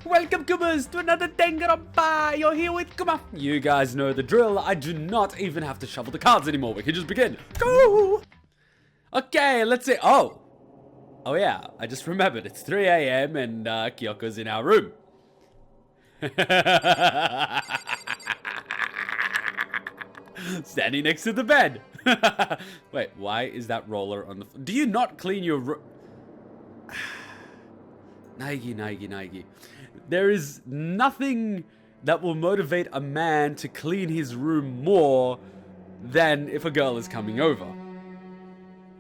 Welcome, Kumas, to another Danganronpa. You're here with Kuma. You guys know the drill. I do not even have to shuffle the cards anymore. We can just begin. Go! Okay, let's see. Oh yeah, I just remembered. It's 3 a.m. and Kyoko's in our room. Standing next to the bed. Wait, why is that roller on the... Do you not clean your... Naegi. There is nothing that will motivate a man to clean his room more than if a girl is coming over.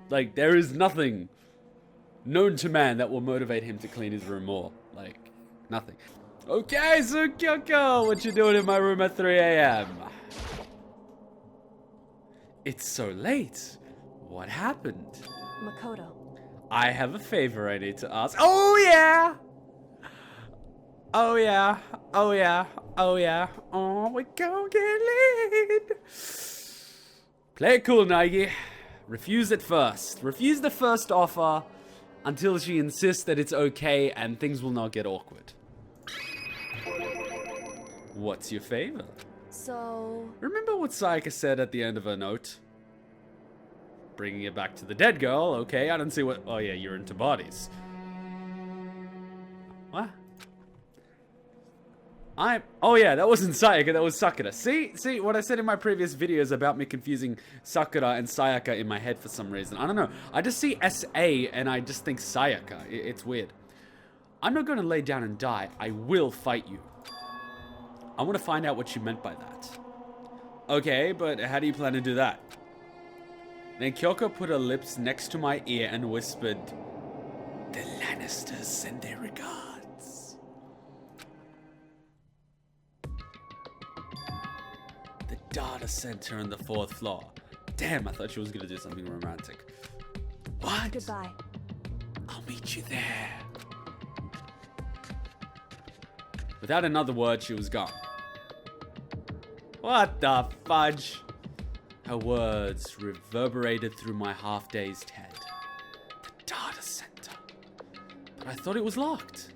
Like, there is nothing known to man that will motivate him to clean his room more. Like, nothing. Okay, so Kyoko, what you doing in my room at 3 a.m.? It's so late. What happened? Makoto. I have a favor I need to ask. Oh yeah! Oh, we gon' get laid. Play it cool, Naegi. Refuse it first. Refuse the first offer until she insists that it's okay and things will not get awkward. What's your favor? So... Remember what Sayaka said at the end of her note? Bringing it back to the dead girl, okay, I don't see what... Oh yeah, you're into bodies. What? Oh yeah, that wasn't Sayaka, that was Sakura. See what I said in my previous videos about me confusing Sakura and Sayaka in my head for some reason. I don't know. I just see S.A. and I just think Sayaka. It's weird. I'm not going to lay down and die. I will fight you. I want to find out what you meant by that. Okay, but how do you plan to do that? Then Kyoko put her lips next to my ear and whispered, "The Lannisters send their regards." The data center on the 4th floor. Damn, I thought she was gonna do something romantic. What? Goodbye. I'll meet you there. Without another word, she was gone. What the fudge? Her words reverberated through my half-dazed head. The data center. But I thought it was locked.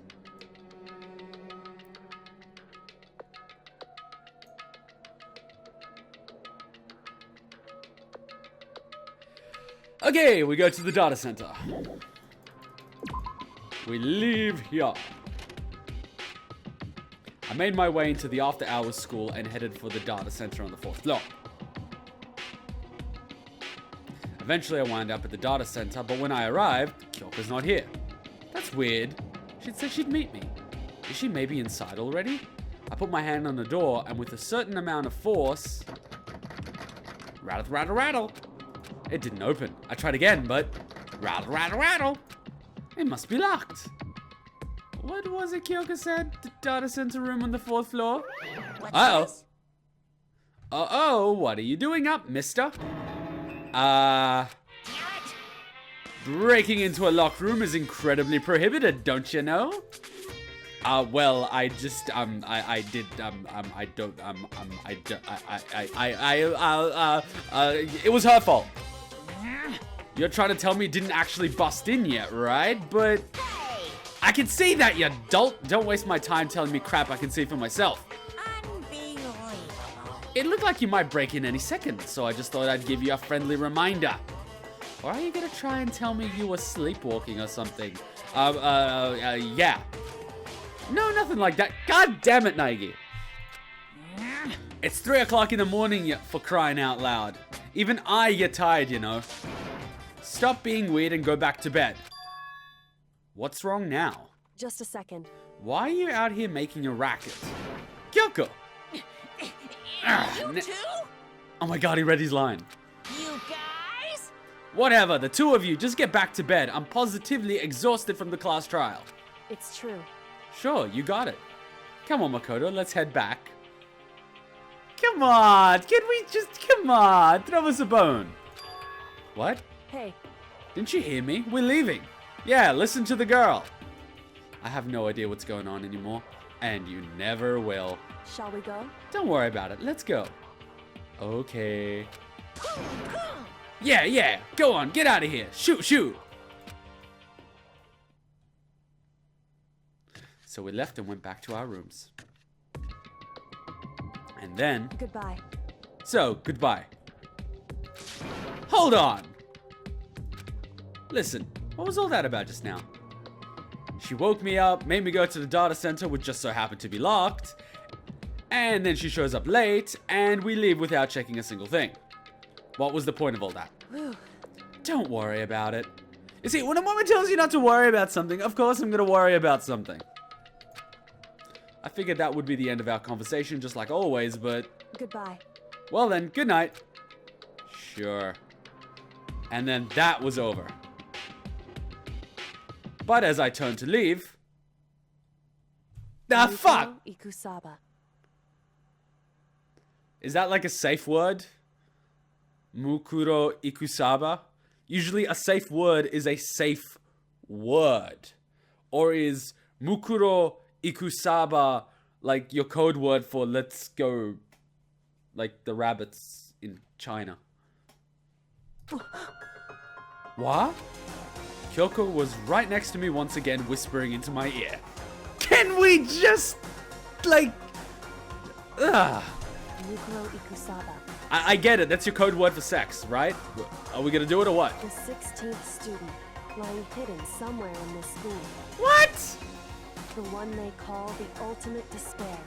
Okay, we go to the data center. We leave here. I made my way into the after-hours school and headed for the data center on the 4th floor. Eventually, I wound up at the data center, but when I arrived, Kyoko's not here. That's weird. She'd said she'd meet me. Is she maybe inside already? I put my hand on the door, and with a certain amount of force... Rattle. It didn't open. I tried again, but... Rattle. It must be locked. What was it Kyoko said? The data center room on the 4th floor? Uh-oh. Uh-oh, what are you doing up, mister? Breaking into a locked room is incredibly prohibited, don't you know? Well, I just, it was her fault. You're trying to tell me it didn't actually bust in yet, right? But I can see that, you dolt. Don't waste my time telling me crap I can see for myself. It looked like you might break in any second, so I just thought I'd give you a friendly reminder. Or are you gonna try and tell me you were sleepwalking or something? Yeah. No, nothing like that. God damn it, Naegi. It's 3 o'clock in the morning, for crying out loud. Even I get tired, you know. Stop being weird and go back to bed. What's wrong now? Just a second. Why are you out here making a racket? Kyoko! You too? Oh my god, he read his line. You guys? Whatever, the two of you, just get back to bed. I'm positively exhausted from the class trial. It's true. Sure, you got it. Come on, Makoto, let's head back. Come on, come on, throw us a bone. What? Hey. Didn't you hear me? We're leaving. Yeah, listen to the girl. I have no idea what's going on anymore, and you never will. Shall we go? Don't worry about it, let's go. Okay. Yeah, go on, get out of here. Shoot. So we left and went back to our rooms. And then... Goodbye. So, goodbye. Hold on! Listen, what was all that about just now? She woke me up, made me go to the data center, which just so happened to be locked. And then she shows up late, and we leave without checking a single thing. What was the point of all that? Whew. Don't worry about it. You see, when a woman tells you not to worry about something, of course I'm gonna worry about something. I figured that would be the end of our conversation, just like always, but... Goodbye. Well then, good night. Sure. And then that was over. But as I turned to leave... Ah, fuck! Mukuro Ikusaba. Is that like a safe word? Mukuro Ikusaba? Usually a safe word is a safe word. Or is Mukuro Ikusaba like your code word for let's go, like the rabbits in China? What? Kyoko was right next to me once again, whispering into my ear. Can we just, like... Ugh. Mukuro Ikusaba. I get it, that's your code word for sex, right? Are we gonna do it or what? The 16th student, lying hidden somewhere in this school. What? The one they call the ultimate despair.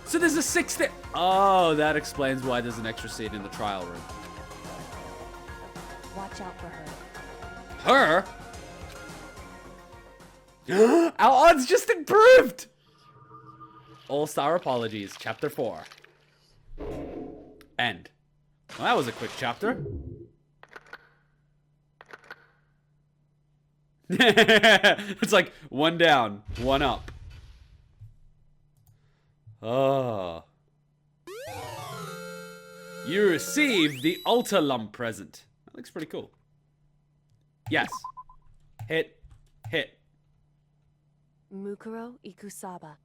So there's a sixth... Oh, that explains why there's an extra seat in the trial room. Watch out for her. Her? Our odds just improved! All-Star Apologies, Chapter 4. End. Well, that was a quick chapter. It's like one down, one up. Oh. You received the Alta Lump present. That looks pretty cool. Yes. Hit. Hit. Mukuro Ikusaba.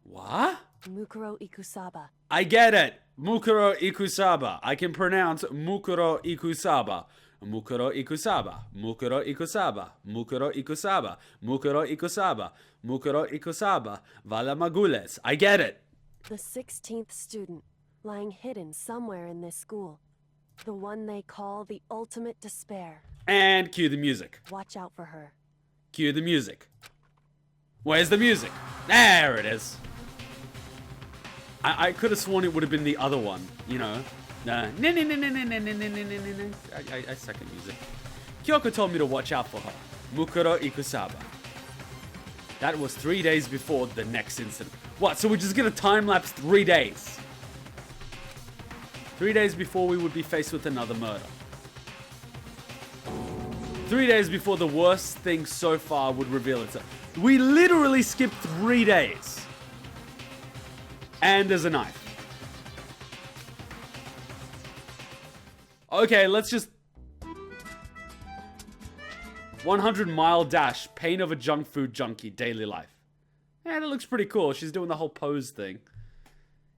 What? Mukuro Ikusaba. I get it. Mukuro Ikusaba. I can pronounce Mukuro Ikusaba. Mukuro Ikusaba. Mukuro Ikusaba. Mukuro Ikusaba. Mukuro Ikusaba. Mukuro Ikusaba. Vala Magules. I get it. The 16th student, lying hidden somewhere in this school. The one they call the ultimate despair. And cue the music. Watch out for her. Cue the music. Where's the music? There it is. I could have sworn it would have been the other one, you know. I second music. Kyoko told me to watch out for her. Mukuro Ikusaba. That was 3 days before the next incident. What, so we're just gonna time-lapse 3 days? 3 days before we would be faced with another murder. 3 days before the worst thing so far would reveal itself. We literally skipped 3 days. And there's a knife. Okay, let's just... 100-mile dash. Pain of a junk food junkie. Daily life. Yeah, that looks pretty cool. She's doing the whole pose thing.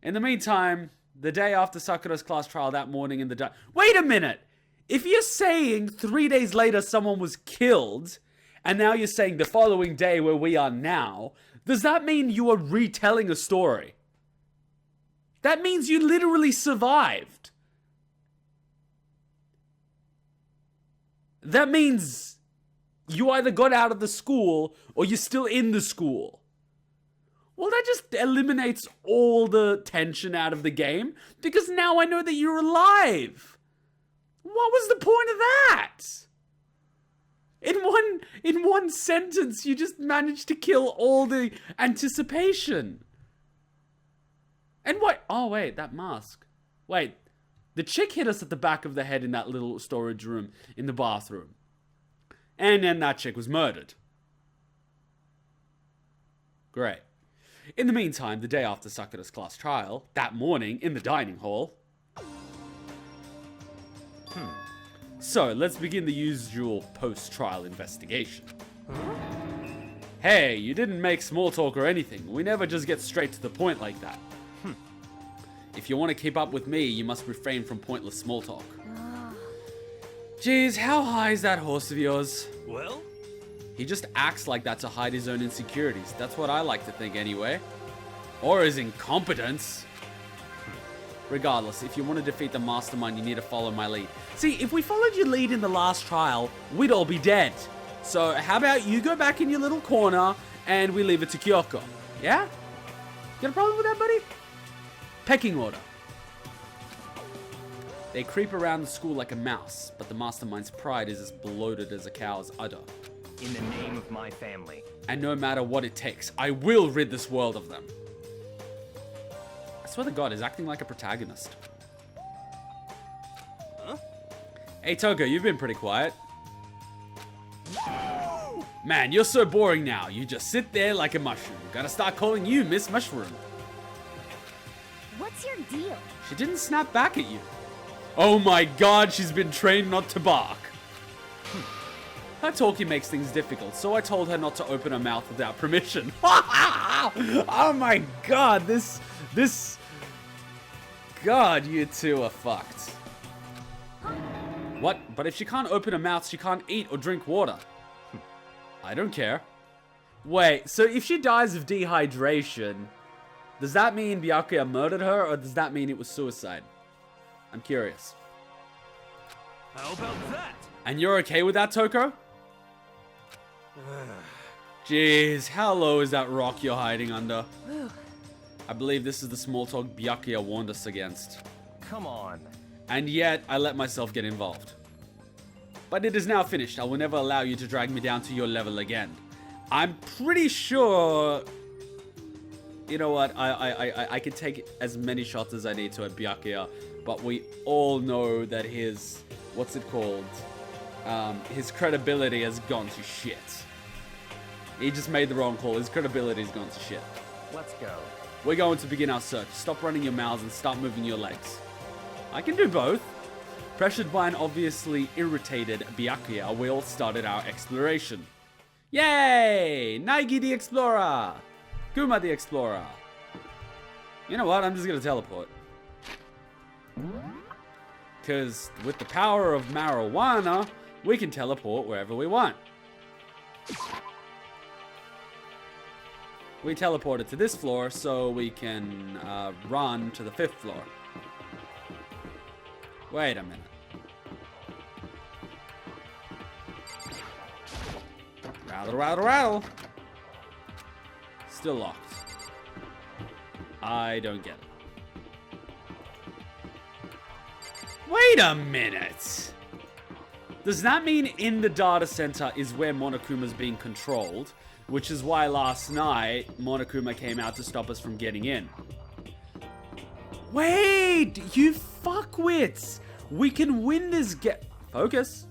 In the meantime, the day after Sakura's class trial that morning in the... Wait a minute! If you're saying 3 days later someone was killed, and now you're saying the following day where we are now, does that mean you are retelling a story? That means you literally survived. That means you either got out of the school or you're still in the school. Well, that just eliminates all the tension out of the game because now I know that you're alive. What was the point of that? In one sentence, you just managed to kill all the anticipation. And what? Oh, wait, that mask. Wait, the chick hit us at the back of the head in that little storage room in the bathroom. And then that chick was murdered. Great. In the meantime, the day after Sakura's class trial, that morning in the dining hall... So, let's begin the usual post-trial investigation. Hey, you didn't make small talk or anything. We never just get straight to the point like that. If you want to keep up with me, you must refrain from pointless small talk. Jeez, how high is that horse of yours? Well, He just acts like that to hide his own insecurities. That's what I like to think anyway. Or his incompetence. Regardless, if you want to defeat the mastermind, you need to follow my lead. See, if we followed your lead in the last trial, we'd all be dead. So how about you go back in your little corner and we leave it to Kyoko? Yeah? Got a problem with that, buddy? Pecking order. They creep around the school like a mouse, but the mastermind's pride is as bloated as a cow's udder. In the name of my family. And no matter what it takes, I will rid this world of them. I swear to God, he's acting like a protagonist. Huh? Hey, Togo, you've been pretty quiet. Man, you're so boring now. You just sit there like a mushroom. Gotta start calling you Miss Mushroom. What's your deal? She didn't snap back at you. Oh my God, she's been trained not to bark. Her talking makes things difficult, so I told her not to open her mouth without permission. Oh my God, God, you two are fucked. What? But if she can't open her mouth, she can't eat or drink water. I don't care. Wait, so if she dies of dehydration, does that mean Byakuya murdered her, or does that mean it was suicide? I'm curious. How about that? And you're okay with that, Toko? Jeez, how low is that rock you're hiding under? I believe this is the small talk Byakuya warned us against. Come on. And yet, I let myself get involved. But it is now finished. I will never allow you to drag me down to your level again. I'm pretty sure... You know what? I can take as many shots as I need to at Byakuya, but we all know that his... What's it called? His credibility has gone to shit. He just made the wrong call. His credibility's gone to shit. Let's go. We're going to begin our search. Stop running your mouths and start moving your legs. I can do both. Pressured by an obviously irritated Byakuya, we all started our exploration. Yay! Naegi the Explorer! Kuma the Explorer. You know what? I'm just gonna teleport. Because with the power of marijuana, we can teleport wherever we want. We teleported to this floor so we can run to the 5th floor. Wait a minute. Rattle, rattle, rattle. Still locked. I don't get it. Wait a minute. Does that mean in the data center is where Monokuma's being controlled? Which is why last night, Monokuma came out to stop us from getting in. Wait, you fuckwits! We can win this Focus.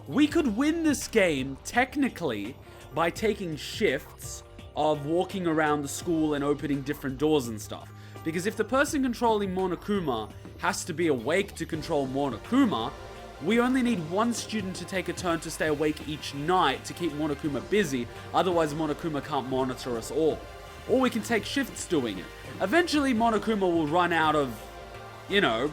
We could win this game, technically, by taking shifts of walking around the school and opening different doors and stuff. Because if the person controlling Monokuma has to be awake to control Monokuma, we only need one student to take a turn to stay awake each night to keep Monokuma busy, otherwise Monokuma can't monitor us all. Or we can take shifts doing it. Eventually Monokuma will run out of, you know,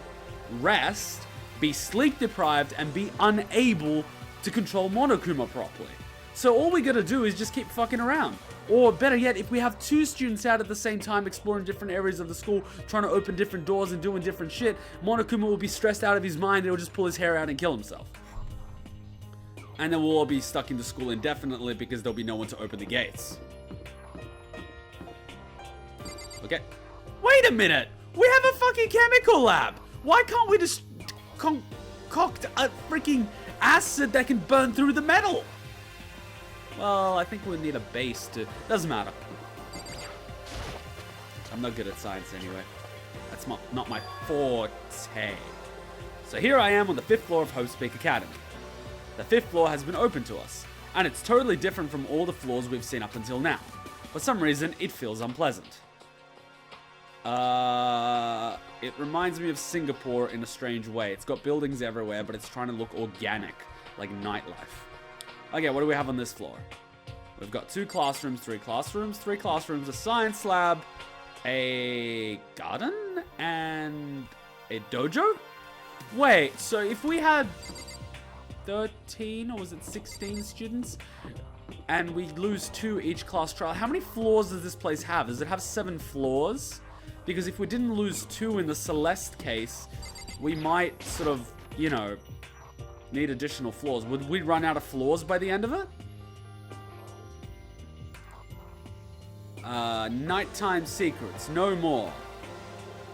rest, be sleep deprived, and be unable to control Monokuma properly. So all we gotta do is just keep fucking around. Or better yet, if we have 2 students out at the same time exploring different areas of the school, trying to open different doors and doing different shit, Monokuma will be stressed out of his mind and he'll just pull his hair out and kill himself. And then we'll all be stuck in the school indefinitely because there'll be no one to open the gates. Okay. Wait a minute! We have a fucking chemical lab! Why can't we just concoct a freaking acid that can burn through the metal? Well, I think we'll need a base to... Doesn't matter. I'm not good at science anyway. That's not my forte. So here I am on the 5th floor of Hope's Peak Academy. The 5th floor has been open to us, and it's totally different from all the floors we've seen up until now. For some reason, it feels unpleasant. It reminds me of Singapore in a strange way. It's got buildings everywhere, but it's trying to look organic, like nightlife. Okay, what do we have on this floor? We've got 2 classrooms, 3 classrooms, 3 classrooms, a science lab, a garden, and a dojo? Wait, so if we had 13 or was it 16 students, and we lose 2 each class trial. How many floors does this place have? Does it have 7 floors? Because if we didn't lose 2 in the Celeste case, we might sort of, you know, need additional floors. Would we run out of floors by the end of it? Nighttime secrets. No more.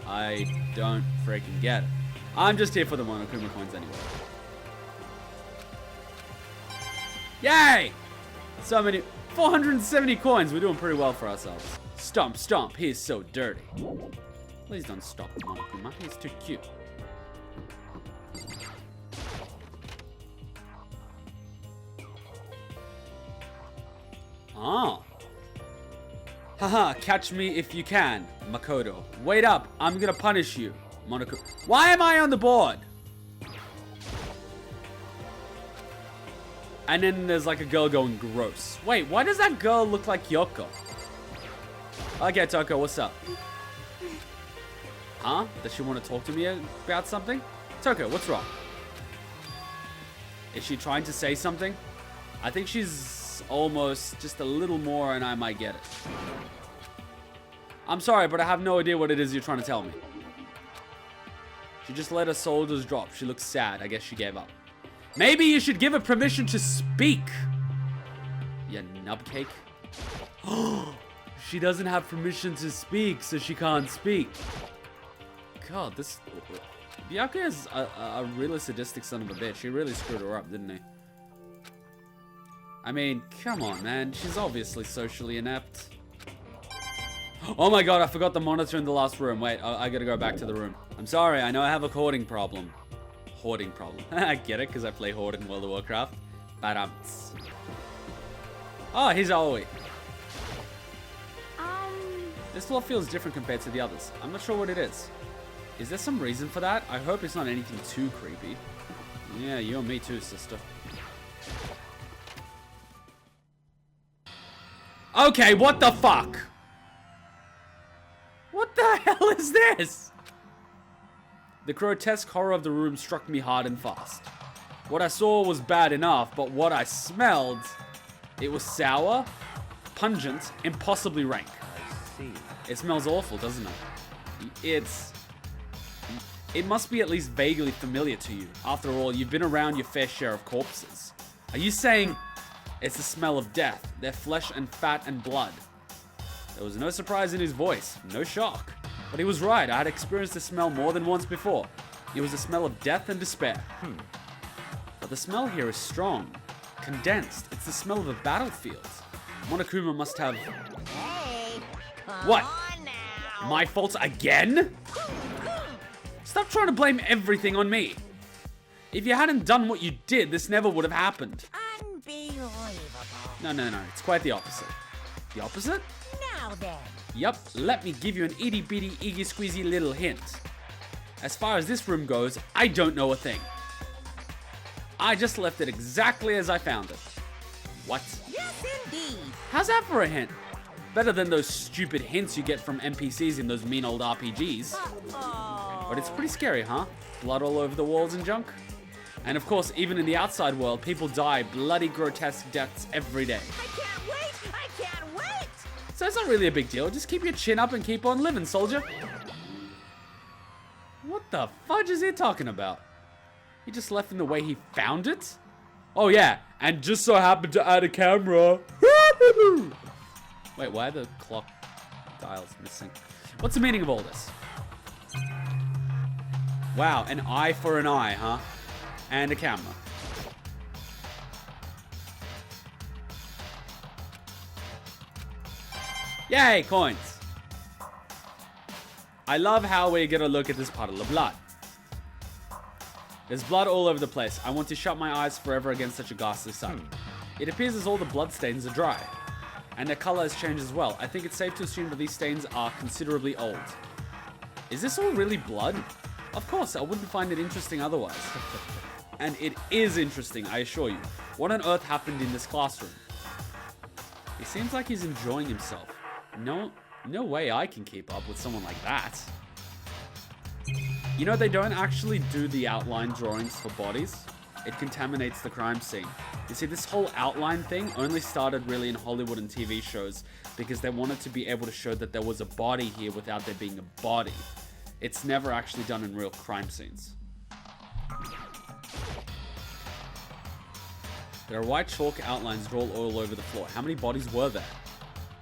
I don't freaking get it. I'm just here for the Monokuma coins anyway. Yay! So many. 470 coins. We're doing pretty well for ourselves. Stomp, stomp. He's so dirty. Please don't stop Monokuma. He's too cute. Oh. Haha, catch me if you can, Makoto. Wait up, I'm gonna punish you, Monaco. Why am I on the board? And then there's like a girl going gross. Wait, why does that girl look like Kyoko? Okay, Toko, what's up? Huh? Does she want to talk to me about something? Toko, what's wrong? Is she trying to say something? I think she's almost just a little more and I might get it. I'm sorry, but I have no idea what it is you're trying to tell me. She just let her shoulders drop. She looks sad. I guess she gave up. Maybe you should give her permission to speak. You nubcake. She doesn't have permission to speak, so she can't speak. God, this... Byakuya is a really sadistic son of a bitch. He really screwed her up, didn't he? I mean, come on, man. She's obviously socially inept. Oh my god, I forgot the monitor in the last room. Wait, I gotta go back to the room. I'm sorry, I know I have a hoarding problem. Hoarding problem. I get it, because I play Horde in World of Warcraft. Badumts. Oh, here's Aoi. This floor feels different compared to the others. I'm not sure what it is. Is there some reason for that? I hope it's not anything too creepy. Yeah, you and me too, sister. Okay, what the fuck? What the hell is this? The grotesque horror of the room struck me hard and fast. What I saw was bad enough, but what I smelled, it was sour, pungent, impossibly rank. I see. It smells awful, doesn't it? It must be at least vaguely familiar to you. After all, you've been around your fair share of corpses. Are you saying it's the smell of death, their flesh and fat and blood? There was no surprise in his voice, no shock. But he was right, I had experienced the smell more than once before. It was the smell of death and despair. But the smell here is strong, condensed. It's the smell of a battlefield. Monokuma must have... Hey, What? on now. My fault again? Stop trying to blame everything on me. If you hadn't done what you did, this never would have happened. Unbelievable. No, it's quite the opposite. The opposite? Now then. Yup, let me give you an itty bitty iggy squeezy little hint. As far as this room goes, I don't know a thing. I just left it exactly as I found it. What? Yes, indeed. How's that for a hint? Better than those stupid hints you get from NPCs in those mean old RPGs. Uh-oh. But it's pretty scary, huh? Blood all over the walls and junk. And of course, even in the outside world, people die bloody grotesque deaths every day. I can't wait. I can't wait. So it's not really a big deal. Just keep your chin up and keep on living, soldier. What the fudge is he talking about? He just left in the way he found it? Oh yeah, and just so happened to add a camera. Wait, why are the clock dials missing? What's the meaning of all this? Wow, an eye for an eye, huh? And a camera. Yay, coins. I love how we get a look at this puddle of blood. There's blood all over the place. I want to shut my eyes forever against such a ghastly sight. It appears as all the blood stains are dry. And their color has changed as well. I think it's safe to assume that these stains are considerably old. Is this all really blood? Of course, I wouldn't find it interesting otherwise. And it is interesting, I assure you. What on earth happened in this classroom? He seems like he's enjoying himself. No way I can keep up with someone like that. You know, they don't actually do the outline drawings for bodies. It contaminates the crime scene. You see, this whole outline thing only started really in Hollywood and TV shows because they wanted to be able to show that there was a body here without there being a body. It's never actually done in real crime scenes. There are white chalk outlines drawn all over the floor. How many bodies were there?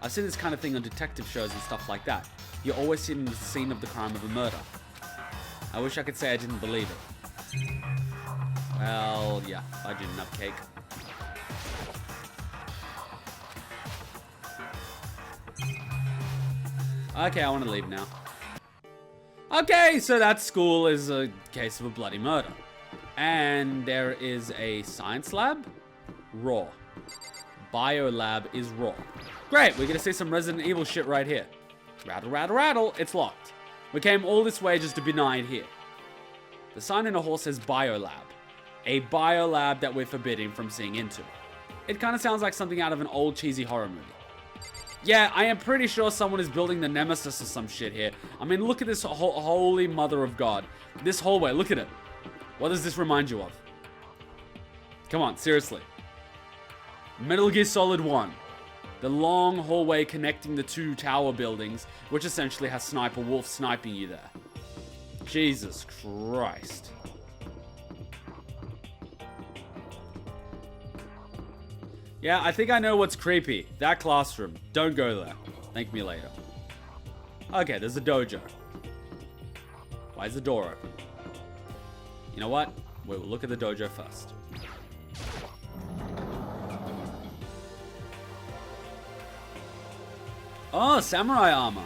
I've seen this kind of thing on detective shows and stuff like that. You're always seen the scene of the crime of a murder. I wish I could say I didn't believe it. Well, yeah, I did enough cake. Okay, I want to leave now. Okay, so that school is a case of a bloody murder. And there is a science lab? Raw. Bio lab is raw. Great, we're gonna see some Resident Evil shit right here. Rattle, rattle, rattle, it's locked. We came all this way just to be denied here. The sign in the hall says Biolab. A biolab that we're forbidden from seeing into. It kind of sounds like something out of an old cheesy horror movie. Yeah, I am pretty sure someone is building the Nemesis or some shit here. I mean, look at this holy mother of God. This hallway, look at it. What does this remind you of? Come on, seriously. Metal Gear Solid 1. The long hallway connecting the two tower buildings, which essentially has Sniper Wolf sniping you there. Jesus Christ. Yeah, I think I know what's creepy. That classroom. Don't go there. Thank me later. Okay, there's a dojo. Why is the door open? You know what? We'll look at the dojo first. Oh, samurai armor.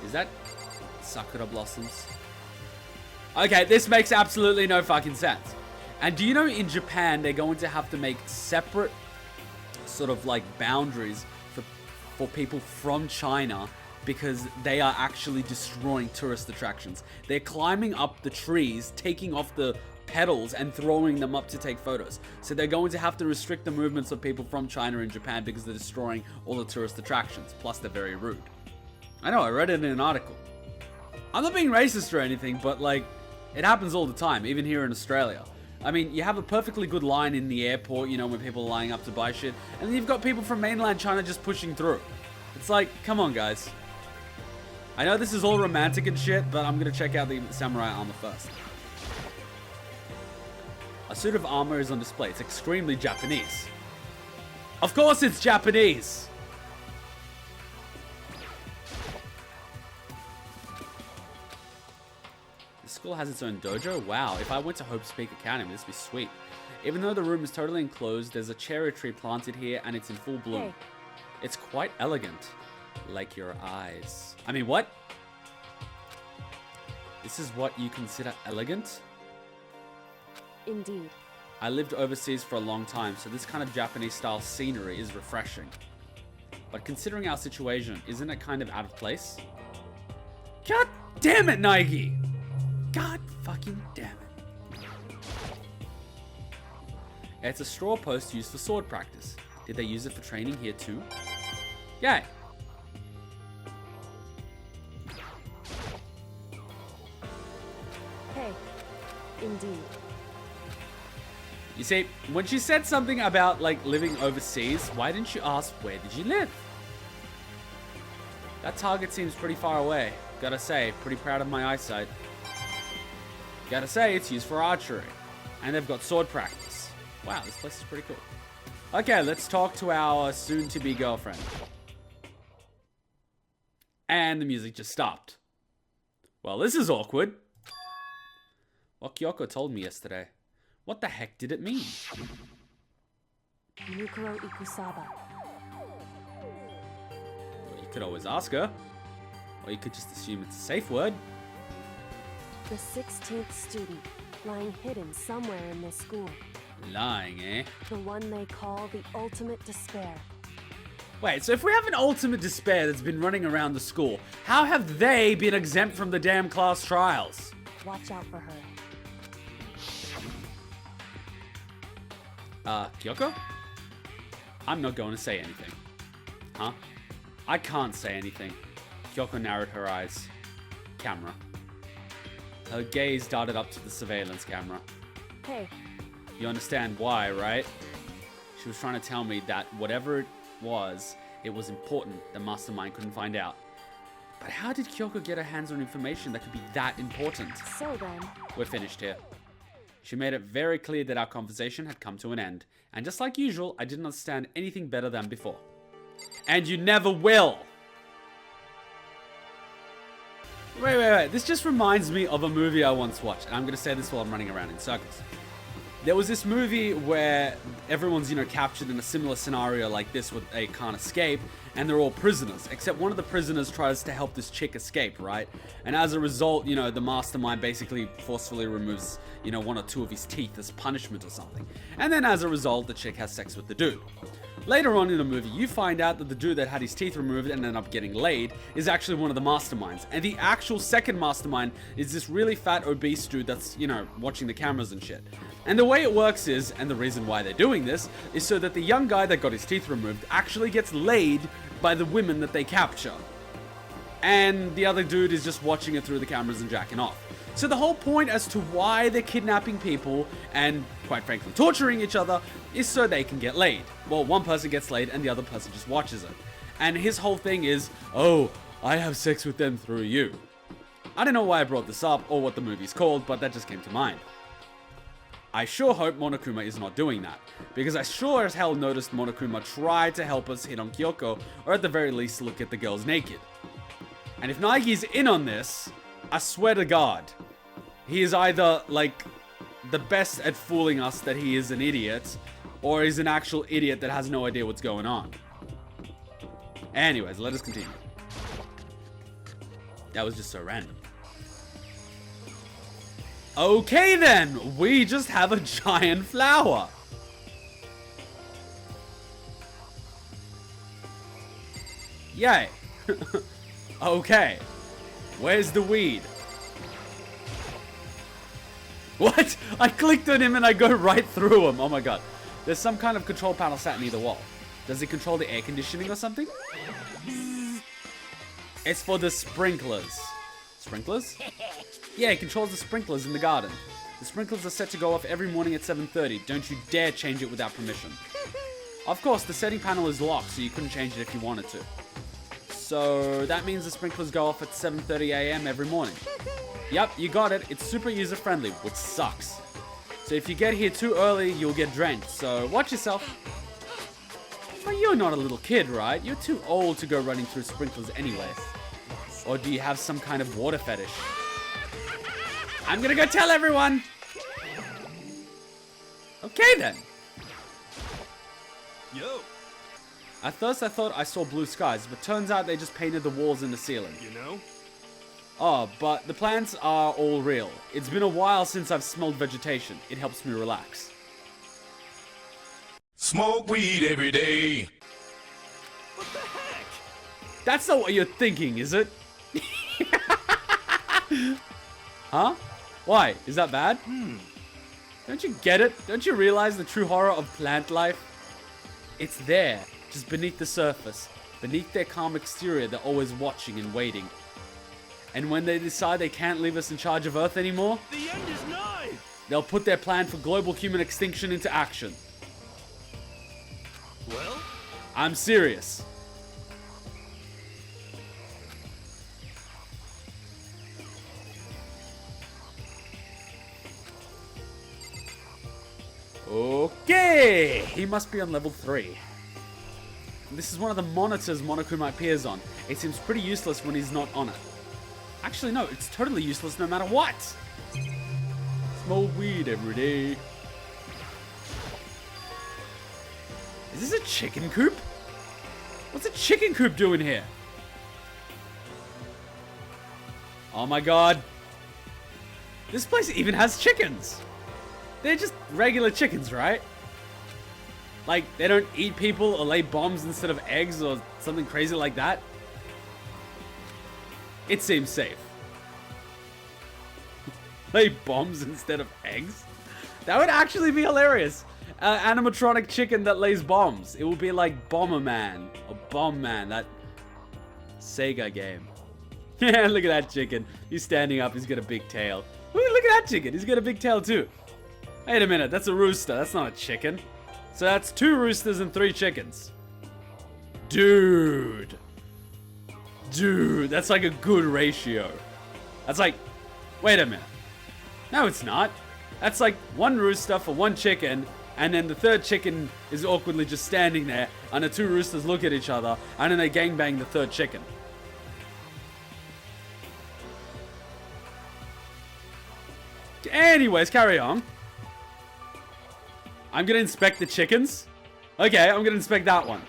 Is that Sakura blossoms? Okay, this makes absolutely no fucking sense. And do you know in Japan, they're going to have to make separate sort of like boundaries for people from China because they are actually destroying tourist attractions. They're climbing up the trees, taking off the petals and throwing them up to take photos. So they're going to have to restrict the movements of people from China and Japan because they're destroying all the tourist attractions. Plus, they're very rude. I know, I read it in an article. I'm not being racist or anything, but like, it happens all the time, even here in Australia. I mean, you have a perfectly good line in the airport, you know, when people are lining up to buy shit, and then you've got people from mainland China just pushing through. It's like, come on, guys. I know this is all romantic and shit, but I'm gonna check out the samurai armor first. A suit of armor is on display. It's extremely Japanese. Of course it's Japanese! The school has its own dojo? Wow, if I went to Hope's Peak Academy, this would be sweet. Even though the room is totally enclosed, there's a cherry tree planted here and it's in full bloom. Hey. It's quite elegant. Like your eyes. I mean, what? This is what you consider elegant? Indeed. I lived overseas for a long time, so this kind of Japanese style scenery is refreshing. But considering our situation, isn't it kind of out of place? God damn it, Naegi! God fucking damn it. It's a straw post used for sword practice. Did they use it for training here too? Yay! Hey. Indeed. You see, when she said something about, like, living overseas, why didn't you ask, where did you live? That target seems pretty far away. Gotta say, pretty proud of my eyesight. Gotta say, it's used for archery. And they've got sword practice. Wow, this place is pretty cool. Okay, let's talk to our soon-to-be girlfriend. And the music just stopped. Well, this is awkward. What Kyoko told me yesterday. What the heck did it mean? Mukuro Ikusaba. Well, you could always ask her. Or you could just assume it's a safe word. The 16th student, lying hidden somewhere in this school. Lying, eh? The one they call the ultimate despair. Wait, so if we have an ultimate despair that's been running around the school, how have they been exempt from the damn class trials? Watch out for her. Kyoko? I'm not going to say anything. Huh? I can't say anything. Kyoko narrowed her eyes. Camera. Her gaze darted up to the surveillance camera. Hey, You understand why, right? She was trying to tell me that whatever it was important that Mastermind couldn't find out. But how did Kyoko get her hands on information that could be that important? so then, We're finished here. She made it very clear that our conversation had come to an end. And just like usual, I didn't understand anything better than before. And you never will! Wait. This just reminds me of a movie I once watched. And I'm going to say this while I'm running around in circles. There was this movie where everyone's, captured in a similar scenario like this where they can't escape, and they're all prisoners, except one of the prisoners tries to help this chick escape, right? And as a result, the mastermind basically forcefully removes, one or two of his teeth as punishment or something. And then as a result, the chick has sex with the dude. Later on in the movie, you find out that the dude that had his teeth removed and ended up getting laid is actually one of the masterminds. And the actual second mastermind is this really fat, obese dude that's, watching the cameras and shit. And the way it works is, and the reason why they're doing this, is so that the young guy that got his teeth removed actually gets laid by the women that they capture. And the other dude is just watching it through the cameras and jacking off. So the whole point as to why they're kidnapping people and, quite frankly, torturing each other is so they can get laid. Well, one person gets laid and the other person just watches it. And his whole thing is, oh, I have sex with them through you. I don't know why I brought this up or what the movie's called, but that just came to mind. I sure hope Monokuma is not doing that, because I sure as hell noticed Monokuma try to help us hit on Kyoko, or at the very least look at the girls naked. And if Naegi's in on this, I swear to God, he is either, the best at fooling us that he is an idiot, or he's an actual idiot that has no idea what's going on. Anyways, let us continue. That was just so random. Okay then, we just have a giant flower. Yay. Okay. Where's the weed? What? I clicked on him and I go right through him. Oh my god. There's some kind of control panel sat near the wall. Does it control the air conditioning or something? It's for the sprinklers. Sprinklers? Yeah, it controls the sprinklers in the garden. The sprinklers are set to go off every morning at 7:30. Don't you dare change it without permission. Of course, the setting panel is locked, so you couldn't change it if you wanted to. So that means the sprinklers go off at 7:30 a.m. every morning. Yep, you got it. It's super user-friendly, which sucks. So if you get here too early, you'll get drenched, so watch yourself. But you're not a little kid, right? You're too old to go running through sprinklers anyway. Or do you have some kind of water fetish? I'm gonna go tell everyone! Okay then. Yo, At first I thought I saw blue skies, but turns out they just painted the walls and the ceiling. you know? Oh, but the plants are all real. It's been a while since I've smelled vegetation. It helps me relax. Smoke weed every day. What the heck? That's not what you're thinking, is it? Huh? Why? Is that bad? Don't you get it? Don't you realize the true horror of plant life? It's there, just beneath the surface. Beneath their calm exterior, they're always watching and waiting. And when they decide they can't leave us in charge of Earth anymore, The end is nigh! they'll put their plan for global human extinction into action. Well, I'm serious. Okay, he must be on level 3. This is one of the monitors Monokuma appears on. It seems pretty useless when he's not on it. Actually, no, it's totally useless no matter what. Smoke weed every day. Is this a chicken coop? What's a chicken coop doing here? Oh my god. This place even has chickens. They're just regular chickens, right? Like, they don't eat people or lay bombs instead of eggs or something crazy like that. It seems safe. Lay bombs instead of eggs? That would actually be hilarious. Animatronic chicken that lays bombs. It would be like Bomberman or Bomb Man, that Sega game. Yeah, look at that chicken. He's standing up. He's got a big tail. look at that chicken. He's got a big tail too. Wait a minute, that's a rooster. That's not a chicken. So that's 2 roosters and 3 chickens. Dude. Dude, that's like a good ratio. That's like, wait a minute. No, it's not. That's like 1 rooster for 1 chicken, and then the 3rd chicken is awkwardly just standing there, and the 2 roosters look at each other, and then they gangbang the 3rd chicken. Anyways, carry on. I'm gonna inspect the chickens. Okay, I'm gonna inspect that one.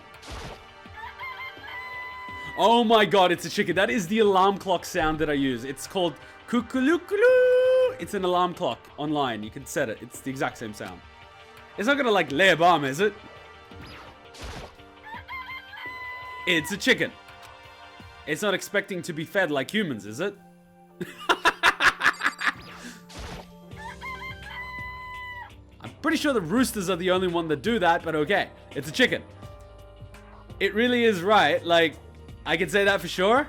Oh my god, it's a chicken. That is the alarm clock sound that I use. It's called kukulukulu. It's an alarm clock online. You can set it. It's the exact same sound. It's not gonna like lay a bomb, is it? It's a chicken. It's not expecting to be fed like humans, is it? I'm pretty sure the roosters are the only one that do that, but okay. It's a chicken. It really is right. Like, I can say that for sure.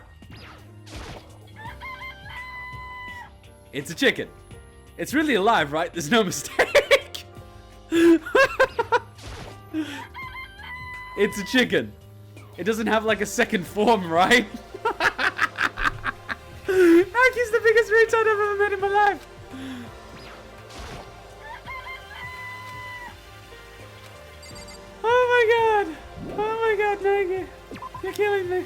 It's a chicken. It's really alive, right? There's no mistake. It's a chicken. It doesn't have like a second form, right? Naeki's the biggest retard I've ever met in my life. Oh my god. Oh my god, Naegi. You're killing me.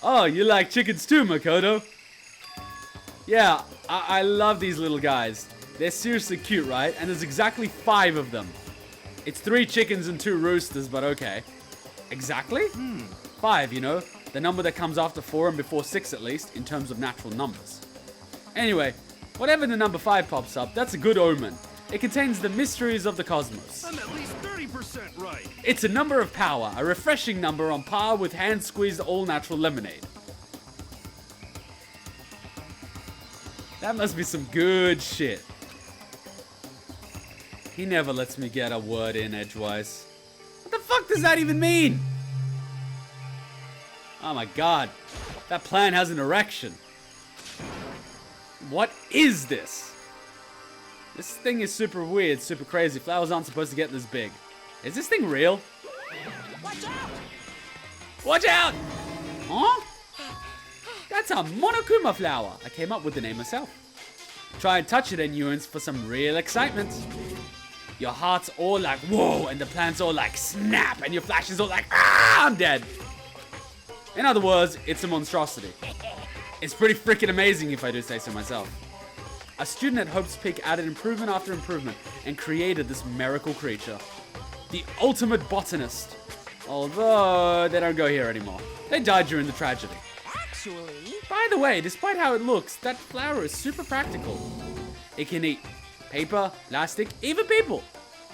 Oh, you like chickens too, Makoto? Yeah, I love these little guys. They're seriously cute, right? And there's exactly 5 of them. It's 3 chickens and 2 roosters, but okay. Exactly? 5, you know? The number that comes after 4 and before 6 at least, in terms of natural numbers. Anyway, whatever the number 5 pops up, that's a good omen. It contains the mysteries of the cosmos. I'm at least 30% right. It's a number of power, a refreshing number on par with hand-squeezed all-natural lemonade. That must be some good shit. He never lets me get a word in edgewise. What the fuck does that even mean? Oh my god. That plant has an erection. What is this? This thing is super weird, super crazy. Flowers aren't supposed to get this big. Is this thing real? Watch out! Watch out! Huh? That's a Monokuma flower. I came up with the name myself. Try and touch it and you in for some real excitement. Your heart's all like, whoa, and the plant's all like, snap, and your flash is all like, ah, I'm dead. In other words, it's a monstrosity. It's pretty freaking amazing if I do say so myself. A student at Hope's Peak added improvement after improvement and created this miracle creature. The ultimate botanist. Although, they don't go here anymore. They died during the tragedy. Actually... By the way, despite how it looks, that flower is super practical. It can eat paper, plastic, even people.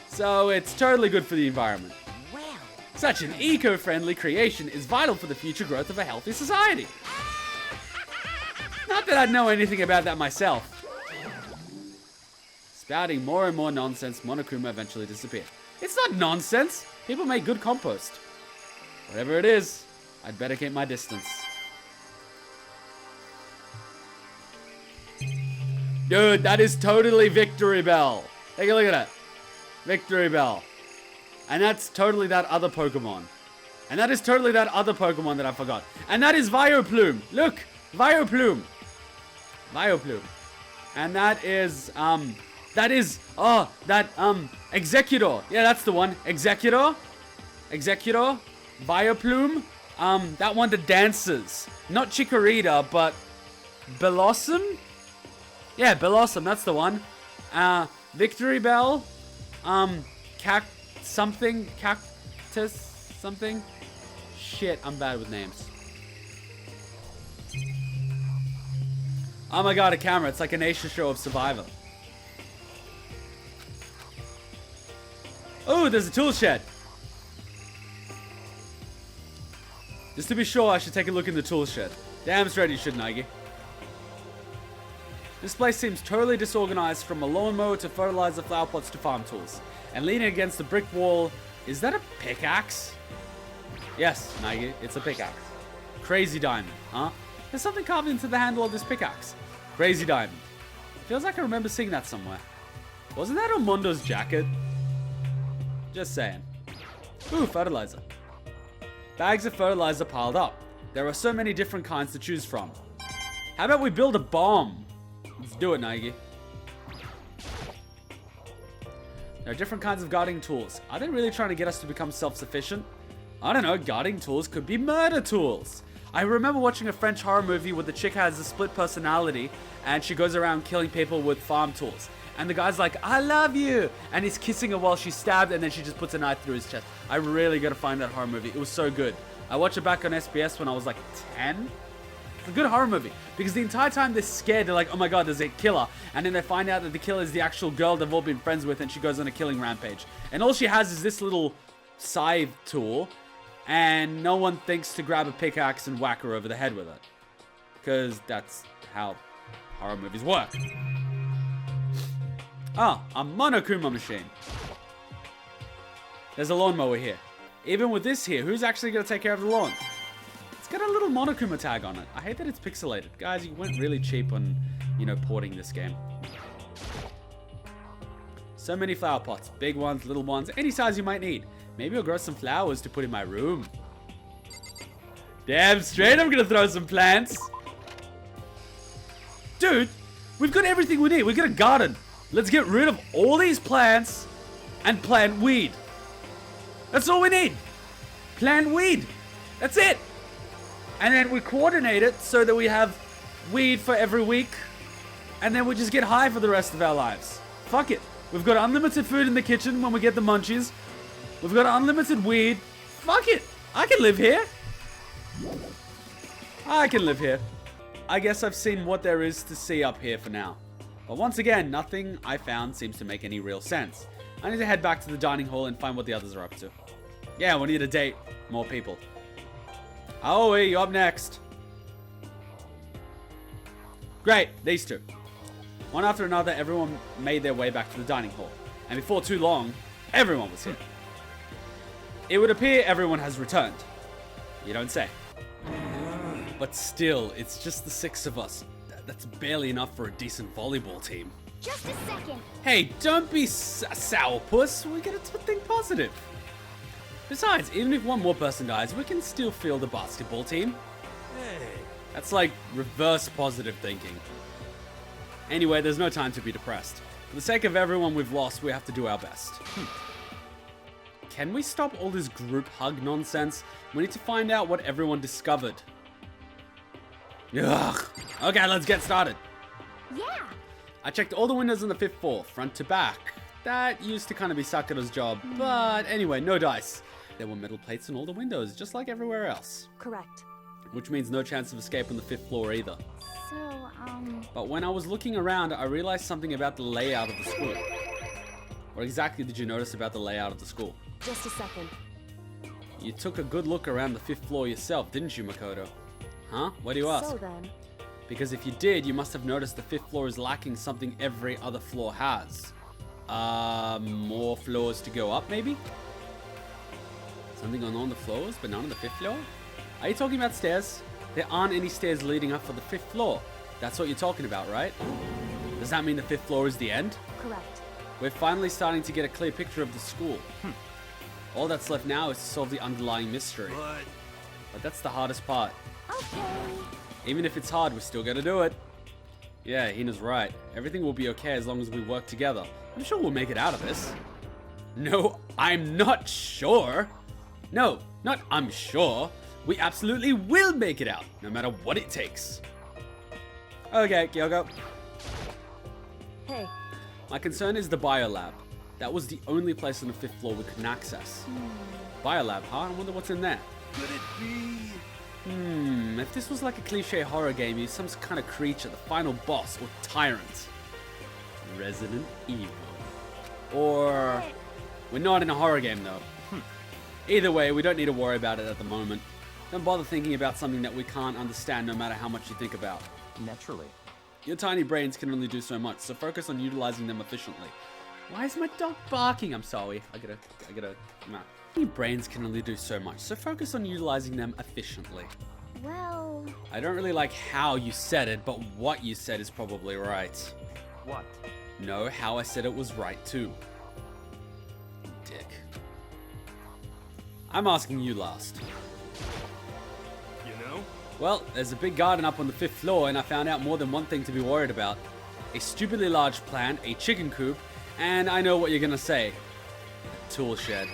So it's totally good for the environment. Well... Such an eco-friendly creation is vital for the future growth of a healthy society. Not that I'd know anything about that myself. Spouting more and more nonsense, Monokuma eventually disappeared. It's not nonsense. People make good compost. Whatever it is, I'd better keep my distance. Dude, that is totally Victory Bell. Take a look at it. Victory Bell. And that's totally that other Pokemon. And that is totally that other Pokemon that I forgot. And that is Vileplume. Look, Vileplume. Vileplume. And that is, Executor. Yeah, that's the one. Executor. Vileplume. That one that dances. Not Chikorita, but Blossom? Yeah, Blossom, that's the one. Victory Bell. Cactus something. Shit, I'm bad with names. Oh my god, a camera. It's like a nation show of Survivor. Oh, there's a tool shed. Just to be sure, I should take a look in the tool shed. Damn straight you should, Naegi. This place seems totally disorganized, from a lawnmower to fertilizer flower pots to farm tools. And leaning against the brick wall, is that a pickaxe? Yes, Naegi, it's a pickaxe. Crazy diamond, huh? There's something carved into the handle of this pickaxe. Crazy Diamond. Feels like I remember seeing that somewhere. Wasn't that on Mondo's jacket? Just saying. Ooh, fertilizer. Bags of fertilizer piled up. There are so many different kinds to choose from. How about we build a bomb? Let's do it, Naegi. There are different kinds of guarding tools. Are they really trying to get us to become self-sufficient? I don't know, guarding tools could be murder tools. I remember watching a French horror movie where the chick has a split personality and she goes around killing people with farm tools. And the guy's like, I love you! And he's kissing her while she's stabbed and then she just puts a knife through his chest. I really gotta find that horror movie. It was so good. I watched it back on SBS when I was like 10. It's a good horror movie because the entire time they're scared. They're like, oh my god, there's a killer. And then they find out that the killer is the actual girl they've all been friends with and she goes on a killing rampage. And all she has is this little scythe tool and no one thinks to grab a pickaxe and whack her over the head with it. Because that's how horror movies work. Ah, a Monokuma machine. There's a lawnmower here. Even with this here, who's actually going to take care of the lawn? It's got a little Monokuma tag on it. I hate that it's pixelated. Guys, you went really cheap on, porting this game. So many flower pots. Big ones, little ones, any size you might need. Maybe I'll grow some flowers to put in my room. Damn straight, I'm going to throw some plants. Dude, we've got everything we need. We've got a garden. Let's get rid of all these plants and plant weed. That's all we need. Plant weed. That's it. And then we coordinate it so that we have weed for every week. And then we just get high for the rest of our lives. Fuck it. We've got unlimited food in the kitchen when we get the munchies. We've got unlimited weed. Fuck it. I can live here. I can live here. I guess I've seen what there is to see up here for now. But once again, nothing I found seems to make any real sense. I need to head back to the dining hall and find what the others are up to. Yeah, we need a date. More people. Aoi, you up next. Great, these two. One after another, everyone made their way back to the dining hall. And before too long, everyone was here. It would appear everyone has returned. You don't say. But still, it's just the 6 of us. That's barely enough for a decent volleyball team. Just a second. Hey, don't be sourpuss. We gotta think positive. Besides, even if one more person dies, we can still field a basketball team. Hey. That's like reverse positive thinking. Anyway, there's no time to be depressed. For the sake of everyone we've lost, we have to do our best. Can we stop all this group hug nonsense? We need to find out what everyone discovered. Ugh. Okay, let's get started. Yeah. I checked all the windows on the 5th floor, front to back. That used to kind of be Sakura's job, but anyway, no dice. There were metal plates on all the windows, just like everywhere else. Correct. Which means no chance of escape on the 5th floor either. So, But when I was looking around, I realized something about the layout of the school. What exactly did you notice about the layout of the school? Just a second. You took a good look around the 5th floor yourself, didn't you, Makoto? Huh? Why do you ask? So then, Because if you did, you must have noticed the 5th floor is lacking something every other floor has. More floors to go up, maybe? Something on all the floors, but not on the 5th floor? Are you talking about stairs? There aren't any stairs leading up for the 5th floor. That's what you're talking about, right? Does that mean the 5th floor is the end? correct. We're finally starting to get a clear picture of the school. All that's left now is to solve the underlying mystery. But that's the hardest part. okay. Even if it's hard, we're still gonna do it. Yeah, Hina's right. Everything will be okay as long as we work together. I'm sure we'll make it out of this. No, I'm not sure. No, not I'm sure. We absolutely will make it out, no matter what it takes. Okay, Kyoko. Hey, My concern is the biolab. That was the only place on the 5th floor we couldn't access. Biolab, huh? I wonder what's in there. Could it be? If this was like a cliche horror game, you're some kind of creature, the final boss, or tyrant. Resident Evil. Or... We're not in a horror game, though. Either way, we don't need to worry about it at the moment. Don't bother thinking about something that we can't understand no matter how much you think about. Naturally. Your tiny brains can only do so much, so focus on utilizing them efficiently. Why is my dog barking? I'm sorry. I gotta, nah. Your brains can only do so much, so focus on utilizing them efficiently. Well, I don't really like how you said it, but what you said is probably right. What? No, how I said it was right too. Dick. I'm asking you last. You know? Well, there's a big garden up on the 5th floor, and I found out more than one thing to be worried about. A stupidly large plant, a chicken coop, and I know what you're gonna say. A tool shed.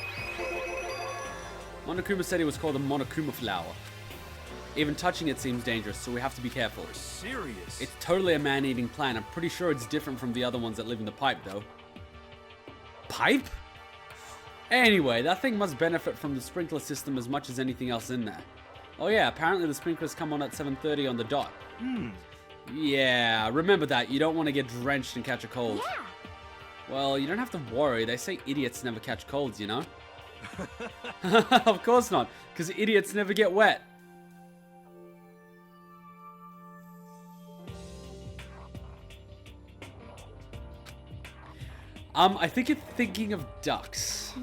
Monokuma said it was called a Monokuma flower. Even touching it seems dangerous, so we have to be careful. You're serious? It's totally a man-eating plant. I'm pretty sure it's different from the other ones that live in the pipe, though. Pipe? Anyway, that thing must benefit from the sprinkler system as much as anything else in there. Oh yeah, apparently the sprinklers come on at 7:30 on the dot. Yeah, remember that. You don't want to get drenched and catch a cold. yeah. Well, you don't have to worry. They say idiots never catch colds, you know? Of course not, because idiots never get wet. I think you're thinking of ducks.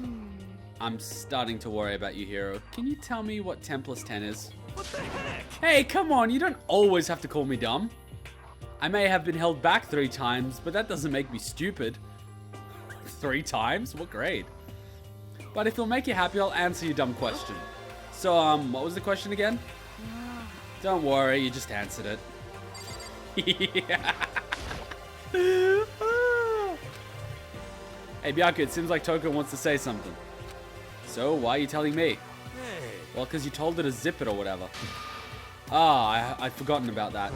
I'm starting to worry about you, Hero. Can you tell me what 10 plus 10 is? What the heck? Hey, come on, you don't always have to call me dumb. I may have been held back 3 times, but that doesn't make me stupid. 3 times? What grade? But if it'll make you happy, I'll answer your dumb question. So, what was the question again? Don't worry, you just answered it. Hey, Byakuya, it seems like Toko wants to say something. So, why are you telling me? Hey. Well, because you told her to zip it or whatever. Ah, I'd forgotten about that.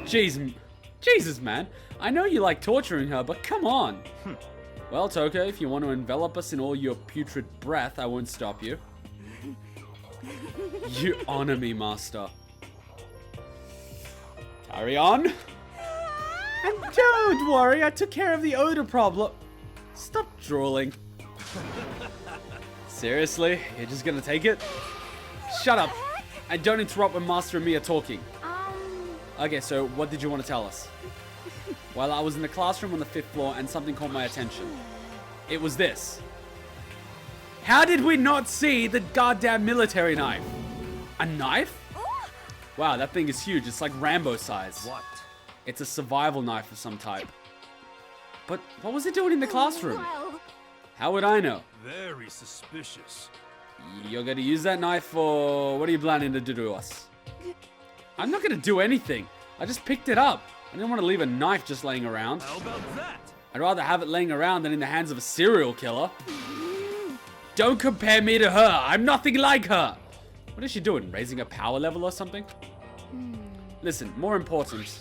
Jeez, Jesus, man. I know you like torturing her, but come on. Well, Toko, if you want to envelop us in all your putrid breath, I won't stop you. You honor me, Master. Carry on. And don't worry, I took care of the odor problem. Stop drooling. Seriously? You're just gonna take it? Shut up. And don't interrupt when Master and me are talking. Okay, so what did you want to tell us? Well, I was in the classroom on the 5th floor and something caught my attention. It was this. How did we not see the goddamn military knife? A knife? Wow, that thing is huge. It's like Rambo size. What? It's a survival knife of some type. But what was it doing in the classroom? Well, How would I know? Very suspicious. You're gonna use that knife for... What are you planning to do to us? I'm not gonna do anything. I just picked it up. I didn't want to leave a knife just laying around. How about that? I'd rather have it laying around than in the hands of a serial killer. Don't compare me to her. I'm nothing like her. What is she doing? Raising her power level or something? Listen, more important.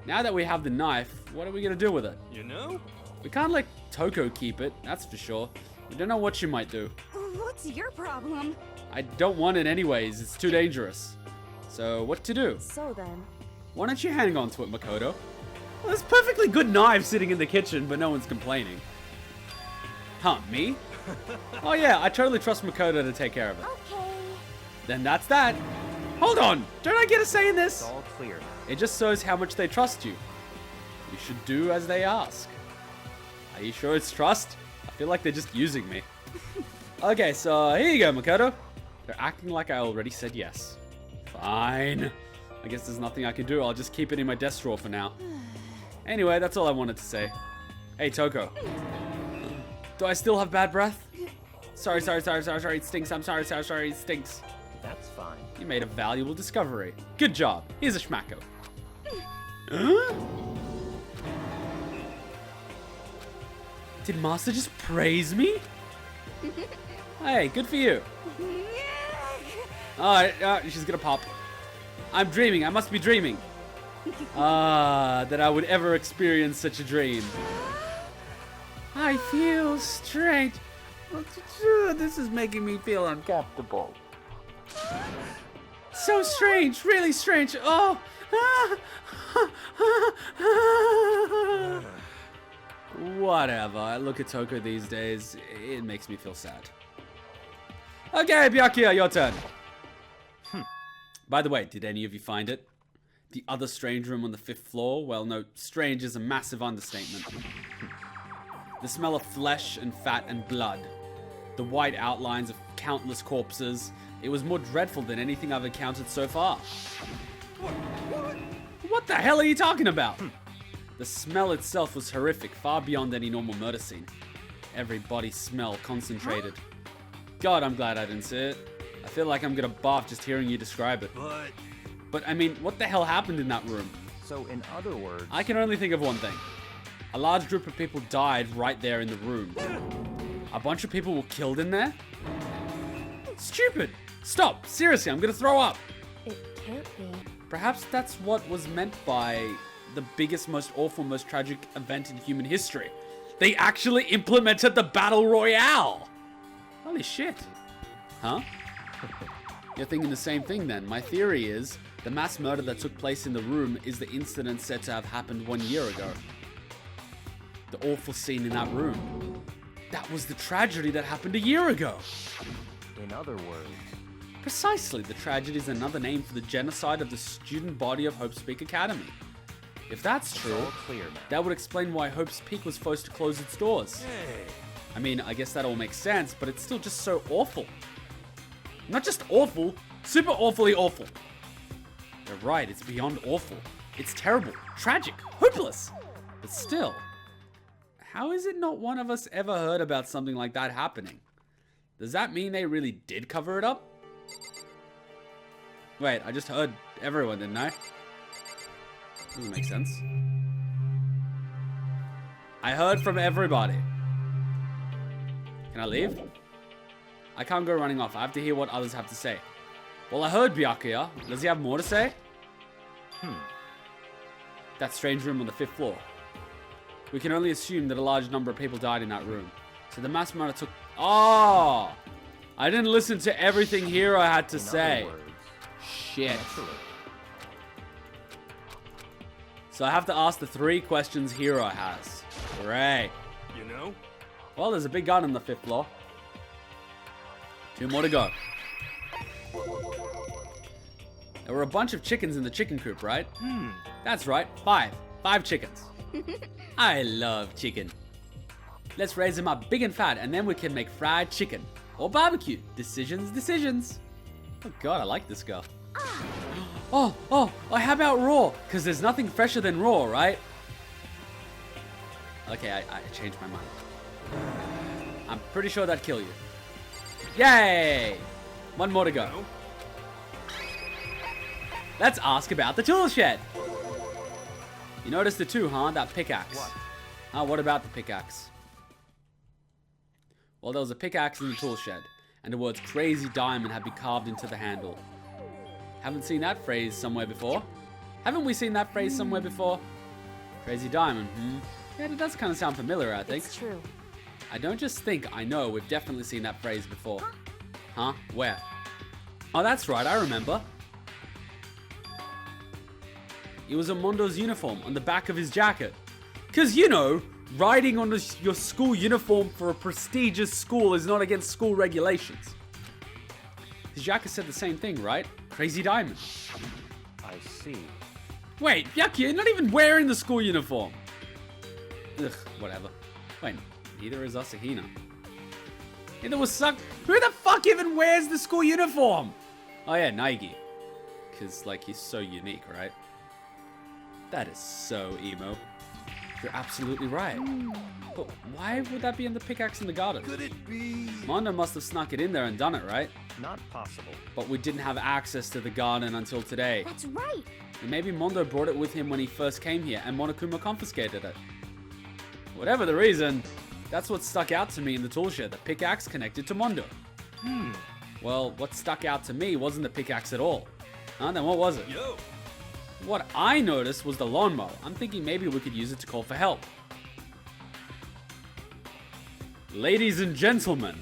Now that we have the knife, what are we gonna do with it? You know? We can't let Toko keep it, that's for sure. We don't know what she might do. what's your problem? I don't want it anyways. It's too dangerous. So, what to do? So then, Why don't you hang on to it, Makoto? Well, there's perfectly good knives sitting in the kitchen, but no one's complaining. Huh, me? Oh yeah, I totally trust Makoto to take care of it. Okay. Then that's that. Hold on, don't I get a say in this? All clear. It just shows how much they trust you. You should do as they ask. Are you sure it's trust? I feel like they're just using me. Okay, so here you go, Makoto. They're acting like I already said yes. Fine. I guess there's nothing I can do. I'll just keep it in my desk drawer for now. Anyway, that's all I wanted to say. Hey, Toko. Do I still have bad breath? Sorry, it stinks. I'm sorry, it stinks. That's fine. You made a valuable discovery. Good job. Here's a schmacko. Huh? Did Master just praise me? Hey, good for you. Alright, she's gonna pop. I'm dreaming. I must be dreaming. That I would ever experience such a dream. I feel strange. This is making me feel uncomfortable. So strange, really strange. Oh. Whatever. I look at Toko these days. It makes me feel sad. Okay, Byakuya, your turn. By the way, did any of you find it? The other strange room on the 5th floor? Well, no, strange is a massive understatement. The smell of flesh and fat and blood. The white outlines of countless corpses. It was more dreadful than anything I've encountered so far. What the hell are you talking about? The smell itself was horrific, far beyond any normal murder scene. Every body smell concentrated. God, I'm glad I didn't see it. I feel like I'm gonna barf just hearing you describe it. But I mean, what the hell happened in that room? So in other words... I can only think of one thing. A large group of people died right there in the room. A bunch of people were killed in there? Stupid! Stop! Seriously, I'm gonna throw up! It can't be. Perhaps that's what was meant by the biggest, most awful, most tragic event in human history. They actually implemented the Battle Royale! Holy shit. Huh? You're thinking the same thing then. My theory is, the mass murder that took place in the room is the incident said to have happened 1 year ago. The awful scene in that room. That was the tragedy that happened a year ago. In other words... Precisely, the tragedy is another name for the genocide of the student body of Hope's Peak Academy. If that's true, all clear now. that would explain why Hope's Peak was forced to close its doors. Hey. I mean, I guess that all makes sense, but it's still just so awful. Not just awful, super awfully awful. You're right, it's beyond awful. It's terrible, tragic, hopeless. But still, how is it not one of us ever heard about something like that happening? Does that mean they really did cover it up? Wait, I just heard everyone, didn't I? Doesn't make sense. I heard from everybody. Can I leave? I can't go running off. I have to hear what others have to say. Well, I heard Byakuya. Does he have more to say? That strange room on the 5th floor. We can only assume that a large number of people died in that room. So the mass murder took... Oh! I didn't listen to everything Hiro had to say. Shit. So I have to ask the 3 questions Hiro has. Great. You know? Well, there's a big gun on the 5th floor. 2 more to go. There were a bunch of chickens in the chicken coop, right? That's right, 5. 5 chickens. I love chicken. Let's raise them up big and fat, and then we can make fried chicken. Or barbecue. Decisions, decisions. Oh god, I like this girl. Oh, how about raw? Because there's nothing fresher than raw, right? Okay, I changed my mind. I'm pretty sure that'd kill you. Yay! 1 more to go. Let's ask about the tool shed. You noticed the 2, huh? That pickaxe. What? What about the pickaxe? Well, there was a pickaxe in the tool shed, and the words Crazy Diamond had been carved into the handle. Haven't seen that phrase somewhere before? Haven't we seen that phrase somewhere before? Crazy Diamond, Yeah, it does kind of sound familiar, I think. It's true. I don't just think, I know we've definitely seen that phrase before. Huh? Where? Oh, that's right, I remember. It was on Mondo's uniform, on the back of his jacket. Because, you know, riding on your school uniform for a prestigious school is not against school regulations. His jacket said the same thing, right? Crazy Diamond. I see. Wait, Byakuya, you're not even wearing the school uniform. Ugh, whatever. Wait, neither is Asahina. Neither was Who the fuck even wears the school uniform? Oh yeah, Naegi. Because, like, he's so unique, right? That is so emo. You're absolutely right. But why would that be in the pickaxe in the garden? Could it be? Mondo must have snuck it in there and done it, right? Not possible. But we didn't have access to the garden until today. That's right. And maybe Mondo brought it with him when he first came here and Monokuma confiscated it. Whatever the reason, that's what stuck out to me in the tool shed, the pickaxe connected to Mondo. Well, what stuck out to me wasn't the pickaxe at all. Huh? Then what was it? Yo. What I noticed was the lawnmower. I'm thinking maybe we could use it to call for help. Ladies and gentlemen,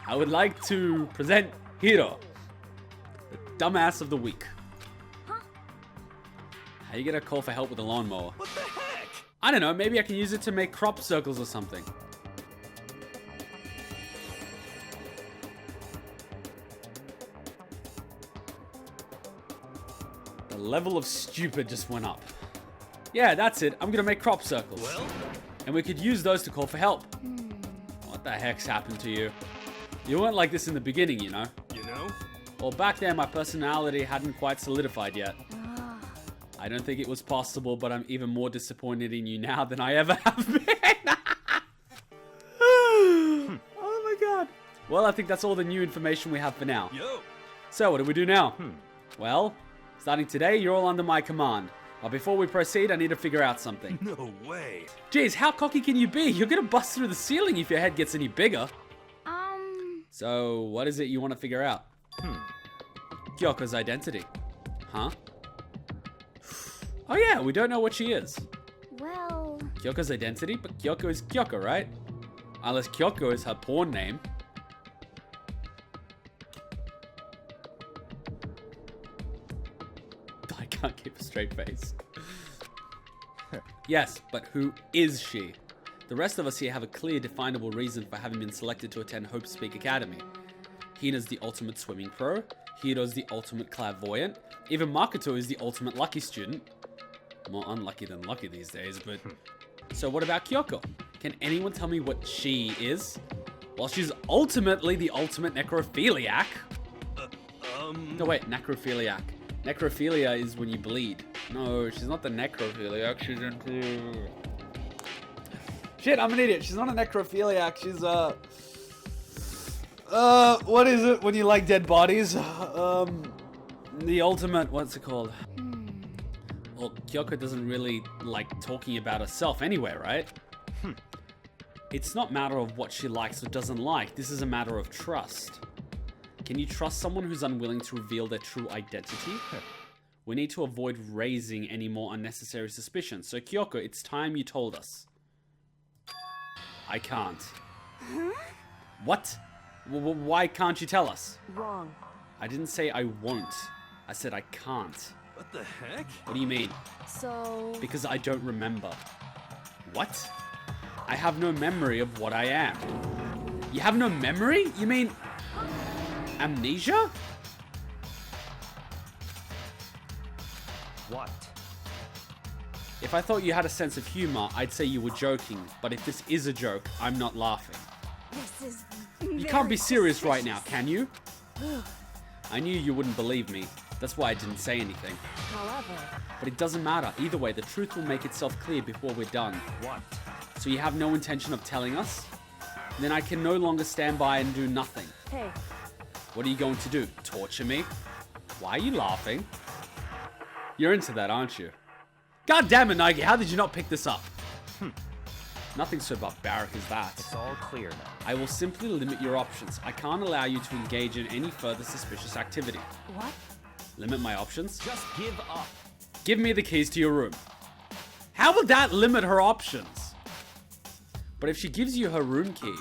I would like to present Hiro, the dumbass of the week. How you gonna call for help with a lawnmower? What the heck? I don't know, maybe I can use it to make crop circles or something. The level of stupid just went up. Yeah, that's it. I'm gonna make crop circles. Well? And we could use those to call for help. What the heck's happened to you? You weren't like this in the beginning, you know? You know? Well, back then my personality hadn't quite solidified yet. I don't think it was possible, but I'm even more disappointed in you now than I ever have been. Oh my god. Well, I think that's all the new information we have for now. Yo! So, what do we do now? Well, starting today, you're all under my command. But before we proceed, I need to figure out something. No way! Jeez, how cocky can you be? You're gonna bust through the ceiling if your head gets any bigger. So, what is it you want to figure out? Kyoko's identity. Huh? Oh yeah, we don't know what she is. Well... Kyoko's identity? But Kyoko is Kyoko, right? Unless Kyoko is her porn name. I can't keep a straight face. Yes, but who is she? The rest of us here have a clear, definable reason for having been selected to attend Hope Speak Academy. Hina's the ultimate swimming pro. Hiro's the ultimate clairvoyant. Even Makoto is the ultimate lucky student. More unlucky than lucky these days, but... So what about Kyoko? Can anyone tell me what she is? Well, she's ultimately the ultimate necrophiliac. No, wait, necrophiliac. Necrophilia is when you bleed. No, she's not the necrophiliac. She's into... Shit, I'm an idiot. She's not a necrophiliac. She's what is it when you like dead bodies? The ultimate, what's it called? Well, Kyoko doesn't really like talking about herself anyway, right? It's not a matter of what she likes or doesn't like. This is a matter of trust. Can you trust someone who's unwilling to reveal their true identity? We need to avoid raising any more unnecessary suspicions. So Kyoko, it's time you told us. I can't. What? Why can't you tell us? Wrong. I didn't say I won't. I said I can't. What the heck? What do you mean? So... Because I don't remember. What? I have no memory of what I am. You have no memory? You mean... amnesia? What? If I thought you had a sense of humor, I'd say you were joking. But if this is a joke, I'm not laughing. This is... You can't be serious right now, can you? I knew you wouldn't believe me. That's why I didn't say anything. However... But it doesn't matter. Either way, the truth will make itself clear before we're done. What? So you have no intention of telling us? Then I can no longer stand by and do nothing. Hey, What are you going to do? Torture me? Why are you laughing? You're into that, aren't you? God damn it, Naegi, how did you not pick this up? Nothing so barbaric as that. It's all clear now. I will simply limit your options. I can't allow you to engage in any further suspicious activity. what? Limit my options? Just give up. Give me the keys to your room. How would that limit her options? But if she gives you her room key,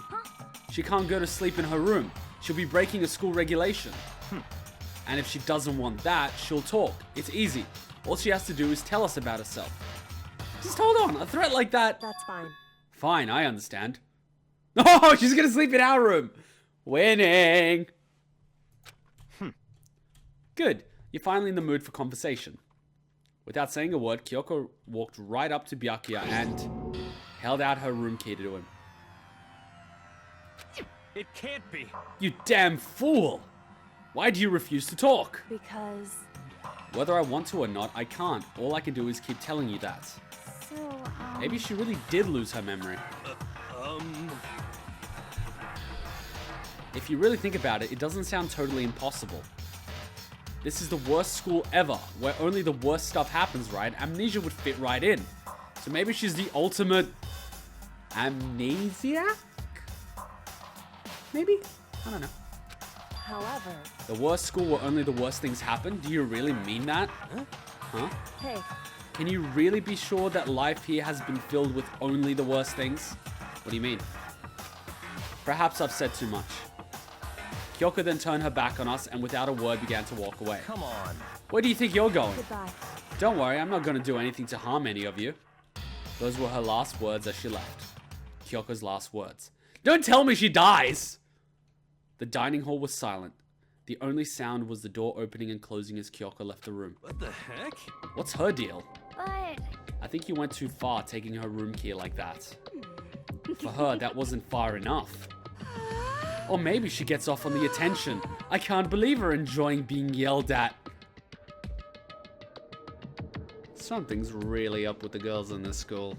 she can't go to sleep in her room. She'll be breaking a school regulation. And if she doesn't want that, she'll talk. It's easy. All she has to do is tell us about herself. Just hold on, a threat like that... That's fine. Fine, I understand. Oh, she's gonna sleep in our room. Winning. Good. You're finally in the mood for conversation. Without saying a word, Kyoko walked right up to Byakuya and held out her room key to him. It can't be. You damn fool! Why do you refuse to talk? Because... Whether I want to or not, I can't. All I can do is keep telling you that. So, Maybe she really did lose her memory. If you really think about it, it doesn't sound totally impossible. This is the worst school ever, where only the worst stuff happens, right? Amnesia would fit right in. So maybe she's the ultimate... amnesiac? Maybe? I don't know. However... The worst school where only the worst things happen? Do you really mean that? Huh? Hey, Can you really be sure that life here has been filled with only the worst things? What do you mean? Perhaps I've said too much. Kyoko then turned her back on us and without a word began to walk away. Come on. Where do you think you're going? goodbye. Don't worry, I'm not going to do anything to harm any of you. Those were her last words as she left. Kyoko's last words. Don't tell me she dies! The dining hall was silent. The only sound was the door opening and closing as Kyoko left the room. What the heck? What's her deal? but... I think you went too far taking her room key like that. For her, that wasn't far enough. Or maybe she gets off on the attention. I can't believe her enjoying being yelled at. Something's really up with the girls in this school.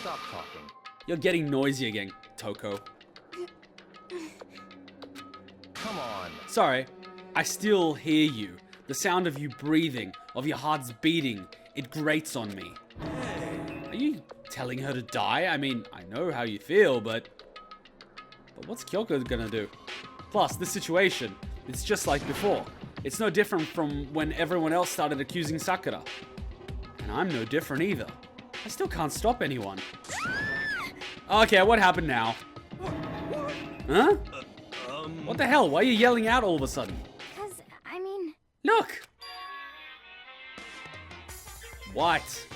Stop talking. You're getting noisy again, Toko. Come on. Sorry, I still hear you. The sound of you breathing, of your heart's beating, it grates on me. Are you telling her to die? I mean, I know how you feel, but what's Kyoko gonna do? Plus, this situation, it's just like before. It's no different from when everyone else started accusing Sakura. And I'm no different either. I still can't stop anyone. Okay, what happened now? Huh? What the hell? Why are you yelling out all of a sudden? Because, I mean... Look! What?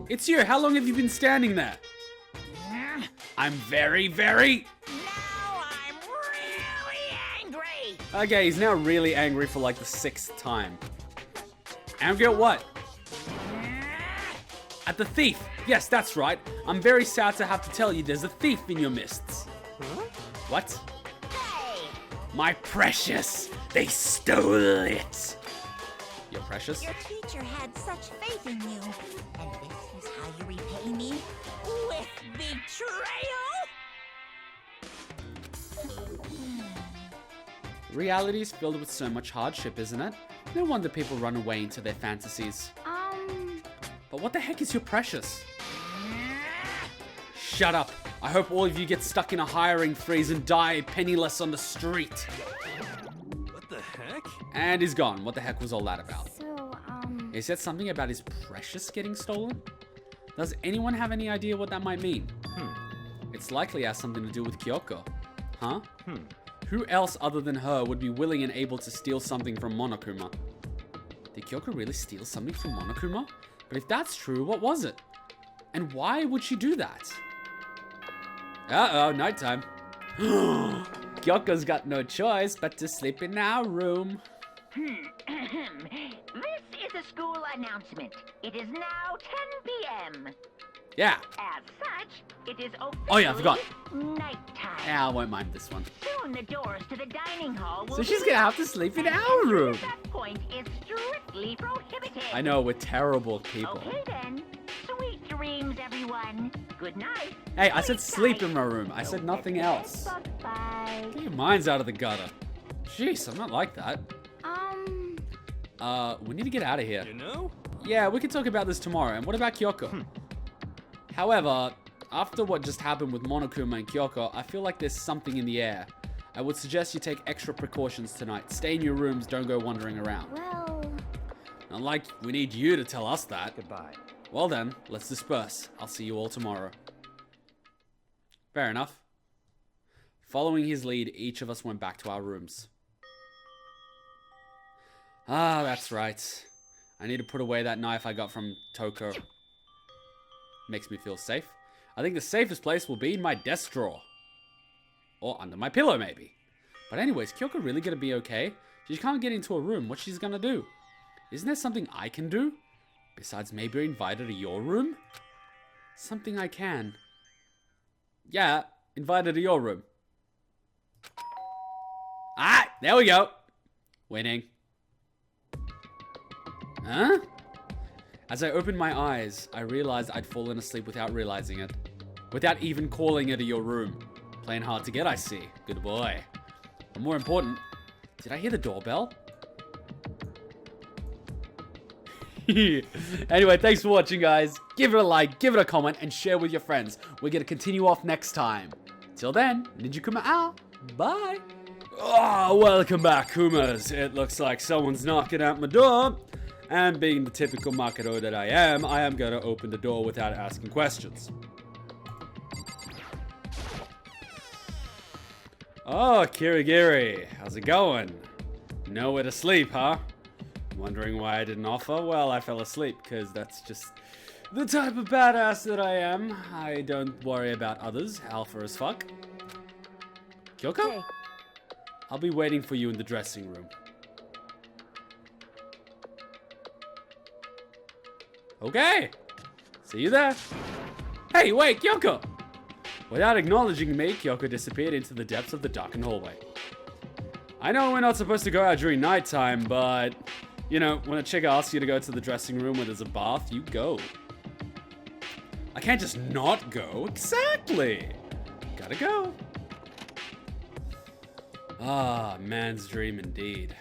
It's you. How long have you been standing there? I'm very... Now I'm really angry. Okay, he's now really angry for like the 6th time. Angry at what? At the thief. Yes, that's right. I'm very sad to have to tell you there's a thief in your midst. What? Hey, My precious. They stole it. Your precious? your teacher had such faith in you. And this is how you repay me? With betrayal? Reality is filled with so much hardship, isn't it? No wonder people run away into their fantasies. But what the heck is your precious? Shut up. I hope all of you get stuck in a hiring freeze and die penniless on the street. What the heck? And he's gone. What the heck was all that about? So, He said something about his precious getting stolen? Does anyone have any idea what that might mean? It's likely has something to do with Kyoko. Huh? Who else other than her would be willing and able to steal something from Monokuma? Did Kyoko really steal something from Monokuma? But if that's true, what was it? And why would she do that? Uh-oh, nighttime. Kyoko's got no choice but to sleep in our room. This is a school announcement. It is now 10 p.m. Yeah. As such, it is officially Oh yeah, I forgot. nighttime. Yeah, I won't mind this one. Soon the doors to the dining hall will So she's be gonna have to locked, sleep in and our entry room. At that point is strictly prohibited. I know, we're terrible people. Okay then. Sweet dreams, everyone. Good night. Hey, I said sleep in my room. I said nothing else. Bye. Get your minds out of the gutter. Jeez, I'm not like that. We need to get out of here. You know? Yeah, we can talk about this tomorrow. And what about Kyoko? However, after what just happened with Monokuma and Kyoko, I feel like there's something in the air. I would suggest you take extra precautions tonight. Stay in your rooms, don't go wandering around. well... Not like we need you to tell us that. Goodbye. Well then, let's disperse. I'll see you all tomorrow. Fair enough. Following his lead, each of us went back to our rooms. Ah, that's right. I need to put away that knife I got from Toko. Makes me feel safe. I think the safest place will be in my desk drawer. Or under my pillow, maybe. But anyways, Kyoko really gonna be okay? She can't get into a room. What's she's gonna do? Isn't there something I can do? Besides maybe invite her to your room? Something I can. Yeah, invite her to your room. Ah, there we go. Winning. Huh? As I opened my eyes, I realized I'd fallen asleep without realizing it. Without even calling her to your room. Playing hard to get, I see. Good boy. But more important, did I hear the doorbell? Anyway, thanks for watching, guys. Give it a like, give it a comment, and share with your friends. We're going to continue off next time. Till then, Ninjakuma out. Bye. Oh, welcome back, Kumas. It looks like someone's knocking at my door. And being the typical Makoto that I am going to open the door without asking questions. Oh, Kirigiri. How's it going? Nowhere to sleep, huh? Wondering why I didn't offer? Well, I fell asleep, because that's just the type of badass that I am. I don't worry about others. Alpha as fuck. Kyoko? Hey. I'll be waiting for you in the dressing room. Okay. See you there. Hey, wait, Kyoko! Without acknowledging me, Kyoko disappeared into the depths of the darkened hallway. I know we're not supposed to go out during nighttime, but, you know, when a chick asks you to go to the dressing room where there's a bath, you go. I can't just not go. Exactly. Gotta go. Ah, man's dream indeed.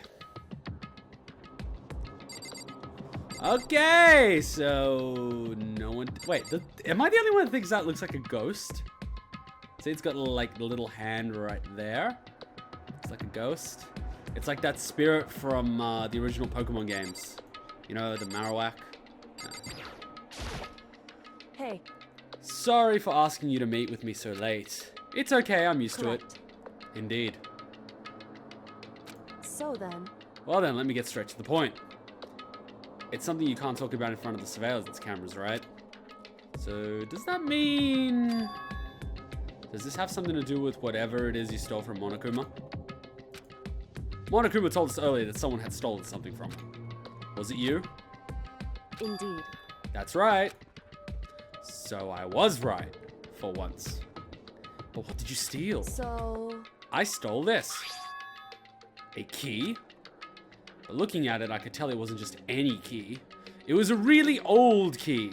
Okay, so no one. Wait, am I the only one that thinks that looks like a ghost? See, it's got like the little hand right there. It's like a ghost. It's like that spirit from the original Pokemon games. You know, the Marowak. Hey. Sorry for asking you to meet with me so late. It's okay, I'm used Correct. to it. Indeed. So then. Well then, let me get straight to the point. It's something you can't talk about in front of the surveillance cameras, right? So, does that mean... Does this have something to do with whatever it is you stole from Monokuma? Monokuma told us earlier that someone had stolen something from him. Was it you? Indeed. That's right. So I was right, for once. But what did you steal? So... I stole this. A key? But looking at it, I could tell it wasn't just any key. It was a really old key.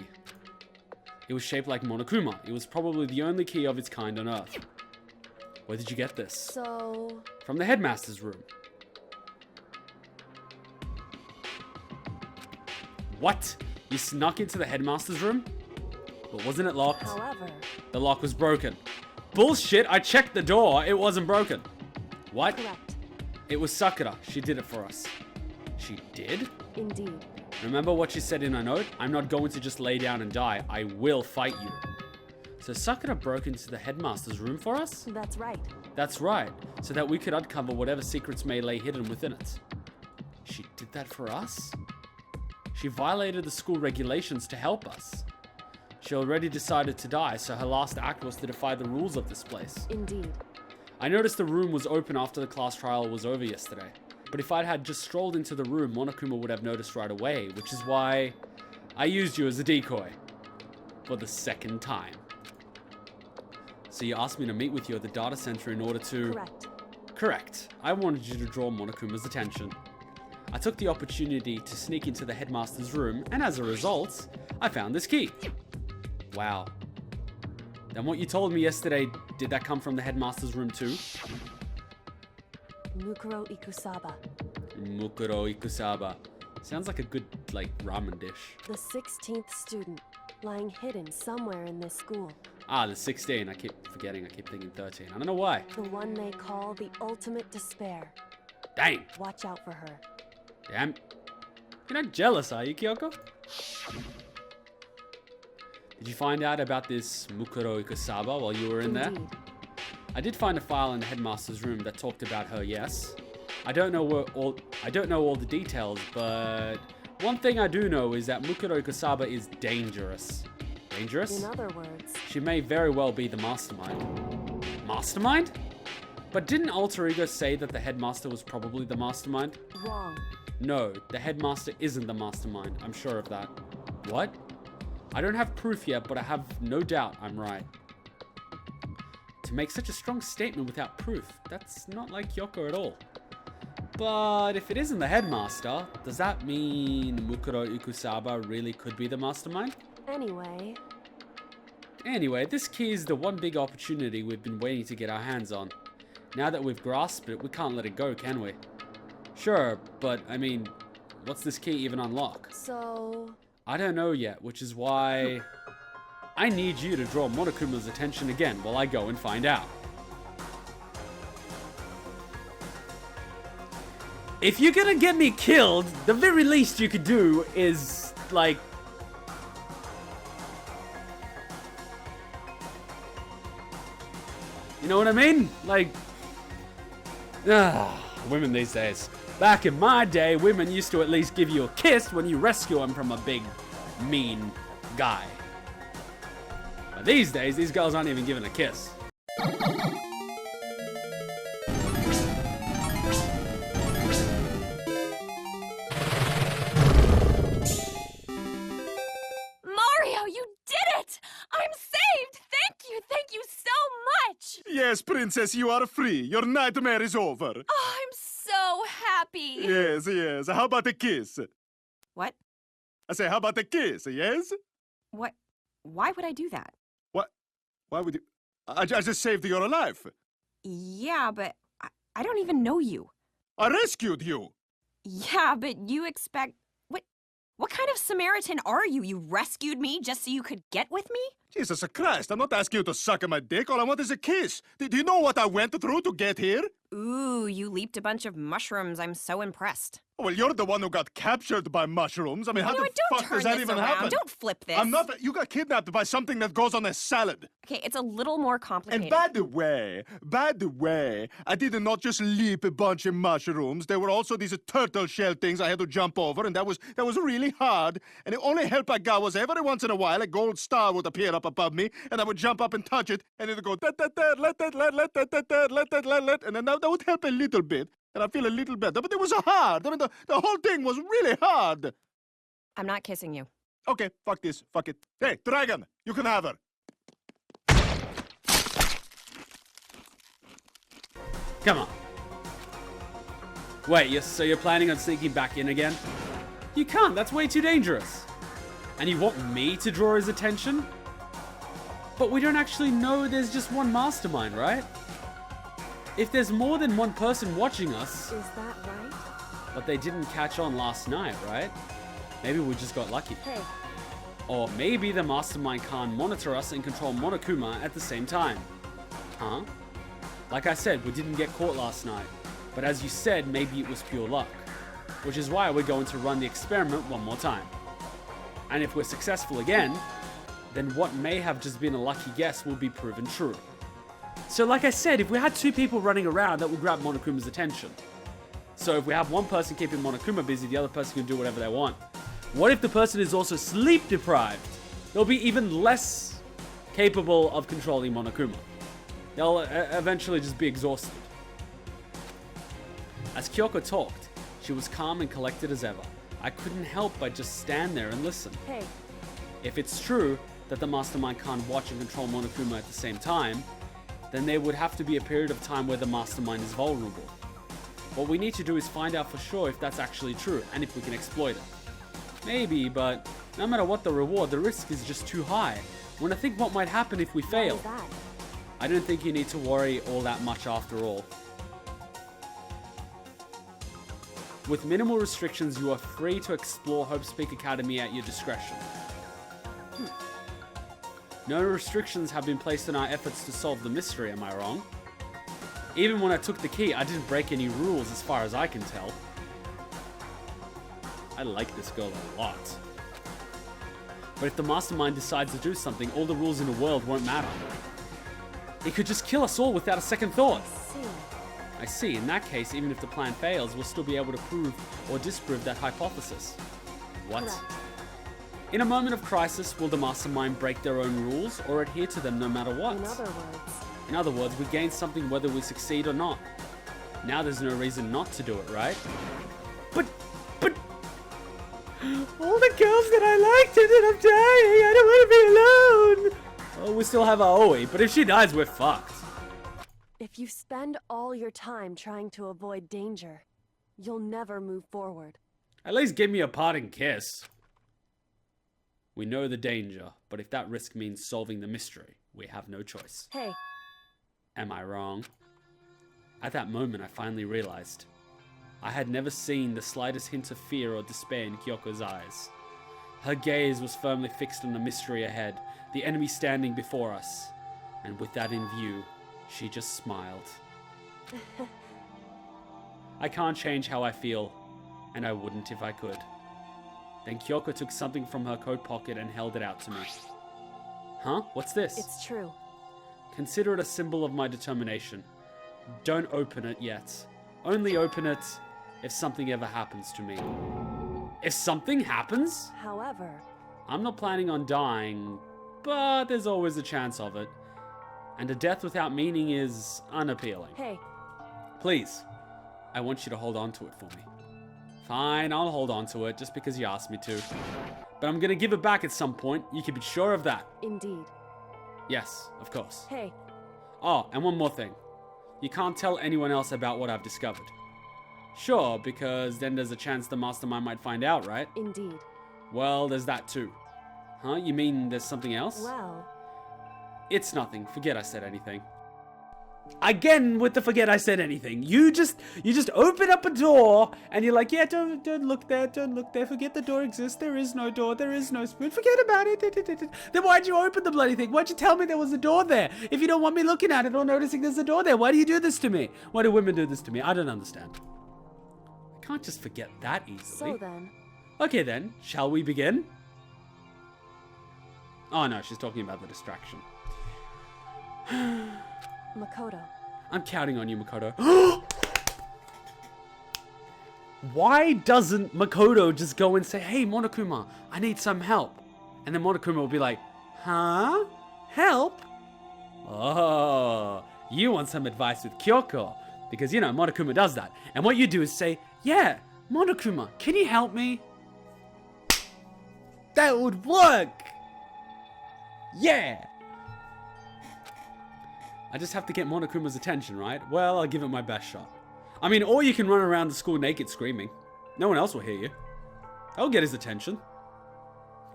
It was shaped like Monokuma. It was probably the only key of its kind on Earth. Where did you get this? So... From the headmaster's room. What? You snuck into the headmaster's room? But wasn't it locked? However... The lock was broken. Bullshit, I checked the door. It wasn't broken. What? Correct. It was Sakura. She did it for us. She did? Indeed. Remember what she said in her note? I'm not going to just lay down and die. I will fight you. So Sakura broke into the headmaster's room for us? That's right. That's right. So that we could uncover whatever secrets may lay hidden within it. She did that for us? She violated the school regulations to help us. She already decided to die, so her last act was to defy the rules of this place. Indeed. I noticed the room was open after the class trial was over yesterday. But if I had just strolled into the room, Monokuma would have noticed right away, which is why I used you as a decoy. For the second time. So you asked me to meet with you at the data center in order to... Correct. Correct. I wanted you to draw Monokuma's attention. I took the opportunity to sneak into the headmaster's room, and as a result, I found this key. Wow. Then what you told me yesterday, did that come from the headmaster's room too? Mukuro Ikusaba. Mukuro Ikusaba. Sounds like a good, like, ramen dish. The 16th student, lying hidden somewhere in this school. Ah, the 16. I keep forgetting. I keep thinking 13. I don't know why. The one they call the ultimate despair. Dang. Watch out for her. Damn. You're not jealous, are you, Kyoko? Did you find out about this Mukuro Ikusaba while you were in there? Indeed. I did find a file in the headmaster's room that talked about her, yes. I don't know all the details, but one thing I do know is that Mukuro Ikusaba is dangerous. Dangerous? In other words, She may very well be the mastermind. Mastermind? But didn't Alter Ego say that the headmaster was probably the mastermind? wrong. No, the headmaster isn't the mastermind. I'm sure of that. What? I don't have proof yet, but I have no doubt I'm right. To make such a strong statement without proof, that's not like Kyoko at all. But if it isn't the headmaster, does that mean Mukuro Ikusaba really could be the mastermind? Anyway, this key is the one big opportunity we've been waiting to get our hands on. Now that we've grasped it, we can't let it go, can we? Sure, but I mean, what's this key even unlock? So... I don't know yet, which is why I need you to draw Monokuma's attention again while I go and find out. If you're gonna get me killed, the very least you could do is, like... You know what I mean? Like... women these days. Back in my day, women used to at least give you a kiss when you rescue them from a big, mean guy. But these days, these girls aren't even giving a kiss. Mario, you did it! I'm saved! Thank you so princess, you are free. Your nightmare is over. Oh, I'm so happy. Yes, yes. How about a kiss? What? I say, how about a kiss, yes? What? Why would I do that? What? Why would you? I just saved your life. Yeah, but I don't even know you. I rescued you. Yeah, but you expect... What kind of Samaritan are you? You rescued me just so you could get with me? Jesus Christ, I'm not asking you to suck my dick. All I want is a kiss. Do you know what I went through to get here? Ooh, you leaped a bunch of mushrooms. I'm so impressed. Well, you're the one who got captured by mushrooms. I mean, how the fuck does that even happen? Don't flip this. I'm not... You got kidnapped by something that goes on a salad. Okay, it's a little more complicated. And by the way, I did not just leap a bunch of mushrooms. There were also these turtle shell things I had to jump over, and that was really hard. And the only help I got was every once in a while a gold star would appear up above me, and I would jump up and touch it, and it would go let, and then that would help a little bit. And I feel a little better, but it was hard. I mean, the whole thing was really hard. I'm not kissing you. Okay, fuck this. Fuck it. Hey, Dragon, you can have her. Come on. Wait, so you're planning on sneaking back in again? You can't, that's way too dangerous. And you want me to draw his attention? But we don't actually know there's just one mastermind, right? If there's more than one person watching us... Is that right? But they didn't catch on last night, right? Maybe we just got lucky. Hey. Or maybe the mastermind can't monitor us and control Monokuma at the same time. Huh? Like I said, we didn't get caught last night. But as you said, maybe it was pure luck. Which is why we're going to run the experiment one more time. And if we're successful again, then what may have just been a lucky guess will be proven true. So like I said, if we had two people running around, that would grab Monokuma's attention. So if we have one person keeping Monokuma busy, the other person can do whatever they want. What if the person is also sleep deprived? They'll be even less capable of controlling Monokuma. They'll eventually just be exhausted. As Kyoko talked, she was calm and collected as ever. I couldn't help but just stand there and listen. Hey. If it's true that the mastermind can't watch and control Monokuma at the same time, then there would have to be a period of time where the mastermind is vulnerable. What we need to do is find out for sure if that's actually true, and if we can exploit it. Maybe, but no matter what the reward, the risk is just too high. When I think what might happen if we fail, Why is that? I don't think you need to worry all that much after all. With minimal restrictions, you are free to explore Hope Speak Academy at your discretion. No restrictions have been placed on our efforts to solve the mystery, am I wrong? Even when I took the key, I didn't break any rules as far as I can tell. I like this girl a lot. But if the mastermind decides to do something, all the rules in the world won't matter. It could just kill us all without a second thought. I see. In that case, even if the plan fails, we'll still be able to prove or disprove that hypothesis. What? Correct. In a moment of crisis, will the mastermind break their own rules or adhere to them no matter what? In other words, we gain something whether we succeed or not. Now there's no reason not to do it, right? But... all the girls that I liked ended up dying. I don't want to be alone. Oh, we still have Aoi, but if she dies, we're fucked. If you spend all your time trying to avoid danger, you'll never move forward. At least give me a parting kiss. We know the danger, but if that risk means solving the mystery, we have no choice. Hey. Am I wrong? At that moment, I finally realized. I had never seen the slightest hint of fear or despair in Kyoko's eyes. Her gaze was firmly fixed on the mystery ahead, the enemy standing before us. And with that in view, she just smiled. I can't change how I feel, and I wouldn't if I could. Then Kyoko took something from her coat pocket and held it out to me. Huh? What's this? It's true. Consider it a symbol of my determination. Don't open it yet. Only open it if something ever happens to me. If something happens? However... I'm not planning on dying, but there's always a chance of it. And a death without meaning is unappealing. Hey. Please, I want you to hold on to it for me. Fine, I'll hold on to it just because you asked me to. But I'm gonna give it back at some point. You can be sure of that. Indeed. Yes, of course. Hey. Oh, and one more thing. You can't tell anyone else about what I've discovered. Sure, because then there's a chance the mastermind might find out, right? Indeed. Well, there's that too. Huh? You mean there's something else? Well, It's nothing. Forget I said anything. Again with the forget I said anything. You just open up a door and you're like, yeah, don't look there, don't look there. Forget the door exists. There is no door. There is no spoon. Forget about it. Then why'd you open the bloody thing? Why'd you tell me there was a door there? If you don't want me looking at it or noticing there's a door there, why do you do this to me? Why do women do this to me? I don't understand. I can't just forget that easily. so then. Okay then, shall we begin? Oh no, she's talking about the distraction. Makoto. I'm counting on you, Makoto. Why doesn't Makoto just go and say, hey, Monokuma, I need some help? And then Monokuma will be like, huh? Help? Oh, you want some advice with Kyoko. Because, you know, Monokuma does that. And what you do is say, yeah, Monokuma, can you help me? That would work! Yeah! I just have to get Monokuma's attention, right? Well, I'll give it my best shot. I mean, or you can run around the school naked screaming. No one else will hear you. I'll get his attention.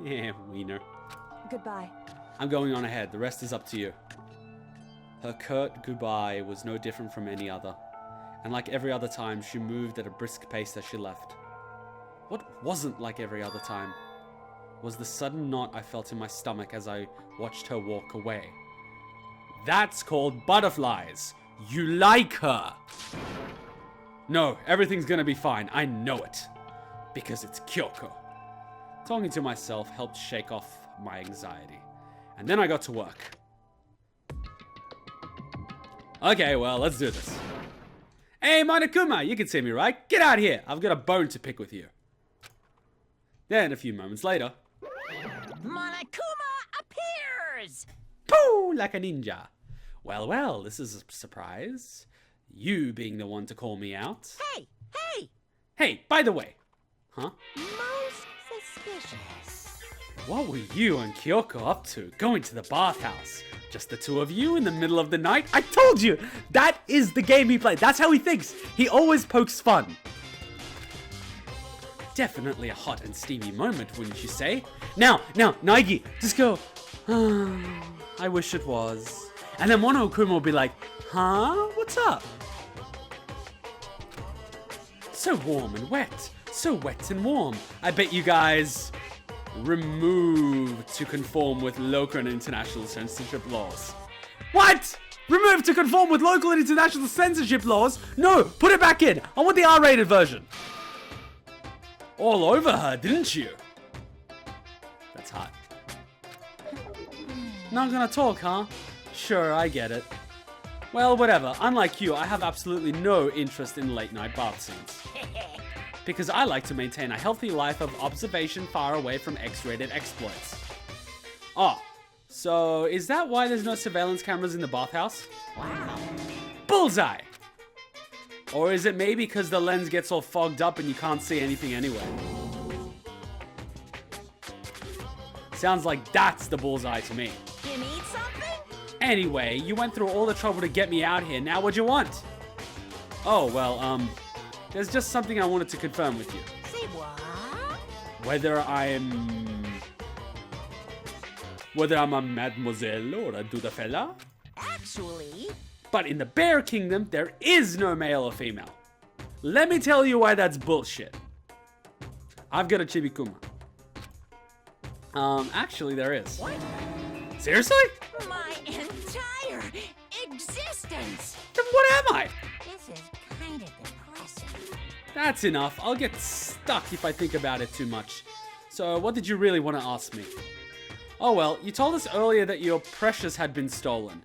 Yeah, wiener. Goodbye. I'm going on ahead. The rest is up to you. Her curt goodbye was no different from any other. And like every other time, she moved at a brisk pace as she left. What wasn't like every other time was the sudden knot I felt in my stomach as I watched her walk away. That's called butterflies. You like her. No, everything's gonna be fine. I know it. Because it's Kyoko. Talking to myself helped shake off my anxiety. And then I got to work. Okay, well, let's do this. Hey, Monokuma, you can see me, right? Get out here. I've got a bone to pick with you. Then, a few moments later... Monokuma appears! Pooh! Like a ninja. Well, well, this is a surprise. You being the one to call me out. Hey! Hey, by the way. Huh? Most suspicious. What were you and Kyoko up to? Going to the bathhouse? Just the two of you in the middle of the night? I told you! That is the game he plays. That's how he thinks. He always pokes fun. Definitely a hot and steamy moment, wouldn't you say? Now, Naegi, just go. I wish it was. And then Monokuma will be like, huh? What's up? So warm and wet. So wet and warm. I bet you guys removed to conform with local and international censorship laws. What? Removed to conform with local and international censorship laws? No, put it back in. I want the R-rated version. All over her, didn't you? That's hot. Not gonna talk, huh? Sure, I get it. Well, whatever. Unlike you, I have absolutely no interest in late-night bath scenes. Because I like to maintain a healthy life of observation far away from X-rated exploits. Oh, so is that why there's no surveillance cameras in the bathhouse? Wow. Bullseye! Or is it maybe because the lens gets all fogged up and you can't see anything anyway? Sounds like that's the bullseye to me. You need something? Anyway, you went through all the trouble to get me out here. Now what'd you want? Oh, well, there's just something I wanted to confirm with you. Say what? Whether I'm a mademoiselle or a dudafella. Actually... But in the Bear Kingdom, there is no male or female. Let me tell you why that's bullshit. I've got a chibikuma. Actually, there is. What? Seriously? My entire existence! Then what am I? This is kind of depressing. That's enough. I'll get stuck if I think about it too much. So, what did you really want to ask me? Oh well, you told us earlier that your precious had been stolen.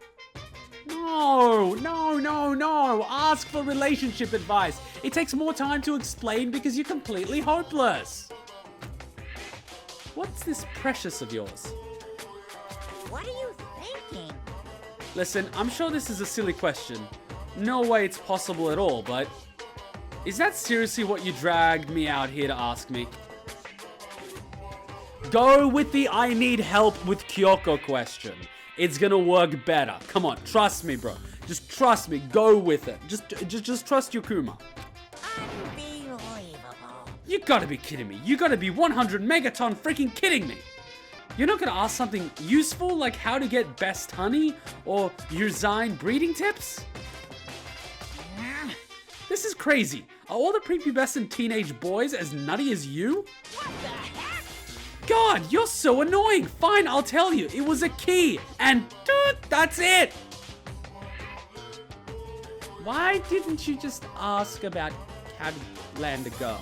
No. Ask for relationship advice. It takes more time to explain because you're completely hopeless. What's this precious of yours? What are you thinking? Listen, I'm sure this is a silly question. No way it's possible at all, but... Is that seriously what you dragged me out here to ask me? Go with the I need help with Kyoko question. It's gonna work better. Come on, trust me, bro. Just trust me. Go with it. Just trust Yukuma. Unbelievable. You gotta be kidding me. You gotta be 100 megaton freaking kidding me. You're not gonna ask something useful like how to get best honey or Urzine breeding tips? This is crazy. Are all the prepubescent teenage boys as nutty as you? What the heck? God, you're so annoying. Fine, I'll tell you. It was a key. And that's it. Why didn't you just ask about how to land a girl?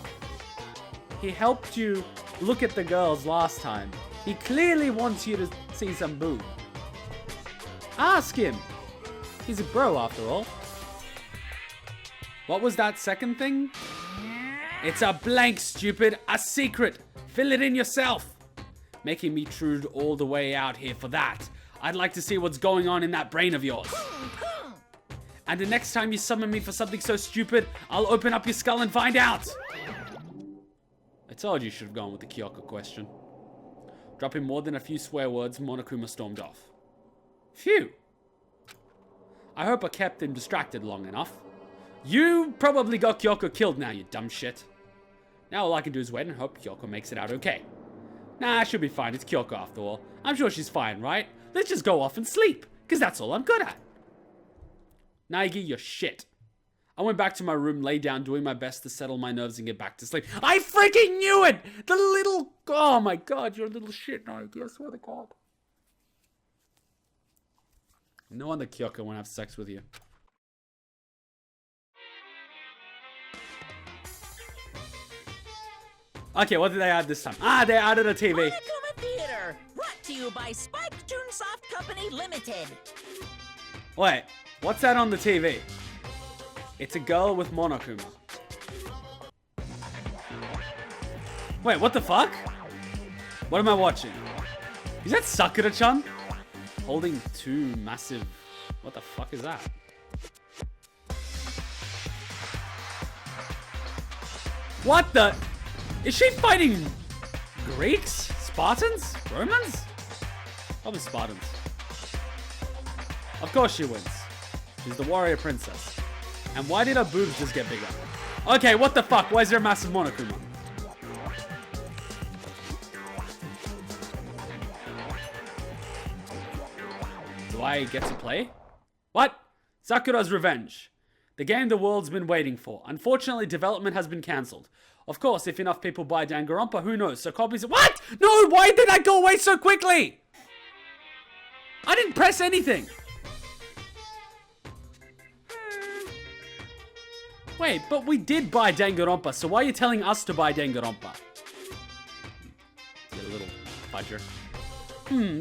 He helped you look at the girls last time. He clearly wants you to see some boob. Ask him. He's a bro after all. What was that second thing? It's a blank, stupid. A secret. Fill it in yourself. Making me intrude all the way out here for that. I'd like to see what's going on in that brain of yours. And the next time you summon me for something so stupid, I'll open up your skull and find out. I told you should have gone with the Kyoko question. Dropping more than a few swear words, Monokuma stormed off. Phew. I hope I kept him distracted long enough. You probably got Kyoko killed now, you dumb shit. Now all I can do is wait and hope Kyoko makes it out okay. Nah, she'll be fine. It's Kyoko after all. I'm sure she's fine, right? Let's just go off and sleep, because that's all I'm good at. Naegi, you're shit. I went back to my room, lay down, doing my best to settle my nerves and get back to sleep. I freaking knew it! The little... Oh my god, you're a little shit, Naegi. I swear to God. No wonder Kyoko won't have sex with you. Okay, what did they add this time? Ah, they added a TV. Monokuma Theater, brought to you by Spike Toonsoft Company Limited. Wait, what's that on the TV? It's a girl with Monokuma. Wait, what the fuck? What am I watching? Is that Sakura-chan? Holding two massive... What the fuck is that? What the... Is she fighting Greeks? Spartans? Romans? Probably Spartans. Of course she wins. She's the warrior princess. And why did her boobs just get bigger? Okay, what the fuck? Why is there a massive Monokuma? Do I get to play? What? Sakura's Revenge. The game the world's been waiting for. Unfortunately, development has been cancelled. Of course, if enough people buy Danganronpa, who knows? So copies... What? No, why did I go away so quickly? I didn't press anything. Wait, but we did buy Danganronpa, so why are you telling us to buy Danganronpa? You little fudger.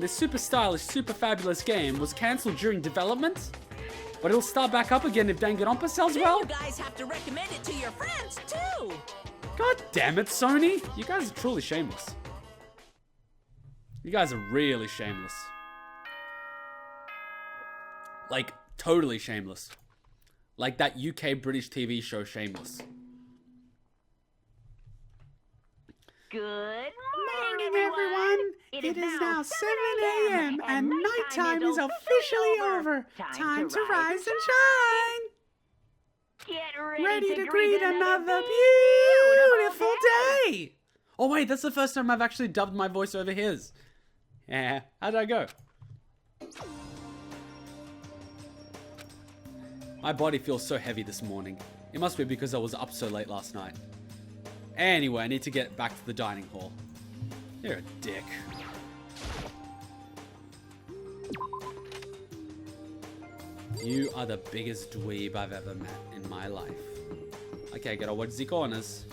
This super stylish, super fabulous game was cancelled during development? But it'll start back up again if Danganronpa sells well? You guys have to recommend it to your friends, too. God damn it, Sony. You guys are truly shameless. You guys are really shameless. Like, totally shameless. Like that UK British TV show Shameless. Good morning, everyone. It is now 7 a.m. and nighttime is officially over. Time to rise and shine. Get Ready to greet another beautiful day. Oh wait, that's the first time I've actually dubbed my voice over his. Yeah, how'd I go? My body feels so heavy this morning. It must be because I was up so late last night. Anyway, I need to get back to the dining hall. You're a dick. You are the biggest dweeb I've ever met in my life. Okay, gotta watch the corners.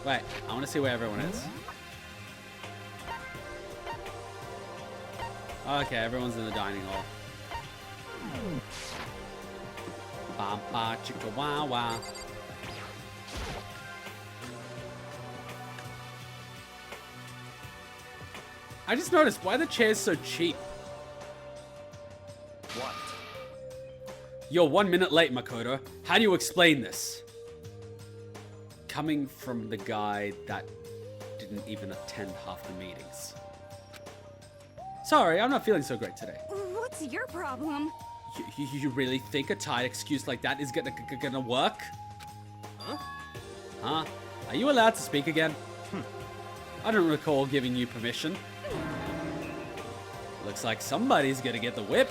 Wait, I want to see where everyone is. Okay, everyone's in the dining hall. Bam ba chicka wah wah. I just noticed, why are the chairs so cheap? What? You're 1 minute late, Makoto. How do you explain this? Coming from the guy that didn't even attend half the meetings. Sorry, I'm not feeling so great today. What's What's your problem? You really think a tight excuse like that is gonna work? Huh? Huh? Are you allowed to speak again? I don't recall giving you permission. Looks like somebody's gonna get the whip.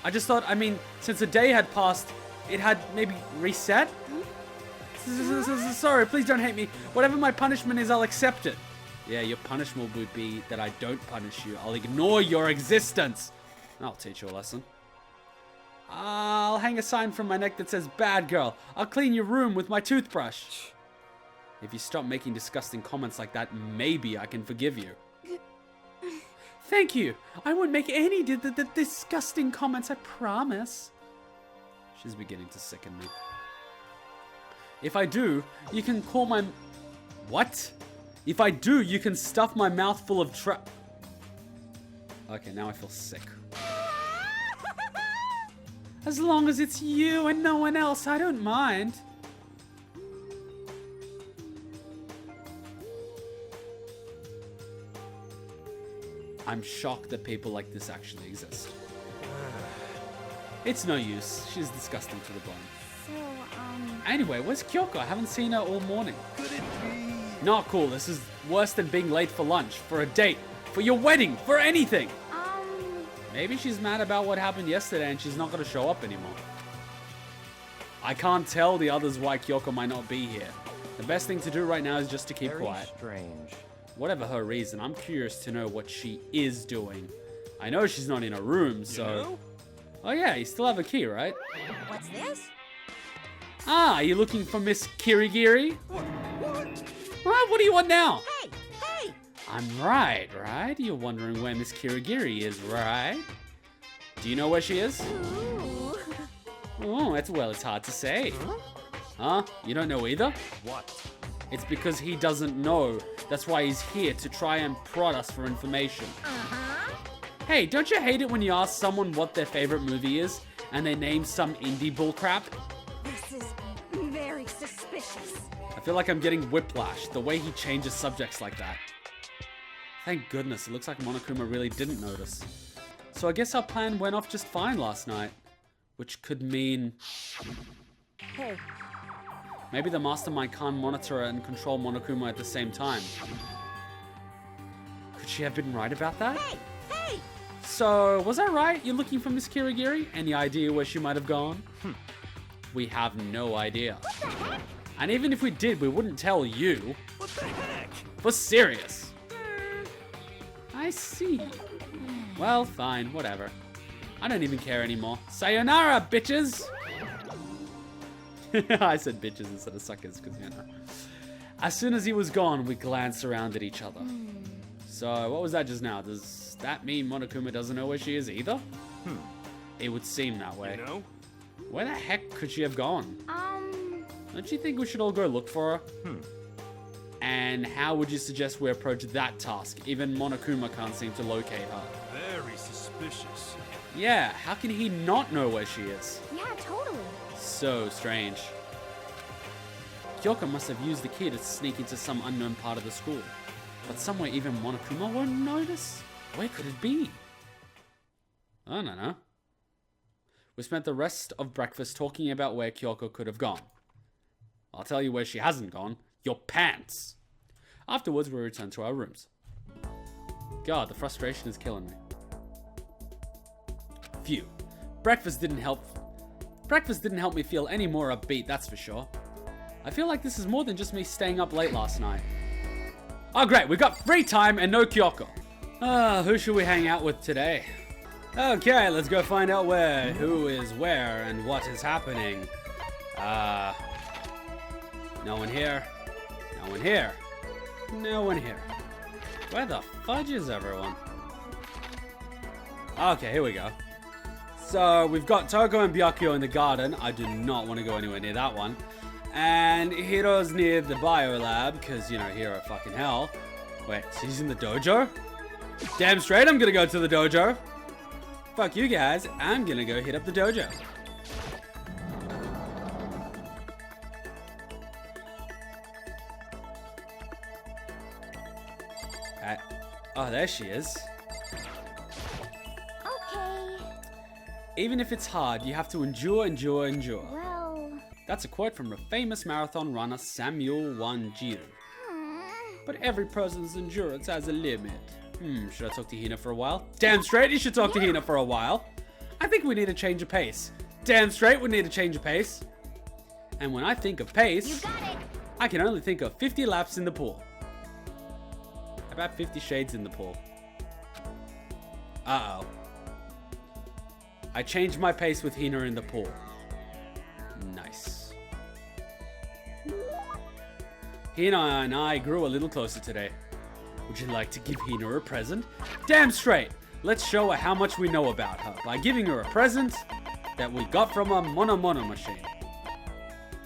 I just thought, I mean, since a day had passed, it had maybe reset? Sorry, please don't hate me. Whatever my punishment is, I'll accept it. Yeah, your punishment would be that I don't punish you. I'll ignore your existence. I'll teach you a lesson. I'll hang a sign from my neck that says, "Bad girl." I'll clean your room with my toothbrush. If you stop making disgusting comments like that, maybe I can forgive you. Thank you. I won't make any disgusting comments, I promise. She's beginning to sicken me. If I do, you can call my... What? If I do, you can stuff my mouth full of Okay, now I feel sick. As long as it's you and no one else, I don't mind. I'm shocked that people like this actually exist. It's no use. She's disgusting to the bone. So, Anyway, where's Kyoko? I haven't seen her all morning. Could it be? Not cool. This is worse than being late for lunch, for a date, for your wedding, for anything. Maybe she's mad about what happened yesterday and she's not going to show up anymore. I can't tell the others why Kyoko might not be here. The best thing to do right now is just to keep quiet. Strange. Whatever her reason, I'm curious to know what she is doing. I know she's not in her room, so... You know? Oh yeah, you still have a key, right? What's this? Ah, are you looking for Miss Kirigiri? What? What do you want now? Hey! Hey! I'm right? You're wondering where Miss Kirigiri is, right? Do you know where she is? ooh. Oh, it's hard to say. Huh? You don't know either? What? It's because he doesn't know. That's why he's here, to try and prod us for information. Hey, don't you hate it when you ask someone what their favorite movie is and they name some indie bullcrap? This is very suspicious. I feel like I'm getting whiplash, the way he changes subjects like that. Thank goodness, it looks like Monokuma really didn't notice. So I guess our plan went off just fine last night. Which could mean... Hey, maybe the mastermind can't monitor and control Monokuma at the same time. Could she have been right about that? Hey! Hey! So, was I right? You're looking for Miss Kirigiri? Any idea where she might have gone? We have no idea. And even if we did, we wouldn't tell you. What the heck? For serious. I see. Well, fine, whatever. I don't even care anymore. Sayonara, bitches! I said bitches instead of suckers, because, you know. As soon as he was gone, we glanced around at each other. So, what was that just now? Does that mean Monokuma doesn't know where she is either? It would seem that way. You know? Where the heck could she have gone? Don't you think we should all go look for her? And how would you suggest we approach that task? Even Monokuma can't seem to locate her. Very suspicious. Yeah, how can he not know where she is? Yeah, totally. So strange. Kyoko must have used the key to sneak into some unknown part of the school. But somewhere even Monokuma won't notice? Where could it be? I don't know. We spent the rest of breakfast talking about where Kyoko could have gone. I'll tell you where she hasn't gone. Your pants! Afterwards, we returned to our rooms. God, the frustration is killing me. Phew. Breakfast didn't help me feel any more upbeat, that's for sure. I feel like this is more than just me staying up late last night. Oh great, we got free time and no Kyoko. Who should we hang out with today? Okay, let's go find out who is where, and what is happening. No one here. No one here. No one here. Where the fudge is everyone? Okay, here we go. So, we've got Toko and Byakuya in the garden. I do not want to go anywhere near that one. And Hiro's near the bio lab, because, you know, Hiro fucking hell. Wait, so he's in the dojo? Damn straight I'm gonna go to the dojo. Fuck you guys, I'm gonna go hit up the dojo. Oh, there she is. Okay. Even if it's hard, you have to endure. Well, That's a quote from the famous marathon runner Samuel Wanjiru. But every person's endurance has a limit. Should I talk to Hina for a while? Damn straight you should talk to Hina for a while. I think we need a change of pace. Damn straight we need a change of pace. And when I think of pace, I can only think of 50 laps in the pool. About 50 shades in the pool. Uh-oh. I changed my pace with Hina in the pool. Nice. Hina and I grew a little closer today. Would you like to give Hina a present? Damn straight! Let's show her how much we know about her by giving her a present that we got from a Mono machine.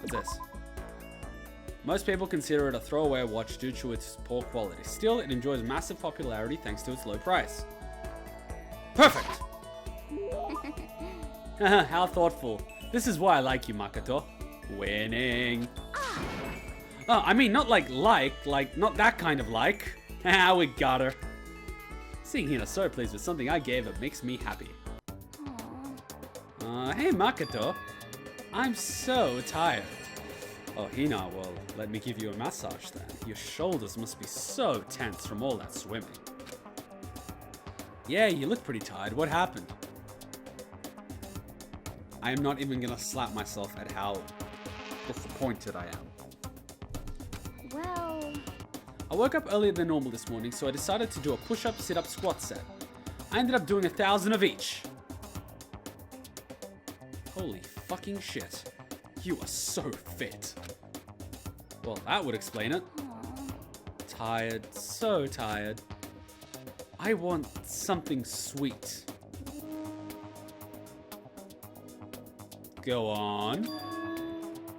What's this? Most people consider it a throwaway watch due to its poor quality. Still, it enjoys massive popularity thanks to its low price. Perfect! How thoughtful. This is why I like you, Makoto. Winning. Oh, I mean, not like, not that kind of like. Ah, we got her. Seeing Hina so pleased with something I gave her makes me happy. Hey Makoto. I'm so tired. Oh, Hina, well, let me give you a massage then. Your shoulders must be so tense from all that swimming. Yeah, you look pretty tired. What happened? I am not even gonna slap myself at how disappointed I am. well, I woke up earlier than normal this morning, so I decided to do a push-up, sit-up, squat set. I ended up doing 1,000 of each. Holy fucking shit. You are so fit. Well, that would explain it. Tired, so tired. I want something sweet. Go on.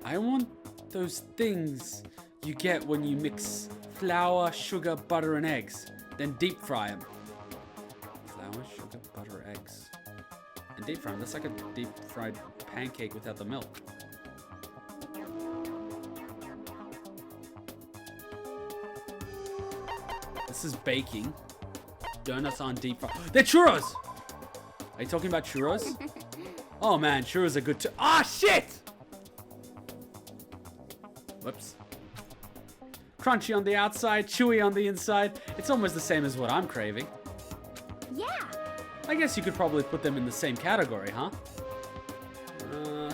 I want those things you get when you mix flour, sugar, butter, and eggs, then deep fry them. Flour, sugar, butter, eggs, and deep fry them. That's like a deep fried pancake without the milk. This is baking. Donuts aren't deep fried. They're churros! Are you talking about churros? Oh man, churros are good too. Ah, shit! Whoops. Crunchy on the outside, chewy on the inside. It's almost the same as what I'm craving. yeah. I guess you could probably put them in the same category, huh?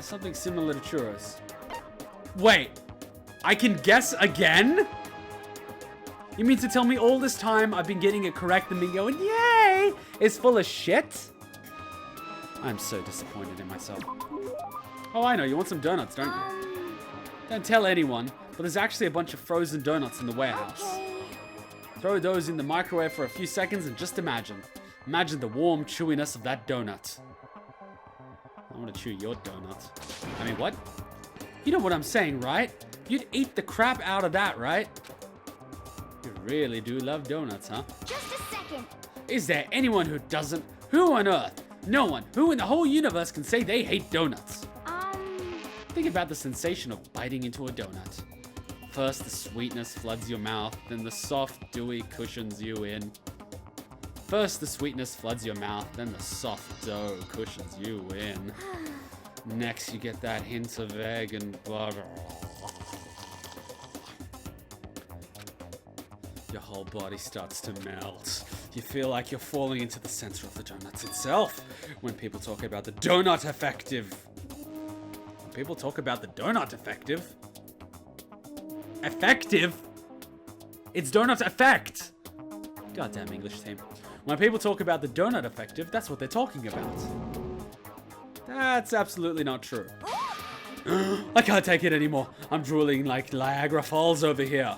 Something similar to churros. Wait, I can guess again? You mean to tell me all this time I've been getting it correct and been going, yay, it's full of shit? I'm so disappointed in myself. Oh, I know, you want some donuts, don't you? Don't tell anyone, but there's actually a bunch of frozen donuts in the warehouse. Throw those in the microwave for a few seconds and just imagine. Imagine the warm chewiness of that donut. I want to chew your donut. I mean, what? You know what I'm saying, right? You'd eat the crap out of that, right? You really do love donuts, huh? Just a second. Is there anyone who doesn't? Who on earth? No one. Who in the whole universe can say they hate donuts? Think about the sensation of biting into a donut. First, the sweetness floods your mouth, then the soft, dewy cushions you in. First, the sweetness floods your mouth, then the soft dough cushions you in. Next, you get that hint of egg and butter. Your whole body starts to melt. You feel like you're falling into the center of the donuts itself. When people talk about the donut effective. When people talk about the donut effective. Effective? It's donut effect! Goddamn English team. When people talk about the donut effective, that's what they're talking about. That's absolutely not true. I can't take it anymore. I'm drooling like Niagara Falls over here.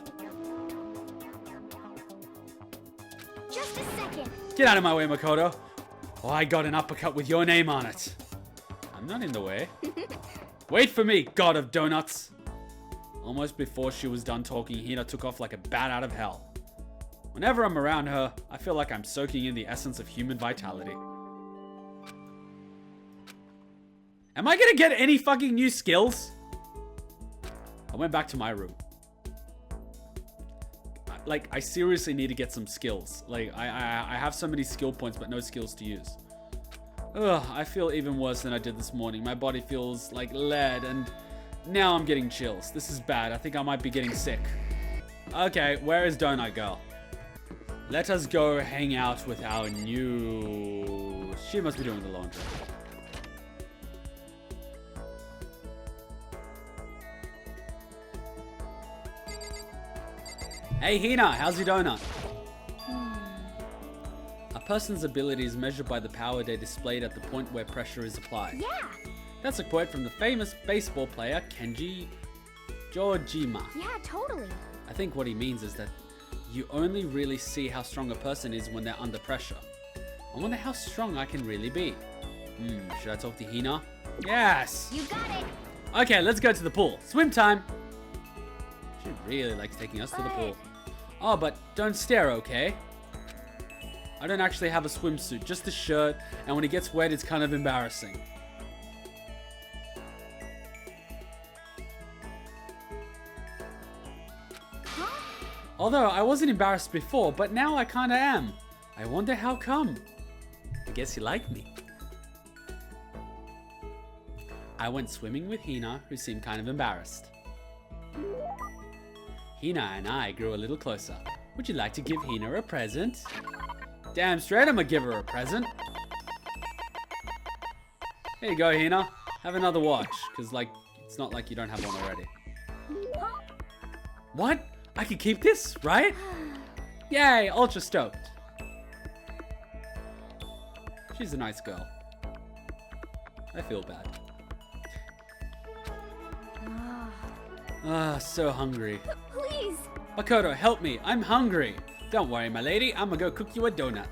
Just a second. Get out of my way, Makoto. Oh, I got an uppercut with your name on it. I'm not in the way. Wait for me, god of donuts. Almost before she was done talking, Hina took off like a bat out of hell. Whenever I'm around her, I feel like I'm soaking in the essence of human vitality. Am I gonna get any fucking new skills? I went back to my room. Like, I seriously need to get some skills. Like, I have so many skill points, but no skills to use. Ugh, I feel even worse than I did this morning. My body feels like lead, and now I'm getting chills. This is bad. I think I might be getting sick. Okay, where is Donut Girl? Let us go hang out with our new... She must be doing the laundry. Hey Hina, how's your donut? A person's ability is measured by the power they displayed at the point where pressure is applied. Yeah. That's a quote from the famous baseball player Kenji Georgima. Yeah, totally. I think what he means is that you only really see how strong a person is when they're under pressure. I wonder how strong I can really be. Should I talk to Hina? Yes! You got it. Okay, let's go to the pool. Swim time! She really likes taking us to the pool. Oh, but don't stare, okay? I don't actually have a swimsuit, just a shirt, and when it gets wet, it's kind of embarrassing. Huh? Although, I wasn't embarrassed before, but now I kinda am. I wonder how come. I guess you like me. I went swimming with Hina, who seemed kind of embarrassed. Hina and I grew a little closer. Would you like to give Hina a present? Damn straight I'm gonna give her a present. Here you go, Hina. Have another watch, because, like, it's not like you don't have one already. What? I can keep this, right? Yay, ultra stoked. She's a nice girl. I feel bad. So hungry. Please. Makoto, help me. I'm hungry. Don't worry, my lady. I'm gonna go cook you a donut.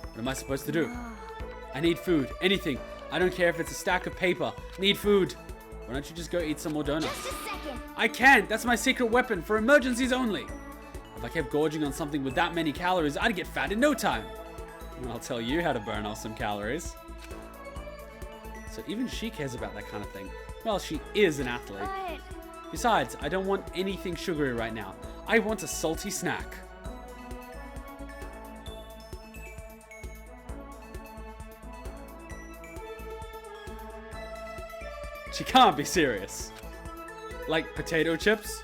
What am I supposed to do? I need food. Anything. I don't care if it's a stack of paper. Need food. Why don't you just go eat some more donuts? Just a second. I can't. That's my secret weapon for emergencies only. If I kept gorging on something with that many calories, I'd get fat in no time. And I'll tell you how to burn off some calories. So even she cares about that kind of thing. Well, she is an athlete. But... Besides, I don't want anything sugary right now. I want a salty snack. She can't be serious. Like potato chips?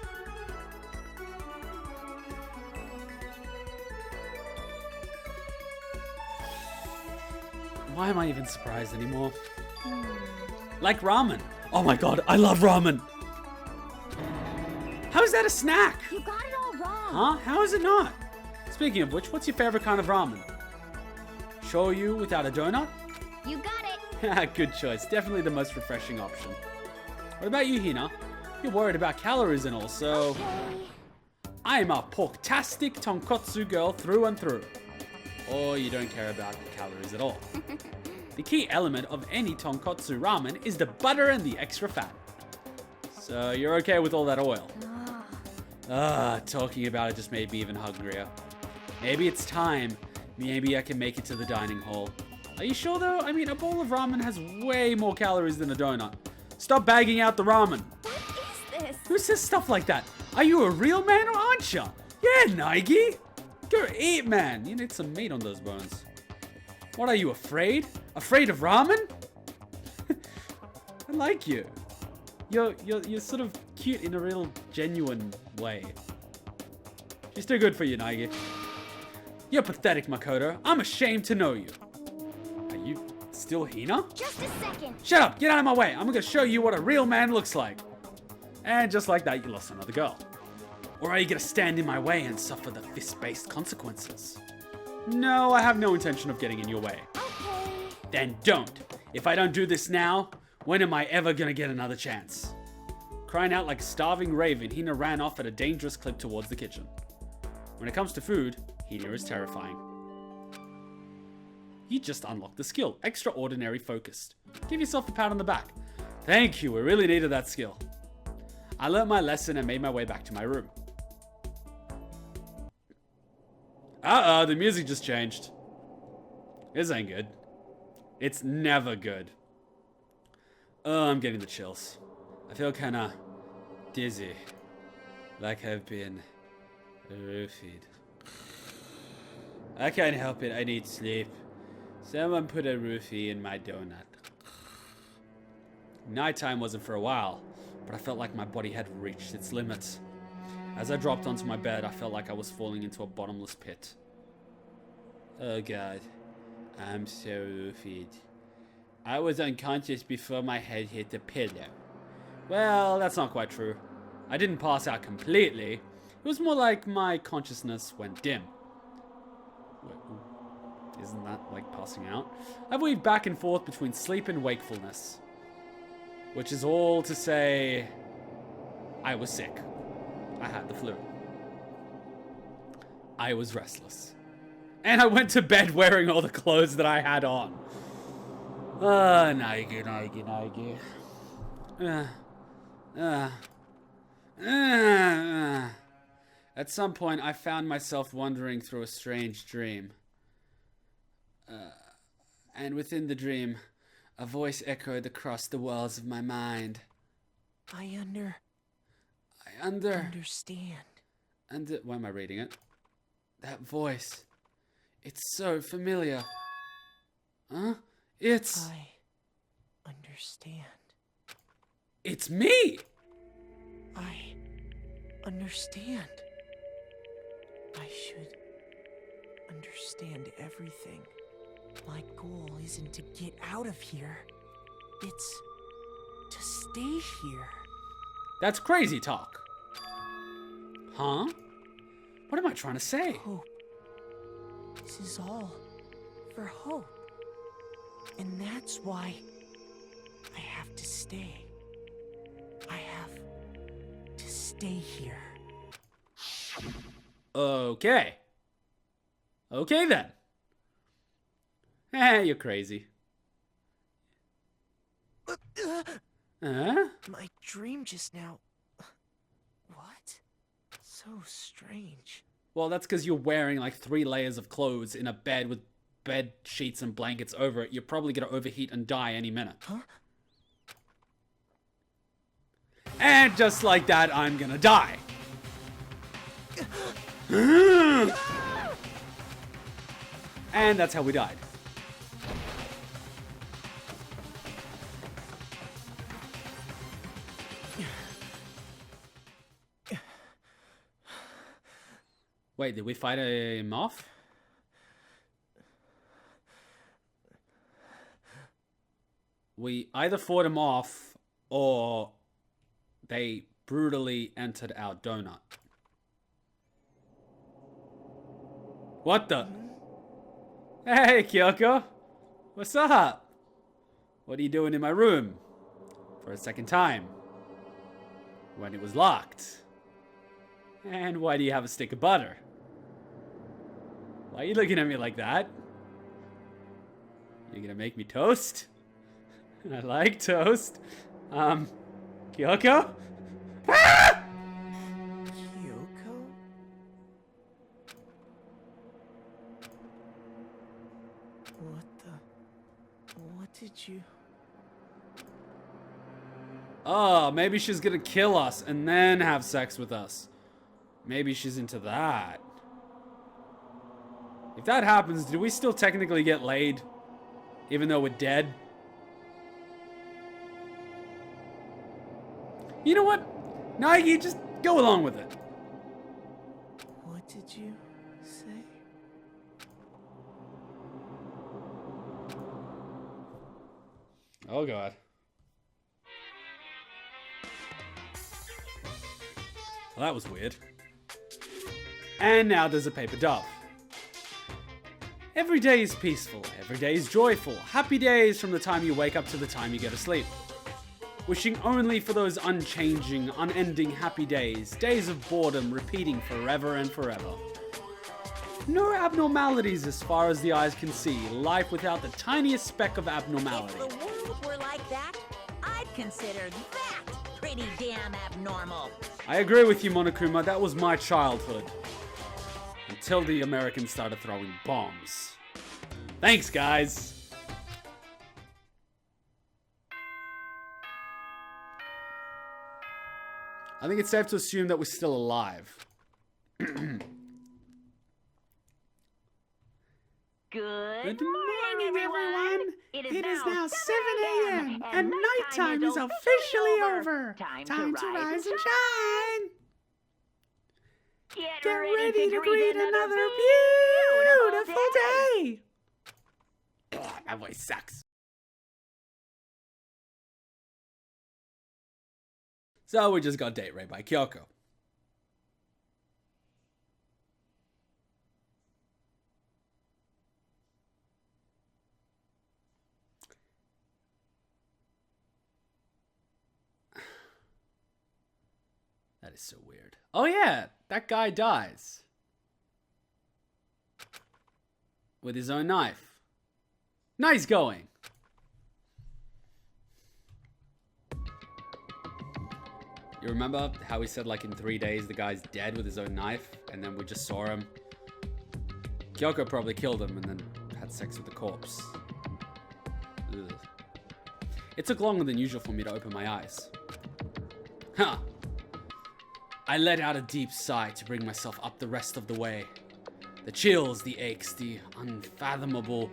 Why am I even surprised anymore? Like ramen. Oh my god, I love ramen. How is that a snack? You got it all wrong. Huh? How is it not? Speaking of which, what's your favorite kind of ramen? Shoyu without a donut? You got it. Good choice. Definitely the most refreshing option. What about you, Hina? You're worried about calories and all, so... Okay. I'm a pork-tastic tonkotsu girl through and through. Or you don't care about calories at all. The key element of any tonkotsu ramen is the butter and the extra fat. So you're okay with all that oil? Talking about it just made me even hungrier. Maybe it's time. Maybe I can make it to the dining hall. Are you sure though? I mean, a bowl of ramen has way more calories than a donut. Stop bagging out the ramen. What is this? Who says stuff like that? Are you a real man or aren't you? Yeah, Naegi. Go eat, man. You need some meat on those bones. What are you, afraid? Afraid of ramen? I like you. You're sort of cute in a real genuine way. She's too good for you, Naegi. You're pathetic, Makoto. I'm ashamed to know you. Are you still Hina? Just a second. Shut up! Get out of my way! I'm gonna show you what a real man looks like. And just like that, you lost another girl. Or are you gonna stand in my way and suffer the fist-based consequences? No, I have no intention of getting in your way. Okay. Then don't. If I don't do this now, when am I ever gonna get another chance? Crying out like a starving raven, Hina ran off at a dangerous clip towards the kitchen. When it comes to food, Hina is terrifying. You just unlocked the skill, Extraordinary Focused. Give yourself a pat on the back. Thank you, we really needed that skill. I learned my lesson and made my way back to my room. Uh-oh, the music just changed. This ain't good. It's never good. Oh, I'm getting the chills. I feel kinda dizzy. Like I've been roofied. I can't help it, I need sleep. Someone put a roofie in my donut. Nighttime wasn't for a while, but I felt like my body had reached its limits. As I dropped onto my bed, I felt like I was falling into a bottomless pit. Oh god, I'm so roofied. I was unconscious before my head hit the pillow. Well, that's not quite true. I didn't pass out completely. It was more like my consciousness went dim. Wait, isn't that like passing out? I've weaved back and forth between sleep and wakefulness. Which is all to say, I was sick. I had the flu. I was restless. And I went to bed wearing all the clothes that I had on. Naegi. At some point, I found myself wandering through a strange dream. And within the dream, a voice echoed across the walls of my mind. I understand. Why am I reading it? That voice. It's so familiar. Huh? It's... I understand. It's me! I understand. I should understand everything. My goal isn't to get out of here. It's to stay here. That's crazy talk. Huh? What am I trying to say? Hope. This is all for hope. And that's why I have to stay. I have to stay here. Okay. Okay then. You're crazy. My dream just now. What? So strange. Well, that's because you're wearing like 3 layers of clothes in a bed with bed sheets and blankets over it. You're probably gonna overheat and die any minute. Huh? And just like that, I'm gonna die. And that's how we died. Wait, did we fight him off? We either fought him off or they brutally entered our donut. What the? Hey, Kyoko. What's up? What are you doing in my room? For a second time. When it was locked. And why do you have a stick of butter? Why are you looking at me like that? You gonna make me toast? I like toast. Kyoko? Ah! Kyoko? What did you... Oh, maybe she's gonna kill us and then have sex with us. Maybe she's into that. If that happens, do we still technically get laid? Even though we're dead? You know what? Naegi, just go along with it. What did you say? Oh god. Well, that was weird. And now there's a paper dove. Every day is peaceful, every day is joyful, happy days from the time you wake up to the time you go to sleep. Wishing only for those unchanging, unending happy days, days of boredom repeating forever and forever. No abnormalities as far as the eyes can see, life without the tiniest speck of abnormality. If the world were like that, I'd consider that pretty damn abnormal. I agree with you, Monokuma, that was my childhood. Until the Americans started throwing bombs. Thanks, guys! I think it's safe to assume that we're still alive. Good morning, now 7 a.m. and nighttime is officially over. Time to rise and shine. Get ready to greet another beautiful day. Ugh, that voice sucks. So we just got date raped by Kyoko. That is so weird. Oh yeah, that guy dies. With his own knife. Nice going. You remember how he said like in 3 days the guy's dead with his own knife, and then we just saw him? Kyoko probably killed him and then had sex with the corpse. Ugh. It took longer than usual for me to open my eyes. Huh. I let out a deep sigh to bring myself up the rest of the way. The chills, the aches, the unfathomable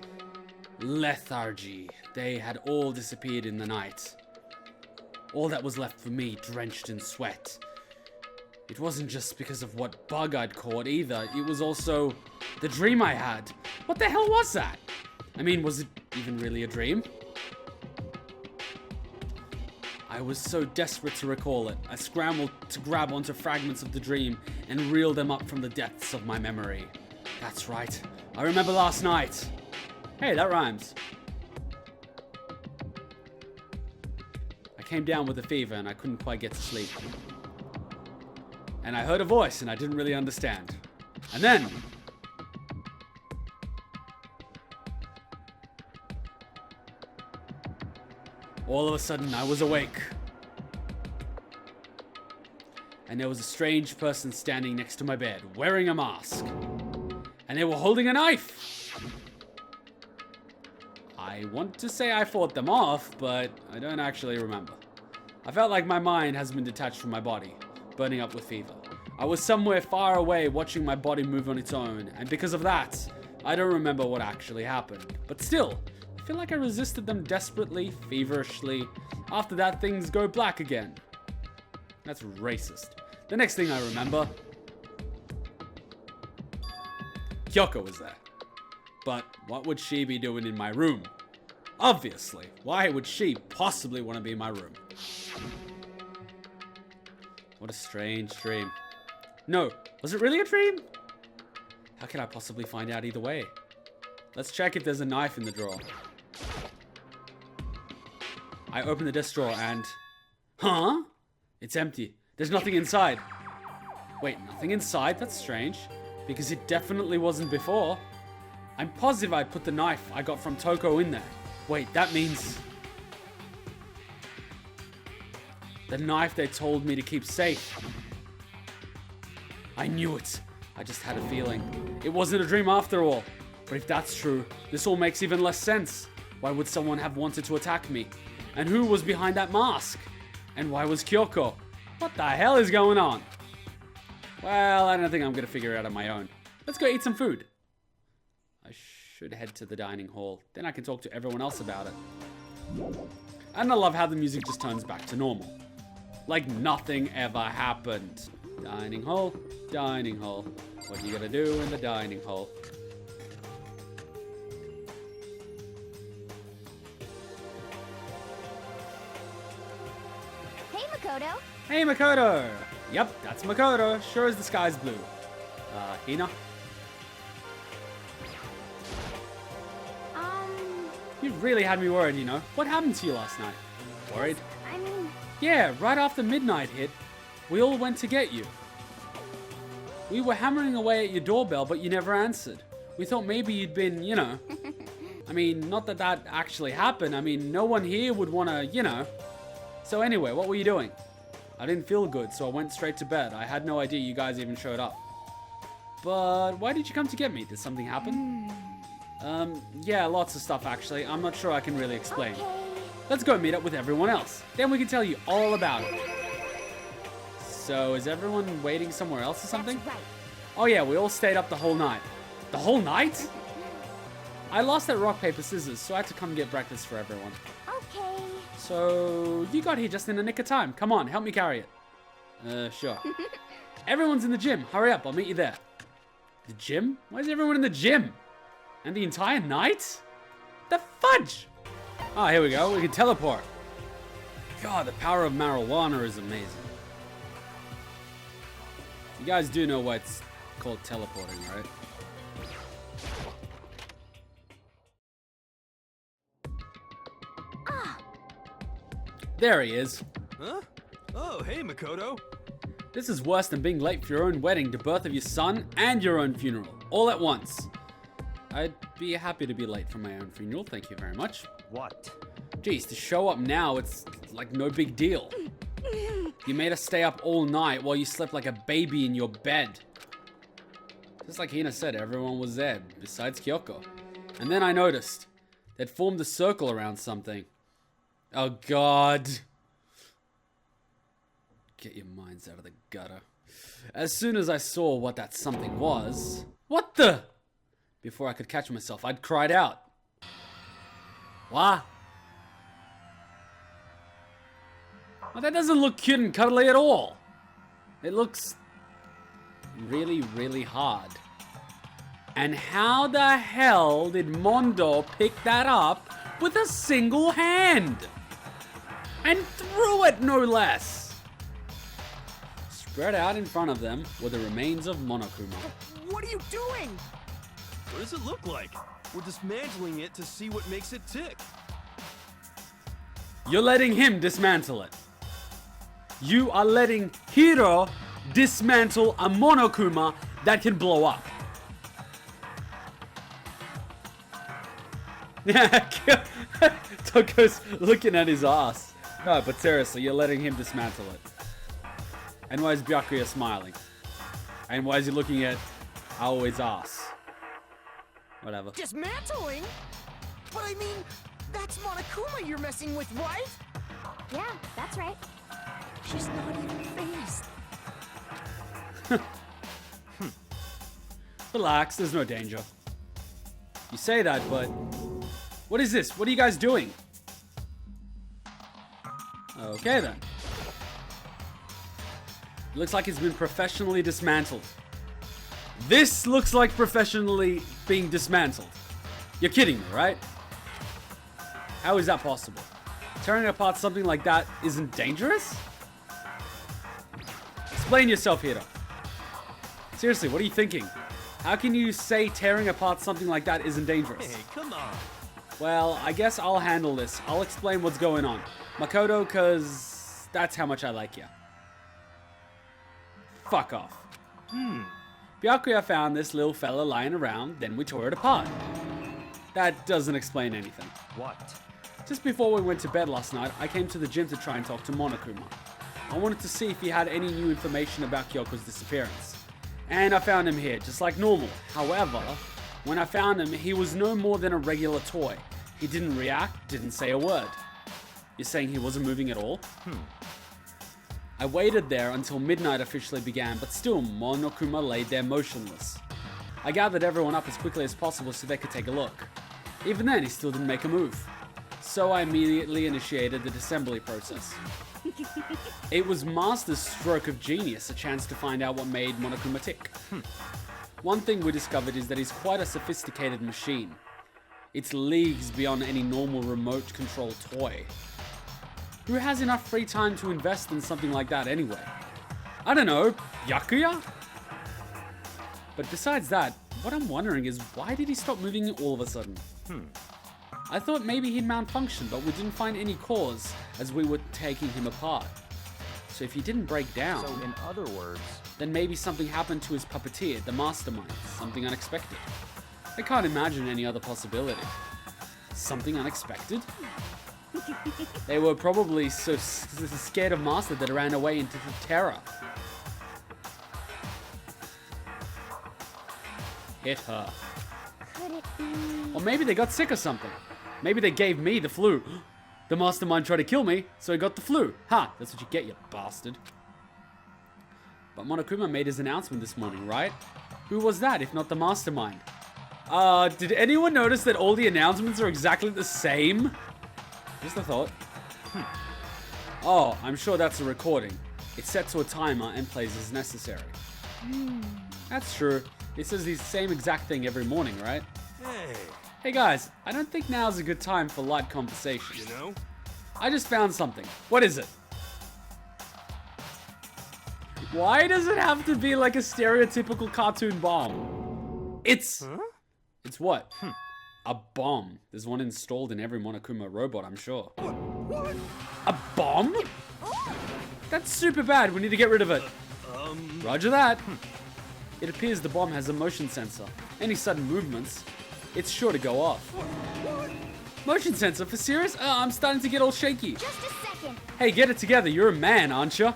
lethargy, they had all disappeared in the night. All that was left for me, drenched in sweat. It wasn't just because of what bug I'd caught either, it was also the dream I had. What the hell was that? I mean, was it even really a dream? I was so desperate to recall it, I scrambled to grab onto fragments of the dream and reel them up from the depths of my memory. That's right, I remember last night. Hey, that rhymes. I came down with a fever and I couldn't quite get to sleep. And I heard a voice and I didn't really understand. And then... all of a sudden, I was awake. And there was a strange person standing next to my bed, wearing a mask. And they were holding a knife. I want to say I fought them off, but I don't actually remember. I felt like my mind has been detached from my body, burning up with fever. I was somewhere far away watching my body move on its own, and because of that, I don't remember what actually happened. But still, I feel like I resisted them desperately, feverishly. After that, things go black again. That's racist. The next thing I remember, Kyoko was there. But what would she be doing in my room? Obviously, why would she possibly want to be in my room? What a strange dream. No, was it really a dream? How can I possibly find out either way? Let's check if there's a knife in the drawer. I open the desk drawer and... huh? It's empty. There's nothing inside. Wait, nothing inside? That's strange. Because it definitely wasn't before. I'm positive I put the knife I got from Toko in there. Wait, that means... the knife they told me to keep safe. I knew it. I just had a feeling. It wasn't a dream after all. But if that's true, this all makes even less sense. Why would someone have wanted to attack me? And who was behind that mask? And why was Kyoko? What the hell is going on? Well, I don't think I'm gonna figure it out on my own. Let's go eat some food. I should head to the dining hall. Then I can talk to everyone else about it. And I love how the music just turns back to normal. Like nothing ever happened. Dining hall, dining hall. What you gotta do in the dining hall? Hey, Makoto. Hey, Makoto! Yep, that's Makoto. Sure as the sky's blue. Hina? You really had me worried, you know. What happened to you last night? Worried? I mean... yeah, right after midnight hit, we all went to get you. We were hammering away at your doorbell, but you never answered. We thought maybe you'd been, you know... I mean, not that that actually happened. I mean, no one here would want to, you know... So anyway, what were you doing? I didn't feel good, so I went straight to bed. I had no idea you guys even showed up. But why did you come to get me? Did something happen? Yeah, lots of stuff actually. I'm not sure I can really explain. Okay. Let's go meet up with everyone else. Then we can tell you all about it. So, is everyone waiting somewhere else or something? That's right. Oh yeah, we all stayed up the whole night. The whole night? I lost at rock, paper, scissors, so I had to come get breakfast for everyone. Okay. So, you got here just in the nick of time. Come on, help me carry it. Sure. Everyone's in the gym. Hurry up, I'll meet you there. The gym? Why is everyone in the gym? And the entire night? The fudge! Ah, here we go. We can teleport. God, the power of marijuana is amazing. You guys do know what's called teleporting, right? There he is. Huh? Oh, hey, Makoto. This is worse than being late for your own wedding, the birth of your son, and your own funeral, all at once. I'd be happy to be late for my own funeral, thank you very much. What? Geez, to show up now, it's like no big deal. You made us stay up all night while you slept like a baby in your bed. Just like Hina said, everyone was there, besides Kyoko. And then I noticed, they'd formed a circle around something. Oh God. Get your minds out of the gutter. As soon as I saw what that something was, what the? Before I could catch myself, I'd cried out. What? Well, that doesn't look cute and cuddly at all. It looks really, really hard. And how the hell did Mondo pick that up with a single hand? And threw it, no less. Spread out in front of them were the remains of Monokuma. What are you doing? What does it look like? We're dismantling it to see what makes it tick. You're letting him dismantle it. You are letting Hiro dismantle a Monokuma that can blow up. Toko's looking at his ass. No, but seriously, you're letting him dismantle it. And why is Byakuya smiling? And why is he looking at Aoi's ass? Whatever. Dismantling? But I mean, that's Monokuma you're messing with, right? Yeah, that's right. She's not even phased. Relax, there's no danger. You say that, but... What is this? What are you guys doing? Okay then. Looks like it's been professionally dismantled. This looks like professionally being dismantled. You're kidding me, right? How is that possible? Tearing apart something like that isn't dangerous? Explain yourself, Hiro. Seriously, what are you thinking? How can you say tearing apart something like that isn't dangerous? Hey, come on. Well, I guess I'll handle this. I'll explain what's going on. Makoto, cause that's how much I like you. Fuck off. Byakuya found this little fella lying around, then we tore it apart. That doesn't explain anything. What? Just before we went to bed last night, I came to the gym to try and talk to Monokuma. I wanted to see if he had any new information about Kyoko's disappearance. And I found him here, just like normal. However, when I found him, he was no more than a regular toy. He didn't react, didn't say a word. You're saying he wasn't moving at all? I waited there until midnight officially began, but still Monokuma laid there motionless. I gathered everyone up as quickly as possible so they could take a look. Even then, he still didn't make a move. So I immediately initiated the disassembly process. It was Master's stroke of genius, a chance to find out what made Monokuma tick. One thing we discovered is that he's quite a sophisticated machine. It's leagues beyond any normal remote control toy. Who has enough free time to invest in something like that anyway? I don't know, Byakuya? But besides that, what I'm wondering is why did he stop moving all of a sudden? I thought maybe he'd malfunction, but we didn't find any cause as we were taking him apart. So if he didn't break down, So in other words, then maybe something happened to his puppeteer, the mastermind, something unexpected. I can't imagine any other possibility. Something unexpected? They were probably so scared of Master that it ran away into terror. Hit her. Could it be? Or maybe they got sick or something. Maybe they gave me the flu. The mastermind tried to kill me, so I got the flu. Ha! That's what you get, you bastard. But Monokuma made his announcement this morning, right? Who was that if not the mastermind? Did anyone notice that all the announcements are exactly the same? Just a thought. Oh, I'm sure that's a recording. It's set to a timer and plays as necessary. That's true. It says the same exact thing every morning, right? Hey, Hey guys, I don't think now's a good time for light conversation. you know? I just found something. What is it? Why does it have to be like a stereotypical cartoon bomb? It's what? A bomb. There's one installed in every Monokuma robot, I'm sure. A bomb? That's super bad. We need to get rid of it. Roger that. It appears the bomb has a motion sensor. Any sudden movements, it's sure to go off. Motion sensor? For serious? I'm starting to get all shaky. Just a second. Hey, get it together. You're a man, aren't you?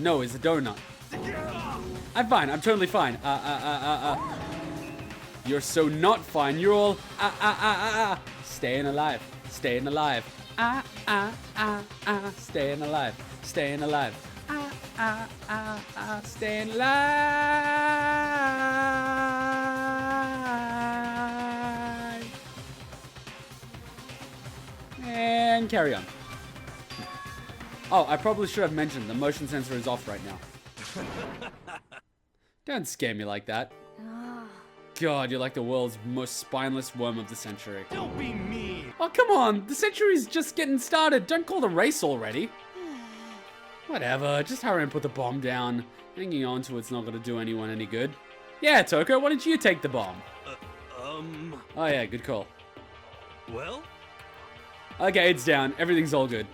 No, it's a donut. I'm fine. I'm totally fine. You're so not fine. You're all staying alive. Staying alive. Staying alive. Staying alive. Staying alive. And carry on. Oh, I probably should have mentioned the motion sensor is off right now. Don't scare me like that. God, you're like the world's most spineless worm of the century. Don't be mean. Oh, come on. The century's just getting started. Don't call the race already. Whatever. Just hurry and put the bomb down. Hanging on to it's not going to do anyone any good. Yeah, Toko, why don't you take the bomb? Oh, yeah, good call. Well? Okay, it's down. Everything's all good.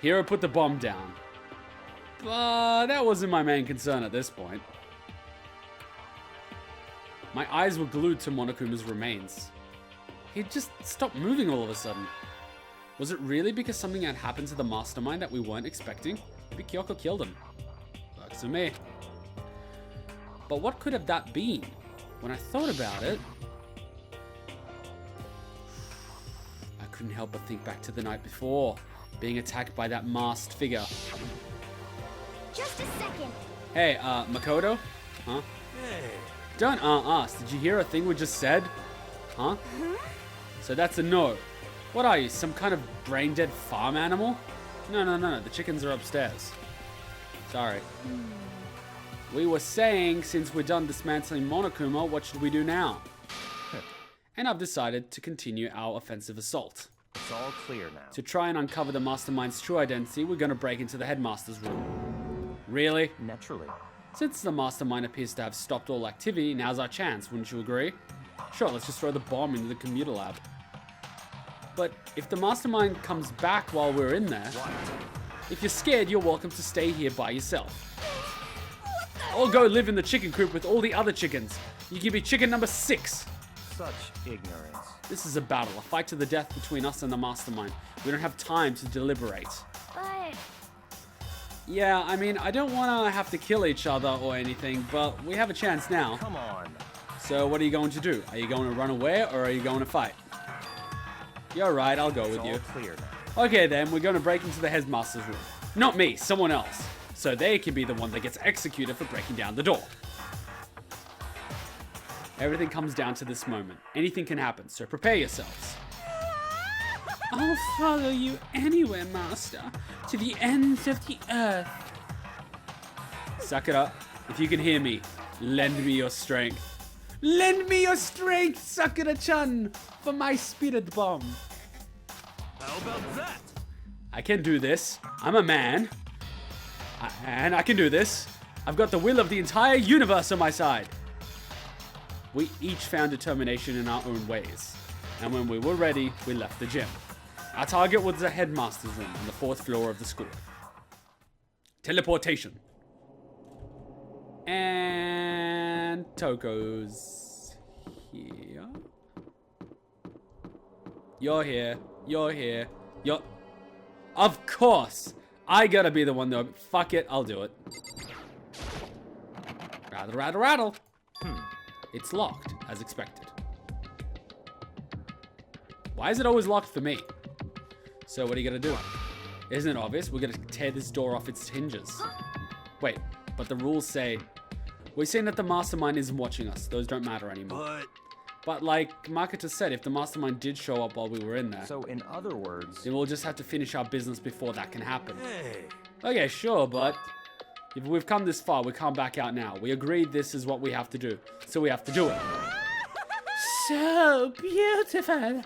Hiro put the bomb down. But that wasn't my main concern at this point. My eyes were glued to Monokuma's remains. He just stopped moving all of a sudden. Was it really because something had happened to the mastermind that we weren't expecting? Maybe Kyoko killed him. Works for me. But what could have that been? When I thought about it, I couldn't help but think back to the night before, being attacked by that masked figure. Just a second. Hey, Makoto? Huh? Hey. Don't us. Did you hear a thing we just said? Huh? So that's a no. What are you, some kind of brain-dead farm animal? No. The chickens are upstairs. Sorry. We were saying, since we're done dismantling Monokuma, what should we do now? And I've decided to continue our offensive assault. It's all clear now. To try and uncover the mastermind's true identity, we're going to break into the headmaster's room. Really? Naturally. Since the mastermind appears to have stopped all activity, now's our chance, wouldn't you agree? Sure, let's just throw the bomb into the computer lab. But if the mastermind comes back while we're in there, if you're scared, you're welcome to stay here by yourself. Or go live in the chicken coop with all the other chickens. You can be chicken number 6. Such ignorance. This is a battle, a fight to the death between us and the mastermind. We don't have time to deliberate. But Yeah, I mean, I don't want to have to kill each other or anything, but we have a chance now. Come on. So what are you going to do? Are you going to run away or are you going to fight? You're right, I'll go It's with all you. clear now. Okay then, we're going to break into the headmaster's room. Not me, someone else. So they can be the one that gets executed for breaking down the door. Everything comes down to this moment. Anything can happen, so prepare yourselves. I'll follow you anywhere, master. To the ends of the earth. Sakura, if you can hear me, lend me your strength. Lend me your strength, Sakura-chan, for my spirit bomb. How about that? I can do this. I'm a man. And I can do this. I've got the will of the entire universe on my side. We each found determination in our own ways. And when we were ready, we left the gym. Our target was the headmaster's room on the 4th floor of the school. Teleportation. And Toko's here. You're here. You're here. You're... Of course! I gotta be the one though. Fuck it, I'll do it. Rattle, rattle, rattle. It's locked, as expected. Why is it always locked for me? So what are you gonna do? Isn't it obvious? We're gonna tear this door off its hinges. Wait, but the rules say... We're saying that the mastermind isn't watching us. Those don't matter anymore. But like Makoto said, if the mastermind did show up while we were in there, So in other words, then we'll just have to finish our business before that can happen. Hey. Okay, sure, but if we've come this far, we can't back out now. We agreed this is what we have to do, so we have to do it. So beautiful.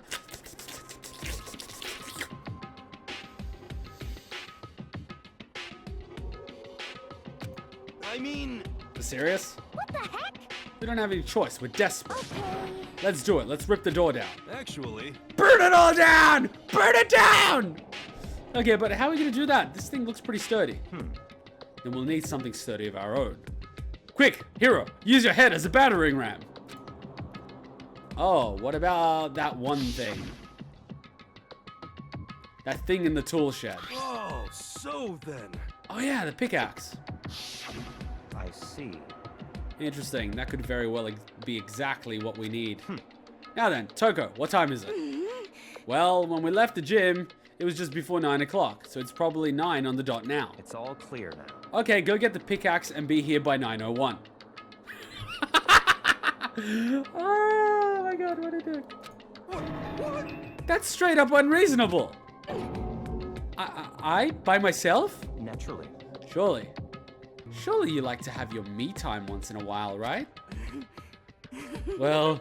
I mean... Serious? What the heck? We don't have any choice. We're desperate. Okay. Let's do it. Let's rip the door down. Actually... Burn it all down! Burn it down! Okay, but how are we gonna do that? This thing looks pretty sturdy. Then we'll need something sturdy of our own. Quick, Hero, use your head as a battering ram. Oh, what about that one thing? That thing in the tool shed. Oh, so then... Oh yeah, the pickaxe. I see. Interesting. That could very well be exactly what we need. Now then, Toko, what time is it? Well, when we left the gym, it was just before 9 o'clock, so it's probably 9 on the dot now. It's all clear now. Okay, go get the pickaxe and be here by 9:01. Oh my god, what a dick. That's straight up unreasonable. I by myself? Naturally. Surely. Surely you like to have your me time once in a while, right? Well,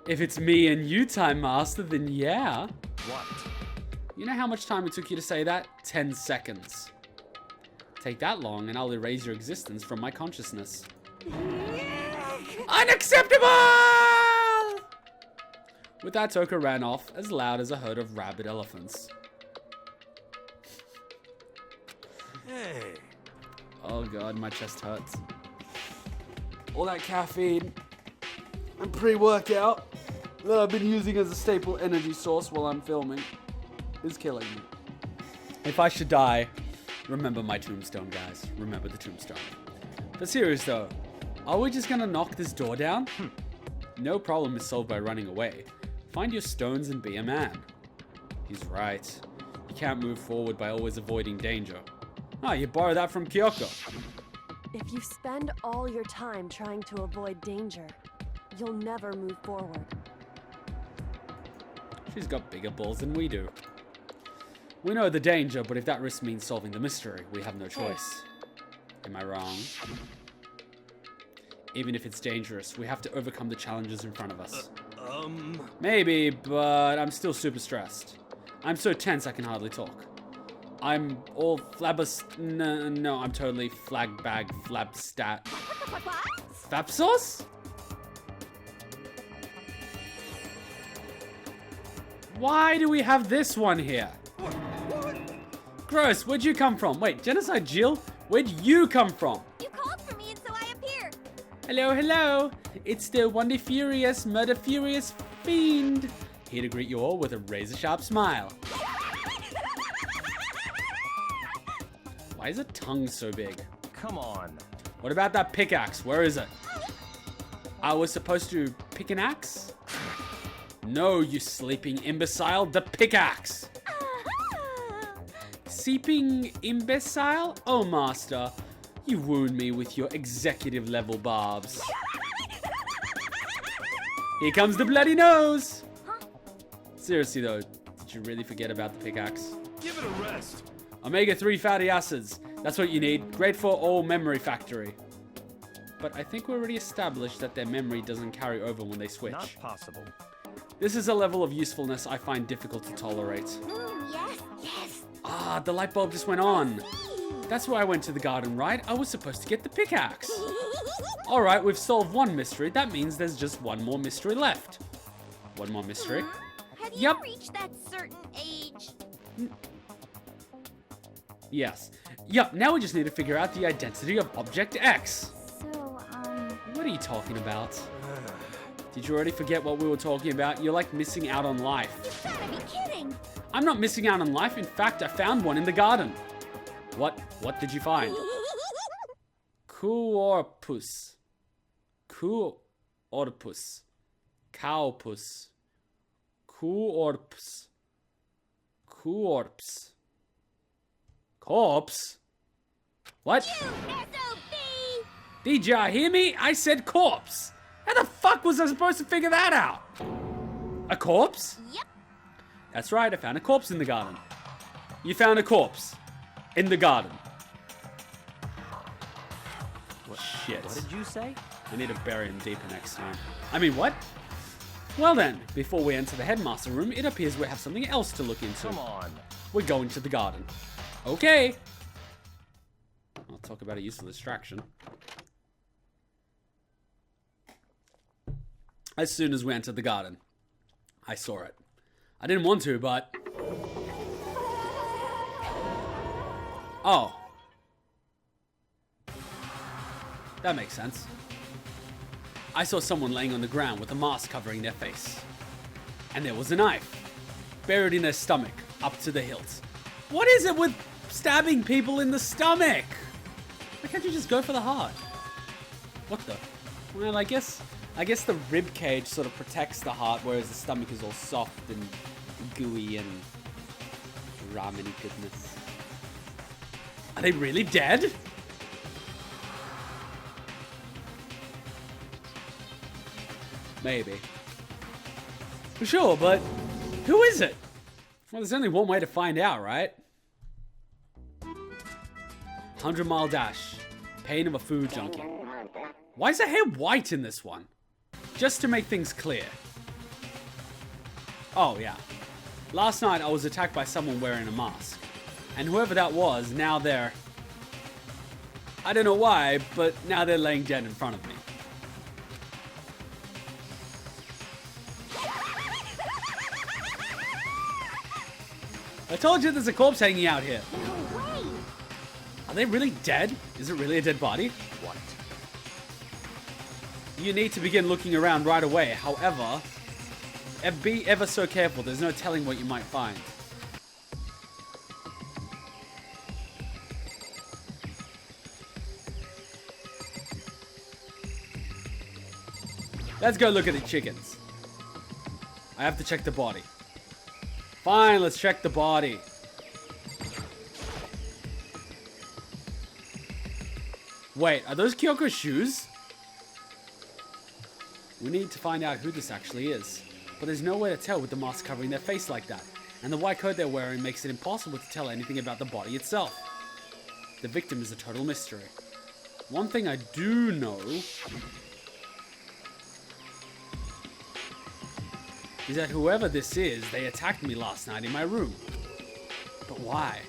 if it's me and you time, Master, then yeah. What? You know how much time it took you to say that? 10 seconds. Take that long and I'll erase your existence from my consciousness. Unacceptable! With that, Toko ran off as loud as a herd of rabid elephants. Hey. Oh god, my chest hurts. All that caffeine and pre-workout that I've been using as a staple energy source while I'm filming is killing me. If I should die, remember my tombstone, guys. Remember the tombstone. But serious though, are we just gonna knock this door down? No problem is solved by running away. Find your stones and be a man. He's right. You can't move forward by always avoiding danger. Ah, you borrow that from Kyoko. If you spend all your time trying to avoid danger, you'll never move forward. She's got bigger balls than we do. We know the danger, but if that risk means solving the mystery, we have no choice. Am I wrong? Even if it's dangerous, we have to overcome the challenges in front of us. Maybe, but I'm still super stressed. I'm so tense I can hardly talk. I'm all no, I'm totally flabstat. Fapsos? Why do we have this one here? Gross, where'd you come from? Wait, Genocide Jill? Where'd you come from? You called for me and so I appeared. Hello, hello. It's the Wonder Furious, Murder Furious Fiend. Here to greet you all with a razor-sharp smile. Why is her tongue so big? Come on. What about that pickaxe? Where is it? I was supposed to pick an axe? No, you sleeping imbecile. The pickaxe! Sleeping imbecile? Oh, master. You wound me with your executive level barbs. Here comes the bloody nose! Seriously though, did you really forget about the pickaxe? Give it a rest. Omega-3 fatty acids. That's what you need. Great for all memory factory. But I think we already established that their memory doesn't carry over when they switch. Not possible. This is a level of usefulness I find difficult to tolerate. Yes, yes. Ah, the light bulb just went on. That's why I went to the garden, right? I was supposed to get the pickaxe. Alright, we've solved one mystery. That means there's just one more mystery left. One more mystery? Have you Yep. reached that certain age? Yes. Yup, now we just need to figure out the identity of Object X. So, What are you talking about? Did you already forget what we were talking about? You're like missing out on life. you gotta be kidding. I'm not missing out on life. In fact, I found one in the garden. What did you find? Coorpus. Coorpus. Cowpus. Coorps. Corpse. Corpse? What? You SOB! Did ya hear me? I said corpse. How the fuck was I supposed to figure that out? A corpse? Yep. That's right, I found a corpse in the garden. You found a corpse in the garden. Shit. What did you say? I need to bury him deeper next time. I mean, what? Well then, before we enter the headmaster room, it appears we have something else to look into. Come on. We're going to the garden. Okay. I'll talk about a useful distraction. As soon as we entered the garden, I saw it. I didn't want to, but... Oh. That makes sense. I saw someone laying on the ground with a mask covering their face. And there was a knife, buried in their stomach, up to the hilt. What is it with stabbing people in the stomach? Why can't you just go for the heart? What the? Well, I guess the rib cage sort of protects the heart, whereas the stomach is all soft and gooey and ramen-y goodness. Are they really dead? Maybe. Sure, but who is it? Well, there's only one way to find out, right? 100-mile dash. Pain of a food junkie. Why is her hair white in this one? Just to make things clear. Oh, yeah. Last night I was attacked by someone wearing a mask. And whoever that was, now they're... I don't know why, but now they're laying dead in front of me. I told you there's a corpse hanging out here. No way. Are they really dead? Is it really a dead body? What? You need to begin looking around right away. However, be ever so careful. There's no telling what you might find. Let's go look at the chickens. I have to check the body. Fine, let's check the body. Wait, are those Kyoko's shoes? We need to find out who this actually is. But there's no way to tell with the mask covering their face like that. And the white coat they're wearing makes it impossible to tell anything about the body itself. The victim is a total mystery. One thing I do know is that whoever this is, they attacked me last night in my room. But why?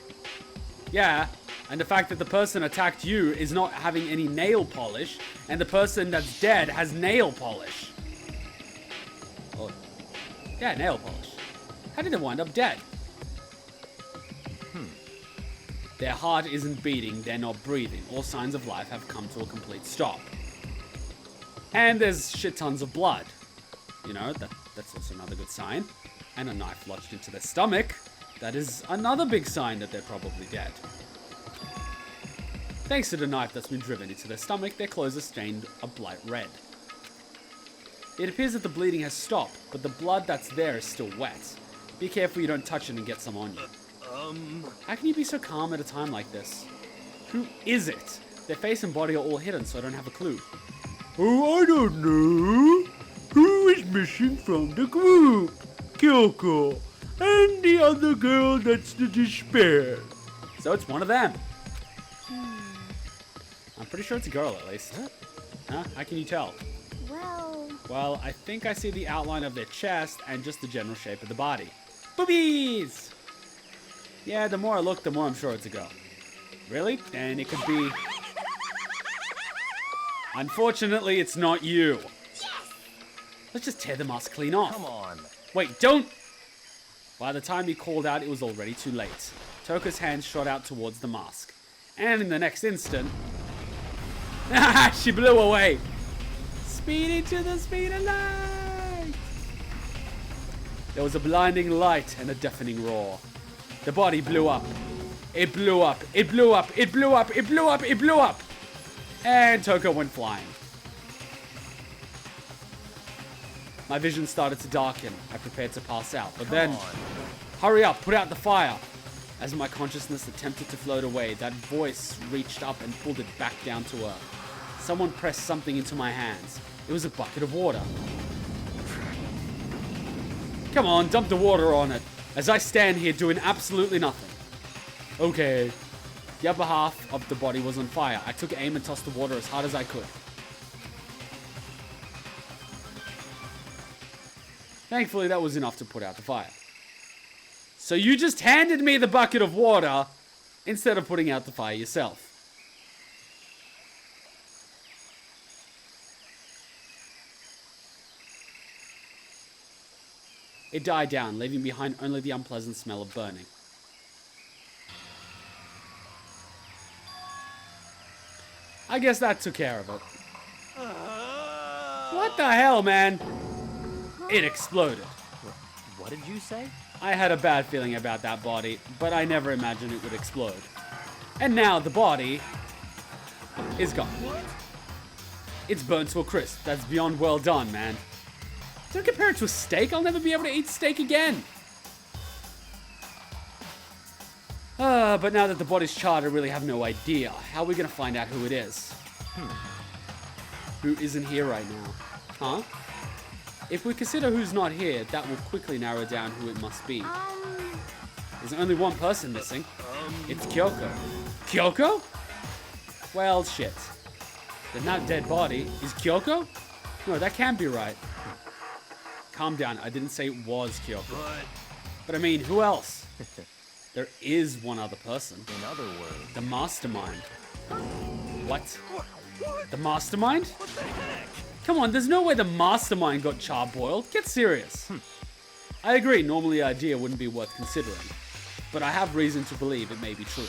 Yeah, and the fact that the person attacked you is not having any nail polish, and the person that's dead has nail polish. Oh, yeah, nail polish. How did they wind up dead? Their heart isn't beating, they're not breathing. All signs of life have come to a complete stop. And there's shit tons of blood. You know, that's also another good sign. And a knife lodged into their stomach. That is another big sign that they're probably dead. Thanks to the knife that's been driven into their stomach, their clothes are stained a bright red. It appears that the bleeding has stopped, but the blood that's there is still wet. Be careful you don't touch it and get some on you. How can you be so calm at a time like this? Who is it? Their face and body are all hidden, so I don't have a clue. Oh, I don't know. Who is missing from the group? Kyoko. And the other girl that's the despair. So it's one of them. I'm pretty sure it's a girl, at least. Huh? How can you tell? Well, I think I see the outline of their chest and just the general shape of the body. Boobies! Yeah, the more I look, the more I'm sure it's a girl. Really? And it could be... Unfortunately, it's not you. Let's just tear the mask clean off. Come on. Wait, don't... By the time he called out, it was already too late. Toka's hand shot out towards the mask. And in the next instant... she blew away! Speed into the speed of light! There was a blinding light and a deafening roar. The body blew up. It blew up. It blew up. It blew up. It blew up. It blew up. And Toka went flying. My vision started to darken. I prepared to pass out. But then, hurry up, put out the fire. As my consciousness attempted to float away, that voice reached up and pulled it back down to earth. Someone pressed something into my hands. It was a bucket of water. Come on, dump the water on it, as I stand here doing absolutely nothing. Okay. The upper half of the body was on fire. I took aim and tossed the water as hard as I could. Thankfully, that was enough to put out the fire. So you just handed me the bucket of water instead of putting out the fire yourself. It died down, leaving behind only the unpleasant smell of burning. I guess that took care of it. What the hell, man? It exploded. What did you say? I had a bad feeling about that body, but I never imagined it would explode. And now the body is gone. It's burnt to a crisp. That's beyond well done, man. Don't compare it to a steak. I'll never be able to eat steak again. But now that the body's charred, I really have no idea. How are we gonna find out who it is? Who isn't here right now? Huh? If we consider who's not here, that will quickly narrow down who it must be. There's only one person missing. It's Kyoko. Kyoko? Well, shit. The not dead body is Kyoko? No, that can't be right. Calm down, I didn't say it was Kyoko. But I mean, who else? There is one other person. In other words, The mastermind. What? The mastermind? What the heck? Come on, there's no way the mastermind got charboiled. Get serious. I agree, normally the idea wouldn't be worth considering. But I have reason to believe it may be true.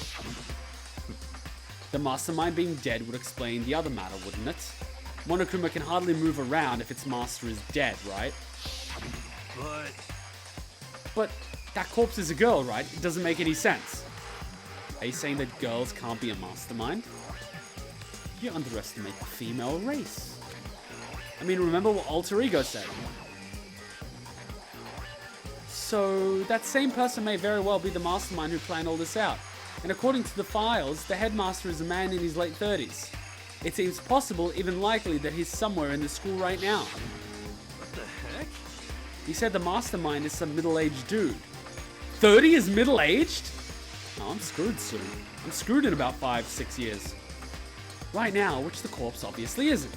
The mastermind being dead would explain the other matter, wouldn't it? Monokuma can hardly move around if its master is dead, right? But that corpse is a girl, right? It doesn't make any sense. Are you saying that girls can't be a mastermind? You underestimate the female race. I mean, remember what Alter Ego said. So, that same person may very well be the mastermind who planned all this out. And according to the files, the headmaster is a man in his late 30s. It seems possible, even likely, that he's somewhere in the school right now. What the heck? He said the mastermind is some middle-aged dude. 30 is middle-aged? Oh, I'm screwed soon. I'm screwed in about 5-6 years. Right now, which the corpse obviously isn't.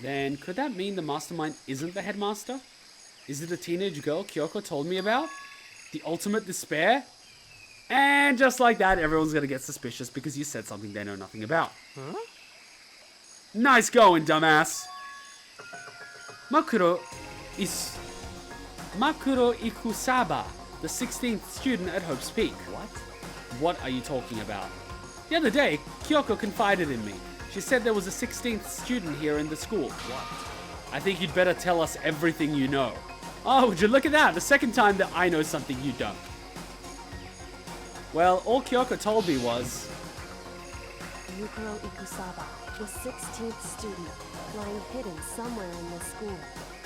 Then, could that mean the mastermind isn't the headmaster? Is it a teenage girl Kyoko told me about? The ultimate despair? And just like that, everyone's gonna get suspicious because you said something they know nothing about. Huh? Nice going, dumbass! Mukuro Ikusaba, the 16th student at Hope's Peak. What are you talking about? The other day, Kyoko confided in me. She said there was a 16th student here in the school. What? I think you'd better tell us everything you know. Oh, would you look at that? The second time that I know something you don't. Well, all Kyoko told me was... Mukuro Ikusaba, the 16th student, lying hidden somewhere in the school.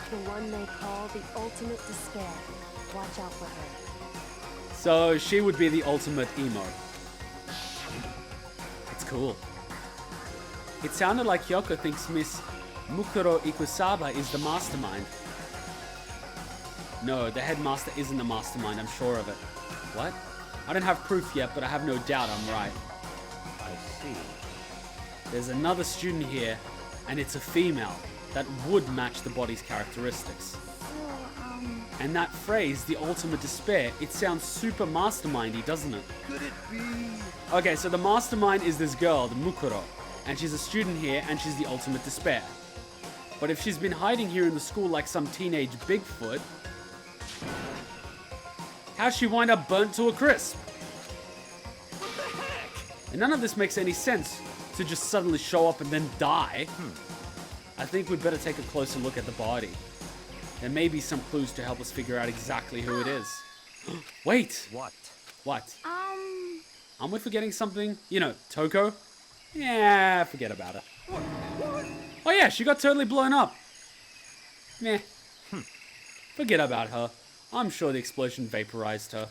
The one they call the ultimate despair. Watch out for her. So, she would be the ultimate emo. It's cool. It sounded like Kyoko thinks Miss Mukuro Ikusaba is the mastermind. No, the headmaster isn't the mastermind, I'm sure of it. What? I don't have proof yet, but I have no doubt I'm right. I see. There's another student here, and it's a female. That would match the body's characteristics. And that phrase, the ultimate despair, it sounds super mastermindy, doesn't it? Could it be? Okay, so the mastermind is this girl, the Mukuro, and she's a student here, and she's the ultimate despair. But if she's been hiding here in the school like some teenage Bigfoot, how'd she wind up burnt to a crisp? What the heck? And none of this makes any sense to just suddenly show up and then die. I think we'd better take a closer look at the body. There may be some clues to help us figure out exactly who it is. Wait! What? What? Am I forgetting something? You know, Toko? Yeah, forget about her. What? Oh yeah, she got totally blown up. Meh. Forget about her. I'm sure the explosion vaporized her.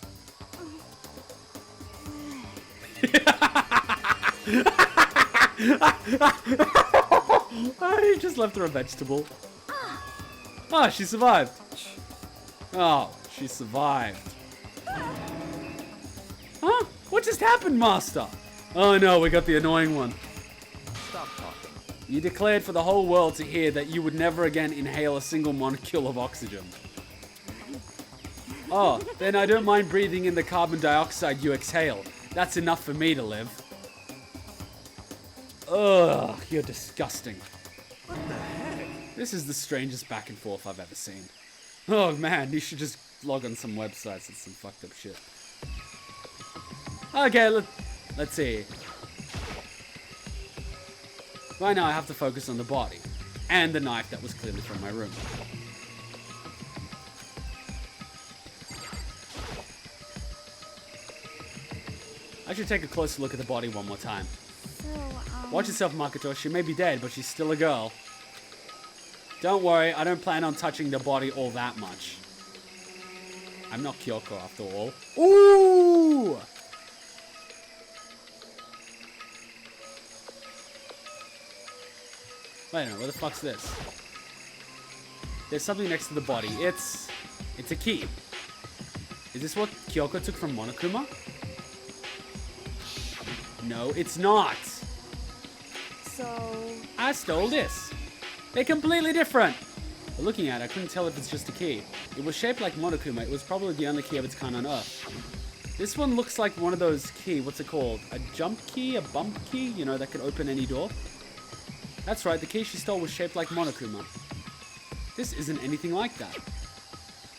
Oh, he just left her a vegetable. Oh, she survived. Oh, she survived. Huh? What just happened, Master? Oh no, we got the annoying one. Stop talking. You declared for the whole world to hear that you would never again inhale a single molecule of oxygen. Oh, then I don't mind breathing in the carbon dioxide you exhale. That's enough for me to live. Ugh, you're disgusting. What the heck? This is the strangest back and forth I've ever seen. Oh man, you should just log on some websites and some fucked up shit. Okay, let's see. Right now I have to focus on the body. And the knife that was clearly from my room. I should take a closer look at the body one more time. So, Watch yourself, Makoto. She may be dead, but she's still a girl. Don't worry, I don't plan on touching the body all that much. I'm not Kyoko after all. Ooh! Wait a minute, what the fuck's this? There's something next to the body. It's a key. Is this what Kyoko took from Monokuma? No, it's not. So, I stole this. They're completely different. But looking at it, I couldn't tell if it's just a key. It was shaped like Monokuma. It was probably the only key of its kind on Earth. This one looks like one of those key. What's it called? A jump key? A bump key? You know, that could open any door? That's right. The key she stole was shaped like Monokuma. This isn't anything like that.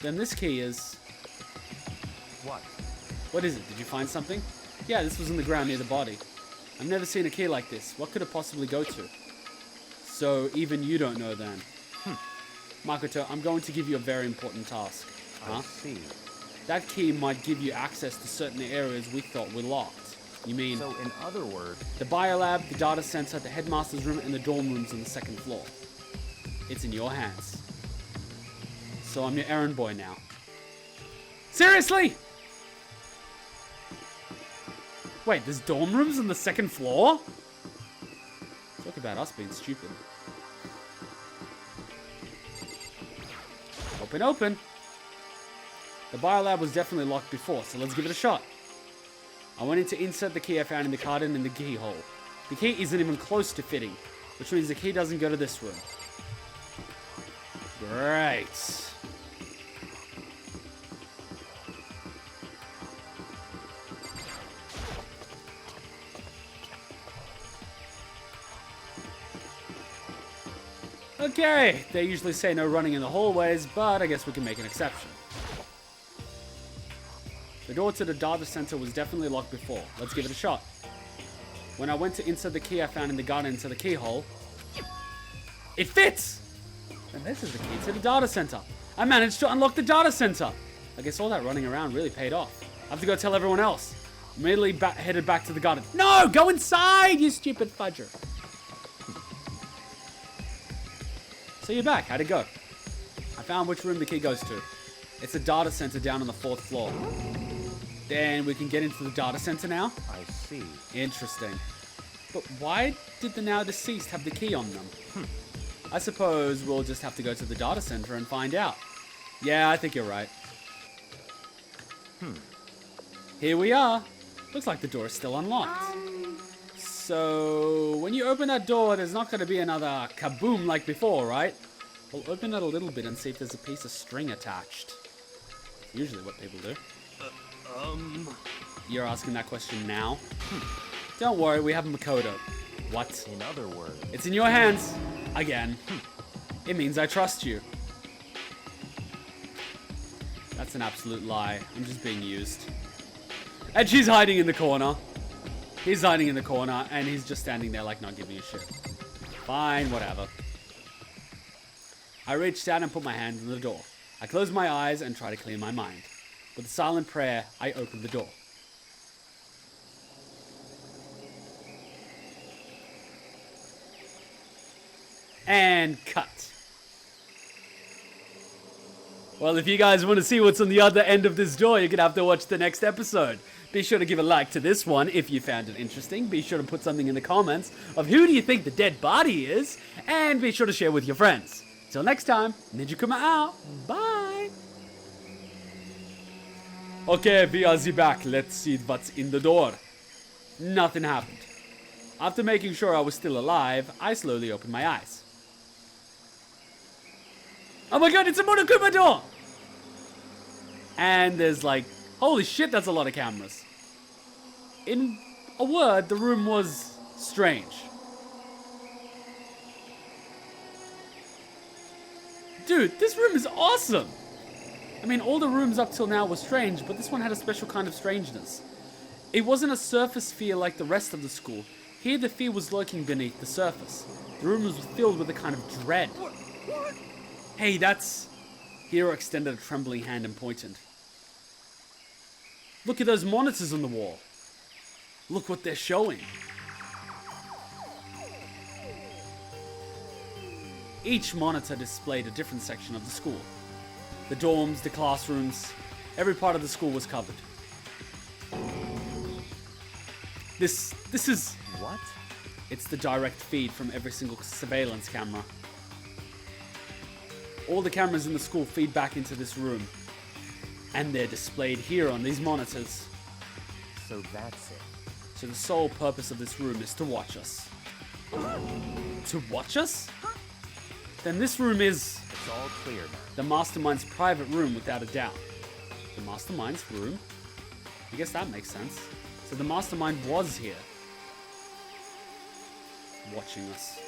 Then this key is... What? What is it? Did you find something? Yeah, this was on the ground near the body. I've never seen a key like this. What could it possibly go to? So, even you don't know then. Makoto, I'm going to give you a very important task. I see. That key might give you access to certain areas we thought were locked. You mean... So, in other words... the biolab, the data center, the headmaster's room, and the dorm rooms on the second floor. It's in your hands. So I'm your errand boy now. Seriously? Wait, there's dorm rooms on the second floor? Talk about us being stupid. Open, open. The biolab was definitely locked before, so let's give it a shot. I went in to insert the key I found in the carton in the keyhole. The key isn't even close to fitting, which means the key doesn't go to this room. Great. Okay, they usually say no running in the hallways, but I guess we can make an exception. The door to the data center was definitely locked before. Let's give it a shot. When I went to insert the key I found in the garden into the keyhole, it fits! And this is the key to the data center. I managed to unlock the data center. I guess all that running around really paid off. I have to go tell everyone else. Immediately headed back to the garden. No, go inside, you stupid fudger. So you're back, how'd it go? I found which room the key goes to. It's a data center down on the 4th floor. Then we can get into the data center now? I see. Interesting. But why did the now deceased have the key on them? I suppose we'll just have to go to the data center and find out. Yeah, I think you're right. Here we are. Looks like the door is still unlocked. So, when you open that door, there's not going to be another kaboom like before, right? We'll open it a little bit and see if there's a piece of string attached. It's usually what people do. You're asking that question now? Don't worry, we have Makoto. What? In other words... It's in your hands. Again. It means I trust you. That's an absolute lie. I'm just being used. And she's hiding in the corner. He's hiding in the corner, and he's just standing there like not giving a shit. Fine, whatever. I reached out and put my hand on the door. I closed my eyes and tried to clear my mind. With a silent prayer, I opened the door. And cut. Well, if you guys want to see what's on the other end of this door, you're going to have to watch the next episode. Be sure to give a like to this one if you found it interesting. Be sure to put something in the comments of who do you think the dead body is. And be sure to share with your friends. Till next time, Ninja Kuma out. Bye. Okay, we are back. Let's see what's in the door. Nothing happened. After making sure I was still alive, I slowly opened my eyes. Oh my god, it's a Monokuma door! And there's like, holy shit, that's a lot of cameras. In a word, the room was strange. Dude, this room is awesome! I mean, all the rooms up till now were strange, but this one had a special kind of strangeness. It wasn't a surface fear like the rest of the school. Here the fear was lurking beneath the surface. The room was filled with a kind of dread. Hey, that's... Hiro extended a trembling hand and pointed. Look at those monitors on the wall. Look what they're showing. Each monitor displayed a different section of the school. The dorms, the classrooms, every part of the school was covered. This is... What? It's the direct feed from every single surveillance camera. All the cameras in the school feed back into this room. And they're displayed here on these monitors. So that's it. So the sole purpose of this room is to watch us. To watch us? Then this room is... It's all clear now. the Mastermind's private room, without a doubt. The Mastermind's room? I guess that makes sense. So the Mastermind was here. Watching us.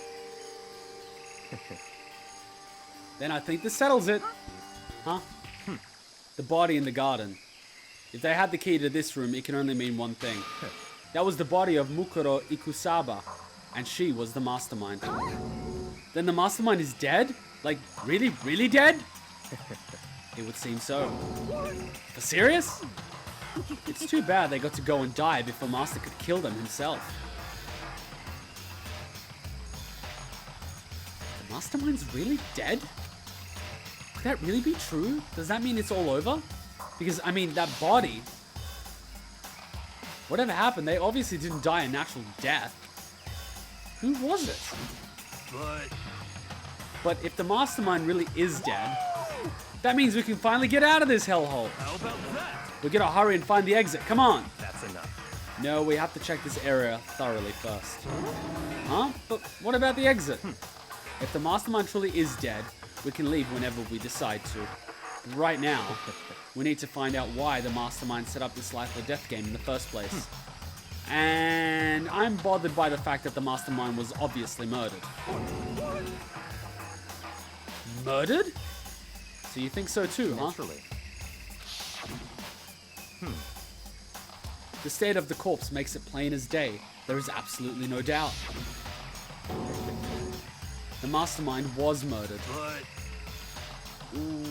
Then I think this settles it. Huh? The body in the garden. If they had the key to this room, it can only mean one thing. That was the body of Mukuro Ikusaba, and she was the Mastermind. Then the Mastermind is dead? Like, really, really dead? It would seem so. For serious? It's too bad they got to go and die before Master could kill them himself. The Mastermind's really dead? Could that really be true? Does that mean it's all over? Because, I mean, that body... Whatever happened, they obviously didn't die a natural death. Who was it? But if the Mastermind really is dead, that means we can finally get out of this hellhole. How about that? We gotta hurry and find the exit. Come on. That's enough. No, we have to check this area thoroughly first. Huh? But what about the exit? If the Mastermind truly is dead, we can leave whenever we decide to. Right now, we need to find out why the Mastermind set up this life or death game in the first place. And I'm bothered by the fact that the Mastermind was obviously murdered. Murdered? So you think so too, huh? Naturally. The state of the corpse makes it plain as day. There is absolutely no doubt. The Mastermind was murdered. But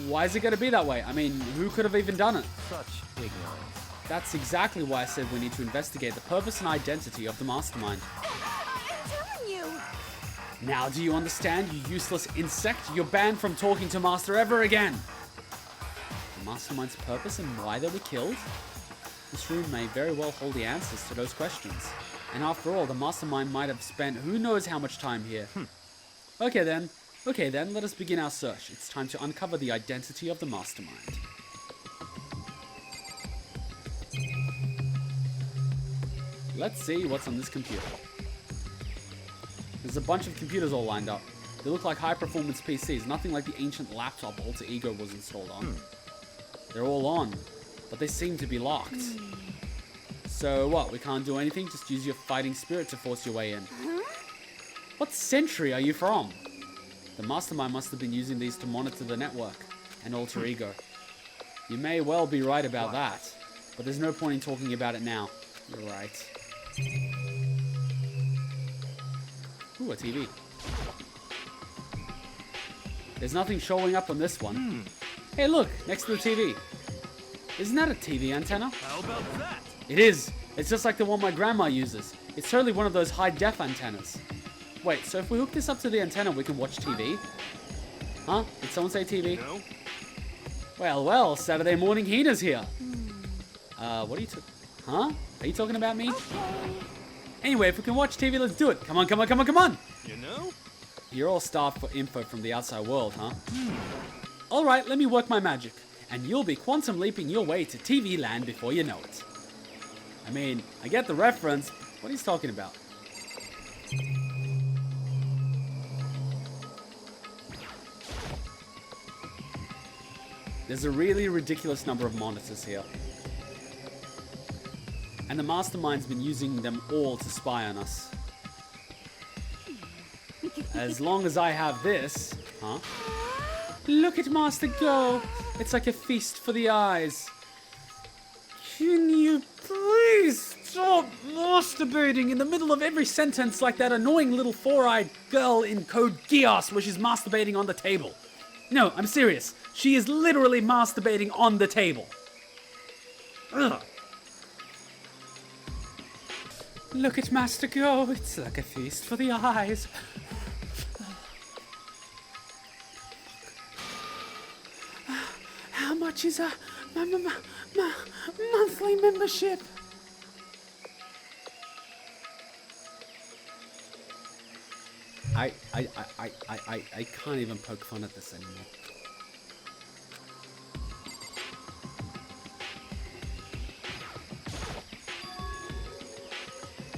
Why is it going to be that way? I mean, who could have even done it? Such ignorance. That's exactly why I said we need to investigate the purpose and identity of the Mastermind. I'm telling you. Now do you understand, you useless insect? You're banned from talking to Master ever again. The Mastermind's purpose and why they were killed? This room may very well hold the answers to those questions. And after all, the Mastermind might have spent who knows how much time here. Okay then, let us begin our search. It's time to uncover the identity of the Mastermind. Let's see what's on this computer. There's a bunch of computers all lined up. They look like high-performance PCs, nothing like the ancient laptop Alter Ego was installed on. They're all on, but they seem to be locked. So what, we can't do anything? Just use your fighting spirit to force your way in. What century are you from? The Mastermind must have been using these to monitor the network and Alter Ego. You may well be right about that, but there's no point in talking about it now. You're right. Ooh, a TV. There's nothing showing up on this one. Hey, look, next to the TV. Isn't that a TV antenna? how about that? It is. It's just like the one my grandma uses. It's totally one of those high-def antennas. Wait, so if we hook this up to the antenna, we can watch TV? Huh? Did someone say TV? No? Well, Saturday morning Hina's here. What are you Huh? Are you talking about me? Anyway, if we can watch TV, let's do it. Come on. You know? You're all starved for info from the outside world, huh? Alright, let me work my magic. And you'll be quantum leaping your way to TV land before you know it. I mean, I get the reference. What he's talking about. There's a really ridiculous number of monitors here. And the mastermind's been using them all to spy on us. As long as I have this... Huh? Look at Master go! It's like a feast for the eyes. Can you please stop masturbating in the middle of every sentence like that annoying little four-eyed girl in Code Geass where she's masturbating on the table? No, I'm serious. She is literally masturbating on the table. Ugh. Look at Master go. It's like a feast for the eyes. How much is my monthly membership? I can't even poke fun at this anymore.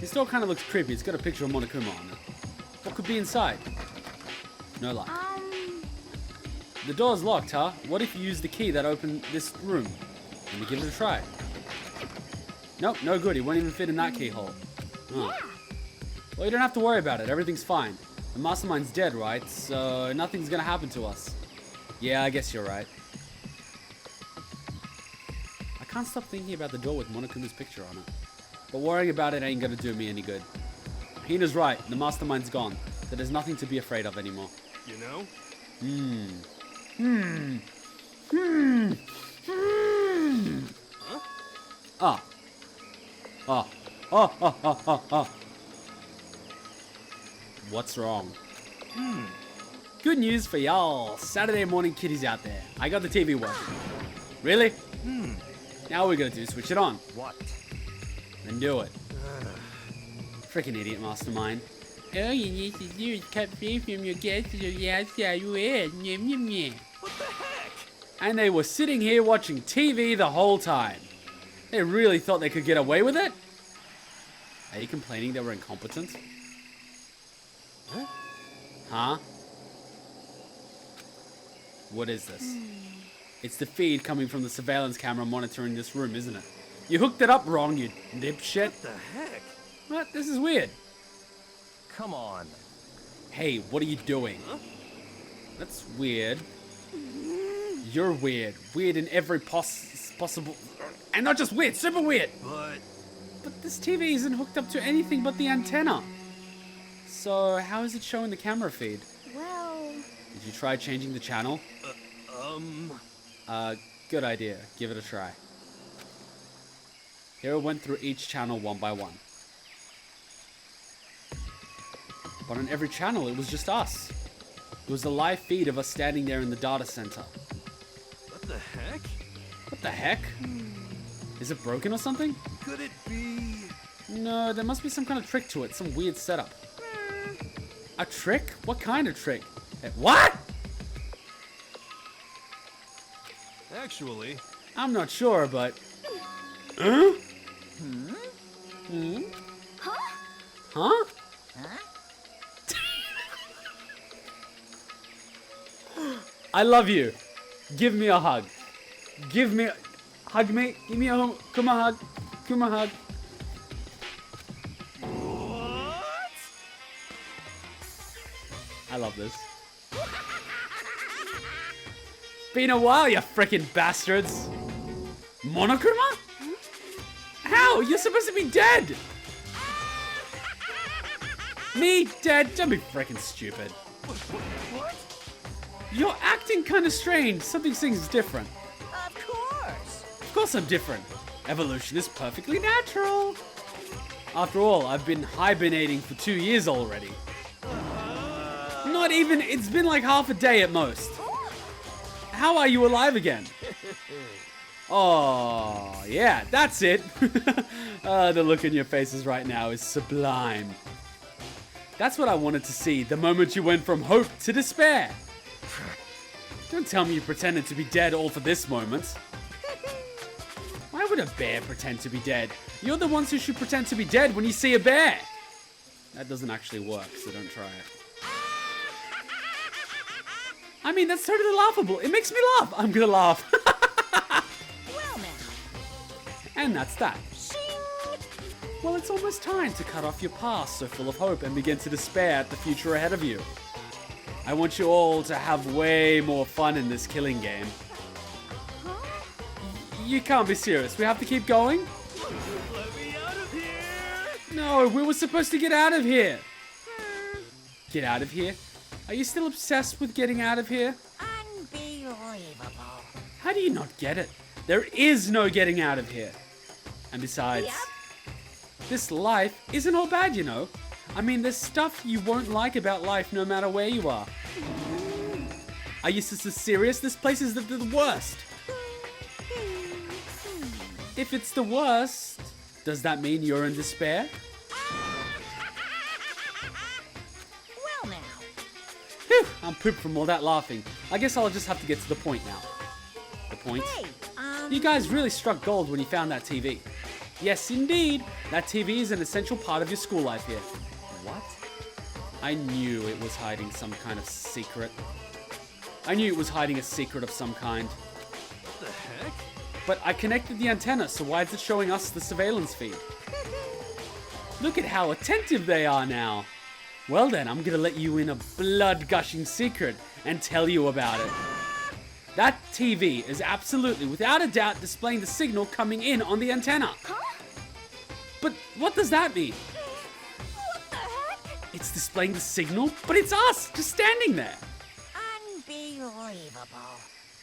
This door kind of looks creepy. It's got a picture of Monokuma on it. What could be inside? No luck. The door's locked, huh? What if you use the key that opened this room? Let me give it a try. Nope, no good. It won't even fit in that keyhole. Huh. Well, you don't have to worry about it. Everything's fine. The mastermind's dead, right? So nothing's gonna happen to us. Yeah, I guess you're right. I can't stop thinking about the door with Monokuma's picture on it. But worrying about it ain't gonna do me any good. Hina's right. The mastermind's gone. So there's nothing to be afraid of anymore. You know? Huh? What's wrong? Good news for y'all. Saturday morning kitties out there. I got the TV working. Really? Now all we gotta do is switch it on. What? Then do it. Freaking idiot mastermind. All you need to do is cut free from your guests to the outside world. What the heck? And they were sitting here watching TV the whole time. They really thought they could get away with it? Are you complaining they were incompetent? Huh? What is this? It's the feed coming from the surveillance camera monitoring this room, isn't it? You hooked it up wrong, you dipshit. What the heck? What? This is weird. Come on. Hey, what are you doing? Huh? That's weird. You're weird. Weird in every possible... And not just weird, super weird! But this TV isn't hooked up to anything but the antenna. So, how is it showing the camera feed? Well... Did you try changing the channel? Good idea. Give it a try. Hiro went through each channel one by one. But on every channel, it was just us. It was a live feed of us standing there in the data center. What the heck? What the heck? Is it broken or something? Could it be? No, there must be some kind of trick to it. Some weird setup. A trick? What kind of trick? What? Actually... I'm not sure, but... Huh? Huh? I love you. Give me a hug. Give me... Hug me. Give me a hug. Kuma hug. Kuma hug. What? I love this. Been a while, you frickin' bastards. Monokuma? How? You're supposed to be dead. Me dead? Don't be frickin' stupid. What? You're acting kind of strange. Something seems different. Of course. Of course I'm different. Evolution is perfectly natural. After all, I've been hibernating for 2 years already. Not even, it's been like half a day at most. How are you alive again? Oh, yeah, that's it. The look in your faces right now is sublime. That's what I wanted to see, the moment you went from hope to despair. Don't tell me you pretended to be dead all for this moment. Why would a bear pretend to be dead? You're the ones who should pretend to be dead when you see a bear. That doesn't actually work, so don't try it. I mean, that's totally laughable. It makes me laugh. I'm gonna laugh. Well, now. And that's that. Well, it's almost time to cut off your past so full of hope and begin to despair at the future ahead of you. I want you all to have way more fun in this killing game. You can't be serious. We have to keep going? Let me out of here! No, we were supposed to get out of here. Get out of here? Are you still obsessed with getting out of here? Unbelievable. How do you not get it? There is no getting out of here. And besides, this life isn't all bad, you know. I mean, there's stuff you won't like about life no matter where you are. Are you so serious? This place is the worst. If it's the worst, does that mean you're in despair? Well, now. Phew, I'm pooped from all that laughing. I guess I'll just have to get to the point now. The point? Hey, You guys really struck gold when you found that TV. Yes, indeed. That TV is an essential part of your school life here. What? I knew it was hiding some kind of secret. I knew it was hiding a secret of some kind. What the heck? But I connected the antenna, so why is it showing us the surveillance feed? Look at how attentive they are now. Well then, I'm gonna let you in a blood-gushing secret and tell you about it. That TV is absolutely, without a doubt, displaying the signal coming in on the antenna. But what does that mean? What the heck? It's displaying the signal, but it's us, just standing there. Unbelievable.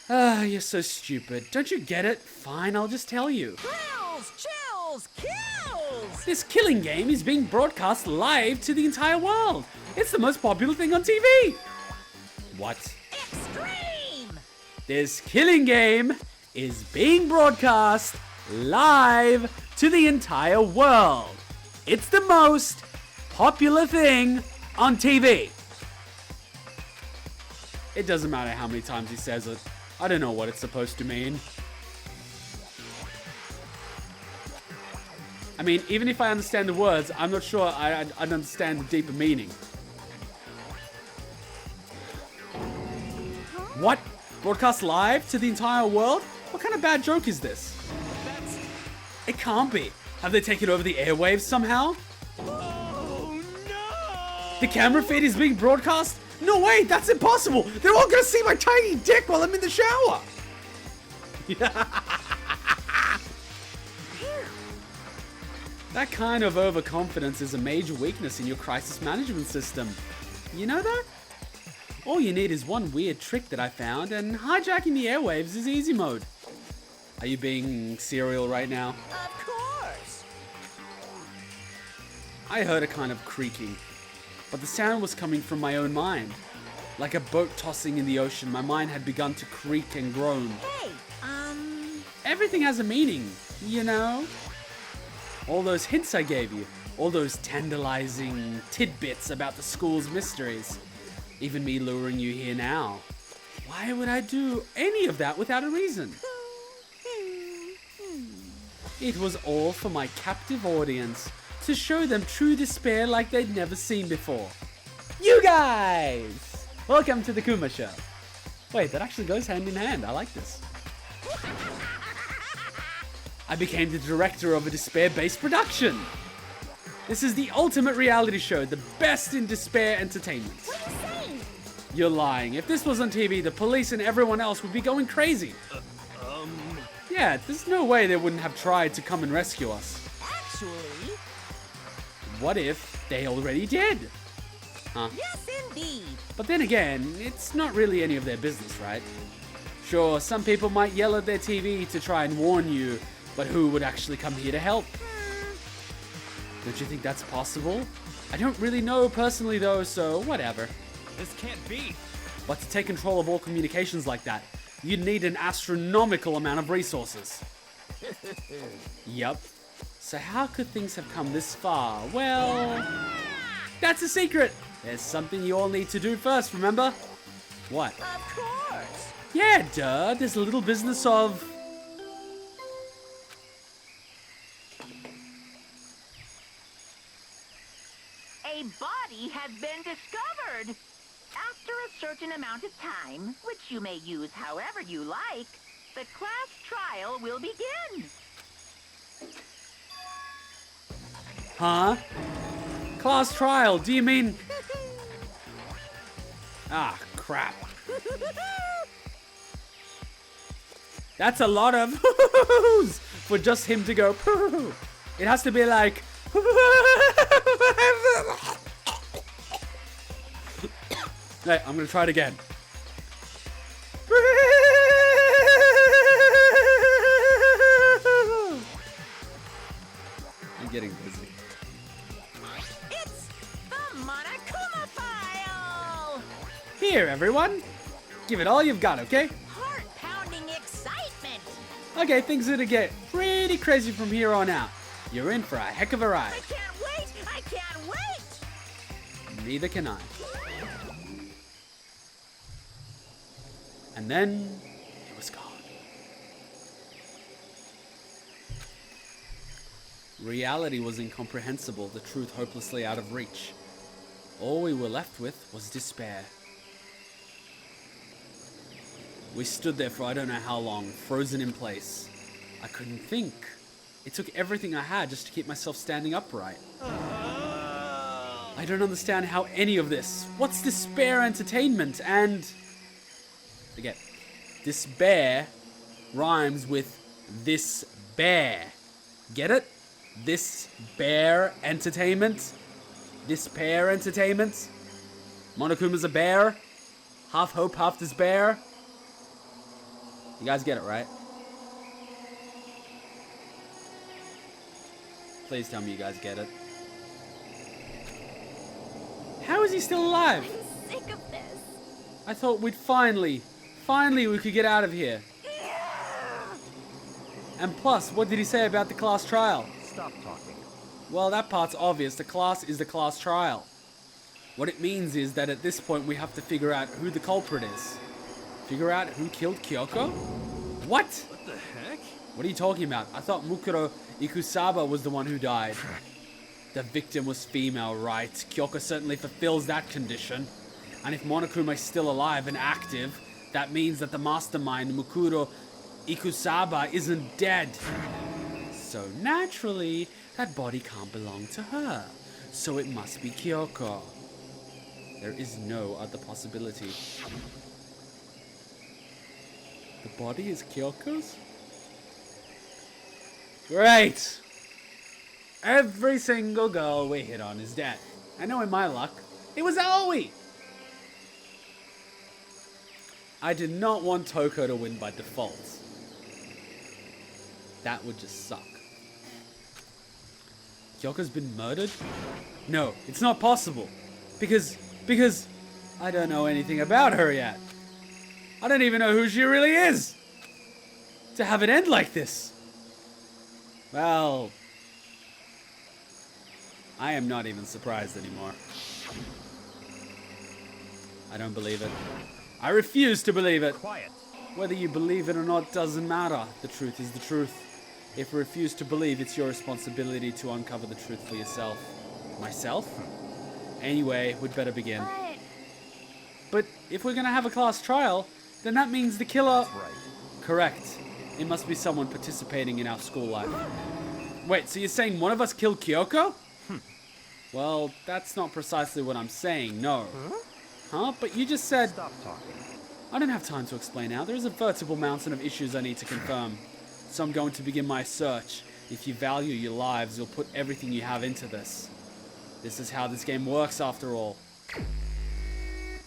Ah, you're so stupid. Don't you get it? Fine, I'll just tell you. Thrills, chills, kills. This killing game is being broadcast live to the entire world. It's the most popular thing on TV. What? Extreme. This killing game is being broadcast live to the entire world. It's the most popular thing on TV. It doesn't matter how many times he says it. I don't know what it's supposed to mean. I mean, even if I understand the words, I'm not sure I'd understand the deeper meaning. What? Broadcast live to the entire world? What kind of bad joke is this? It can't be. Have they taken over the airwaves somehow? Oh no! The camera feed is being broadcast? No way, that's impossible! They're all gonna see my tiny dick while I'm in the shower! That kind of overconfidence is a major weakness in your crisis management system. You know that? All you need is one weird trick that I found, and hijacking the airwaves is easy mode. Are you being serial right now? Of course. I heard a kind of creaking, but the sound was coming from my own mind. Like a boat tossing in the ocean, my mind had begun to creak and groan. Hey, Everything has a meaning, you know? All those hints I gave you, all those tantalizing tidbits about the school's mysteries, even me luring you here now. Why would I do any of that without a reason? It was all for my captive audience, to show them true despair like they'd never seen before. You guys! Welcome to the Kuma Show. Wait, that actually goes hand in hand. I like this. I became the director of a despair-based production. This is the ultimate reality show, the best in despair entertainment. What are you saying? You're lying. If this was on TV, the police and everyone else would be going crazy. Yeah, there's no way they wouldn't have tried to come and rescue us. actually, What if they already did? Huh? yes indeed. But then again, it's not really any of their business, right? Sure, some people might yell at their TV to try and warn you, but who would actually come here to help? Don't you think that's possible? I don't really know personally though, so whatever. This can't be. But to take control of all communications like that, you'd need an astronomical amount of resources. Yup. So how could things have come this far? Well, that's a secret. There's something you all need to do first, remember? What? Of course. Yeah, duh. There's a little business of... A body has been discovered. After a certain amount of time, which you may use however you like, the class trial will begin. Huh? Class trial, do you mean... Ah, crap. That's a lot of for just him to go poo. It has to be like... Hey, I'm gonna try it again. I'm getting busy. It's the Monokuma file! Here, everyone. Give it all you've got, okay? Heart-pounding excitement! Okay, things are gonna get pretty crazy from here on out. You're in for a heck of a ride. I can't wait! I can't wait! Neither can I. And then it was gone. Reality was incomprehensible, the truth hopelessly out of reach. All we were left with was despair. We stood there for I don't know how long, frozen in place. I couldn't think. It took everything I had just to keep myself standing upright. I don't understand how any of this. What's despair entertainment? And... Forget. Despair rhymes with this bear. Get it? This bear entertainment? Despair entertainment? Monokuma's a bear? Half hope, half despair? You guys get it, right? Please tell me you guys get it. How is he still alive? I'm sick of this. I thought we'd finally we could get out of here. And plus, what did he say about the class trial? Stop talking. Well, that part's obvious. The class is the class trial. What it means is that at this point we have to figure out who the culprit is. Figure out who killed Kyoko? What? What the heck? What are you talking about? I thought Mukuro Ikusaba was the one who died. The victim was female, right? Kyoko certainly fulfills that condition. And if Monokuma is still alive and active, that means that the mastermind, Mukuro Ikusaba, isn't dead. So naturally, that body can't belong to her. So it must be Kyoko. There is no other possibility. The body is Kyoko's? Great! Every single girl we hit on is dead. I know in my luck, it was Aoi! I did not want Toko to win by default. That would just suck. Kyoko's been murdered? No, it's not possible. Because I don't know anything about her yet. I don't even know who she really is. To have it end like this. Well, I am not even surprised anymore. I don't believe it. I refuse to believe it. Quiet. Whether you believe it or not doesn't matter. The truth is the truth. If you refuse to believe, it's your responsibility to uncover the truth for yourself. Myself? Anyway, we'd better begin. But if we're gonna have a class trial, then that means the killer... That's right. Correct. It must be someone participating in our school life. Wait, so you're saying one of us killed Kyoko? Well, that's not precisely what I'm saying, no. Huh? But you just said... Stop talking. I don't have time to explain now. There is a veritable mountain of issues I need to confirm. So I'm going to begin my search. If you value your lives, you'll put everything you have into this. This is how this game works after all.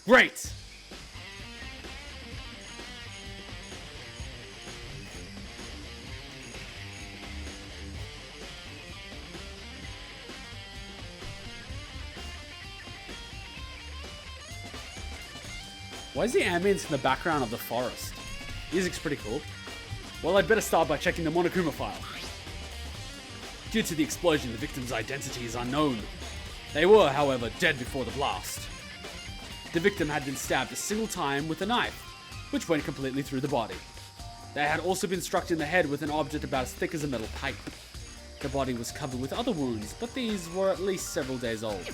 Great! Why is the ambience in the background of the forest? Music's pretty cool. Well, I'd better start by checking the Monokuma file. Due to the explosion, the victim's identity is unknown. They were, however, dead before the blast. The victim had been stabbed a single time with a knife, which went completely through the body. They had also been struck in the head with an object about as thick as a metal pipe. The body was covered with other wounds, but these were at least several days old.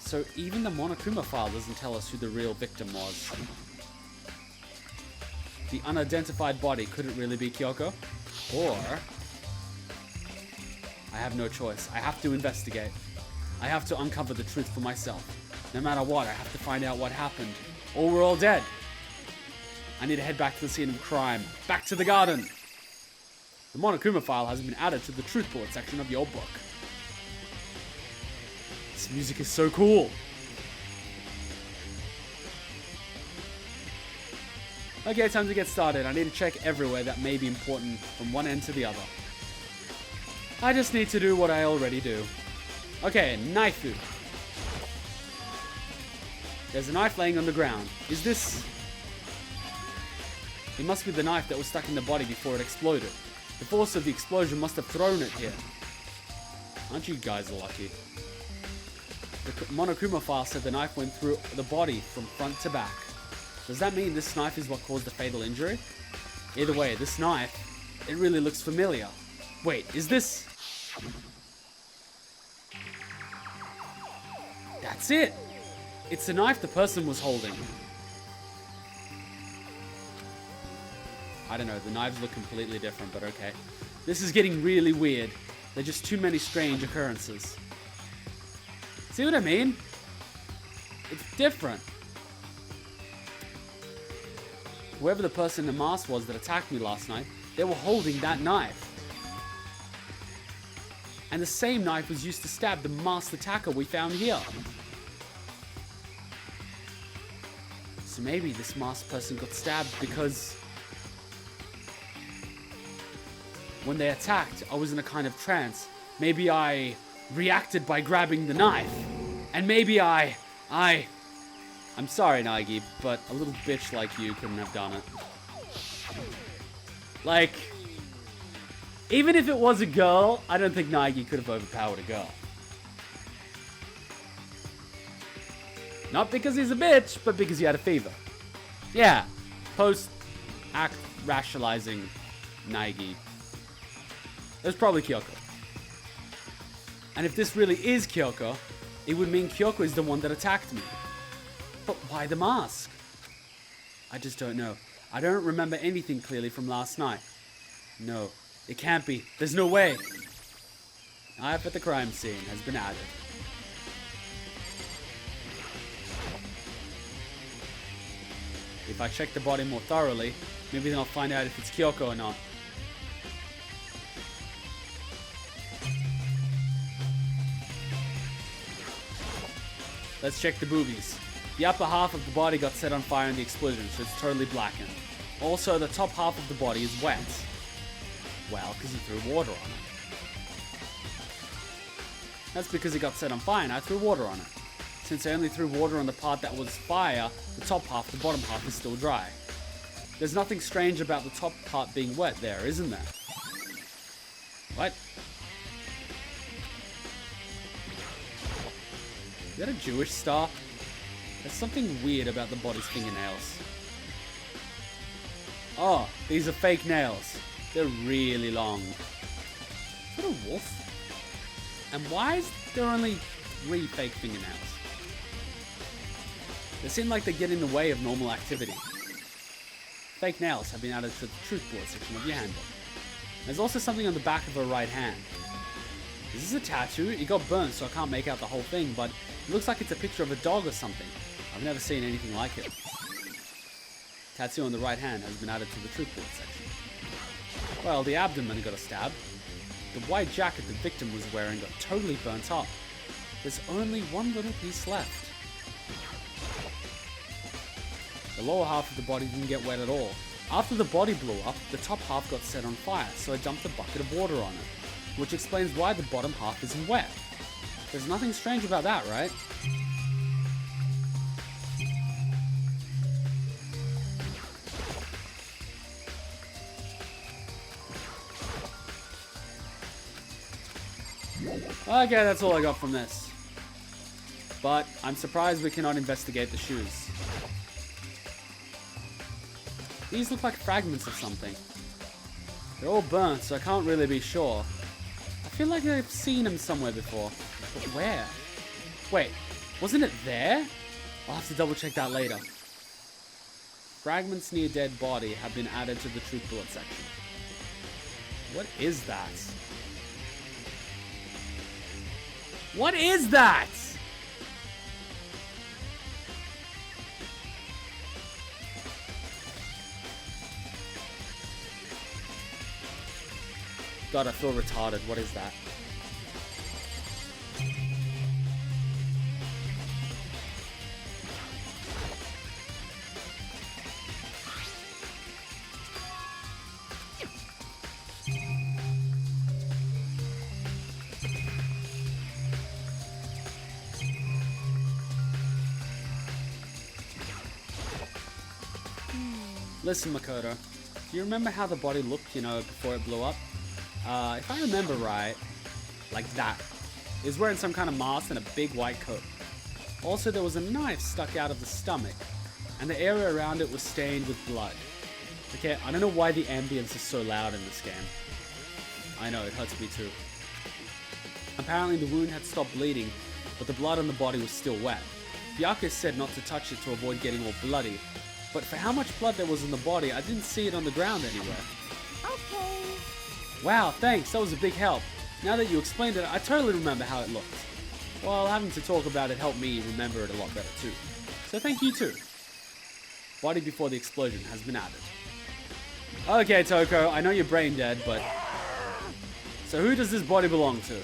So even the Monokuma file doesn't tell us who the real victim was. The unidentified body couldn't really be Kyoko, or... I have no choice. I have to investigate. I have to uncover the truth for myself. No matter what, I have to find out what happened, or we're all dead. I need to head back to the scene of the crime. Back to the garden! The Monokuma file has been added to the truth bullet section of your book. This music is so cool! Okay, time to get started. I need to check everywhere that may be important from one end to the other. I just need to do what I already do. Okay, knifeu. There's a knife laying on the ground. Is this... It must be the knife that was stuck in the body before it exploded. The force of the explosion must have thrown it here. Aren't you guys lucky? The Monokuma file said the knife went through the body from front to back. Does that mean this knife is what caused the fatal injury? Either way, this knife, it really looks familiar. Wait, is this... That's it! It's the knife the person was holding. I don't know, the knives look completely different, but okay. This is getting really weird. There are just too many strange occurrences. See what I mean? It's different. Whoever the person in the mask was that attacked me last night, they were holding that knife. And the same knife was used to stab the masked attacker we found here. So maybe this masked person got stabbed because when they attacked, I was in a kind of trance. Maybe I reacted by grabbing the knife. And maybe I'm sorry, Naegi, but a little bitch like you couldn't have done it. Like, even if it was a girl, I don't think Naegi could have overpowered a girl. Not because he's a bitch, but because he had a fever. Yeah, post-act rationalizing Naegi. It was probably Kyoko. And if this really is Kyoko, it would mean Kyoko is the one that attacked me. But why the mask? I just don't know. I don't remember anything clearly from last night. No, it can't be. There's no way. Knife at the crime scene has been added. If I check the body more thoroughly, maybe then I'll find out if it's Kyoko or not. Let's check the boobies. The upper half of the body got set on fire in the explosion, so it's totally blackened. Also, the top half of the body is wet. Well, because he threw water on it. That's because it got set on fire and I threw water on it. Since I only threw water on the part that was fire, the top half, the bottom half is still dry. There's nothing strange about the top part being wet there, isn't there? What? Is that a Jewish star? There's something weird about the body's fingernails. Oh, these are fake nails. They're really long. Is that a wolf? And why is there only 3 fake fingernails? They seem like they get in the way of normal activity. Fake nails have been added to the truth bullet section of your handbook. There's also something on the back of her right hand. Is this a tattoo? It got burned, so I can't make out the whole thing, but it looks like it's a picture of a dog or something. I've never seen anything like it. Tattoo on the right hand has been added to the truth bullet section. Well, the abdomen got a stab. The white jacket the victim was wearing got totally burnt up. There's only one little piece left. The lower half of the body didn't get wet at all. After the body blew up, the top half got set on fire, so I dumped a bucket of water on it, which explains why the bottom half isn't wet. There's nothing strange about that, right? Okay, that's all I got from this. But I'm surprised we cannot investigate the shoes. These look like fragments of something. They're all burnt, so I can't really be sure. I feel like I've seen them somewhere before. But where? Wait, wasn't it there? I'll have to double check that later. Fragments near dead body have been added to the truth bullet section. What is that? What is that? God, I feel retarded. What is that? Listen, Makoto, do you remember how the body looked, before it blew up? If I remember right, like that. He was wearing some kind of mask and a big white coat. Also, there was a knife stuck out of the stomach, and the area around it was stained with blood. Okay, I don't know why the ambience is so loud in this game. I know, it hurts me too. Apparently the wound had stopped bleeding, but the blood on the body was still wet. Byakuya said not to touch it to avoid getting all bloody, but for how much blood there was in the body, I didn't see it on the ground anywhere. Okay. Wow, thanks, that was a big help. Now that you explained it, I totally remember how it looked. Well, having to talk about it helped me remember it a lot better too. So thank you too. Body before the explosion has been added. Okay, Toko, I know you're brain dead, but... So who does this body belong to?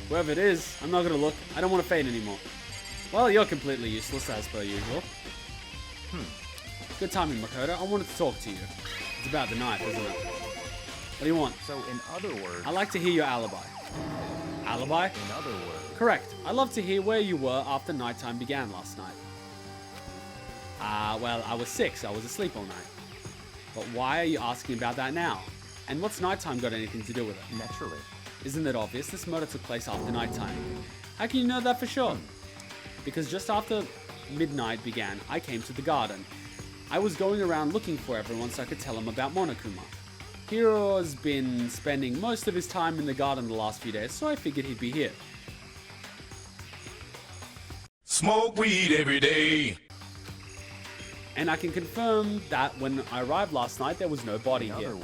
Whoever it is, I'm not gonna look. I don't want to faint anymore. Well, you're completely useless as per usual. Good timing, Makoto. I wanted to talk to you. It's about the knife, isn't it? What do you want? So, in other words... I'd like to hear your alibi. Alibi? In other words... Correct. I'd love to hear where you were after nighttime began last night. Well, I was 6. I was asleep all night. But why are you asking about that now? And what's nighttime got anything to do with it? Naturally. Isn't it obvious? This murder took place after nighttime. How can you know that for sure? Because just after midnight began, I came to the garden. I was going around looking for everyone so I could tell them about Monokuma. Hiro's been spending most of his time in the garden the last few days, so I figured he'd be here. Smoke weed every day. And I can confirm that when I arrived last night, there was no body here.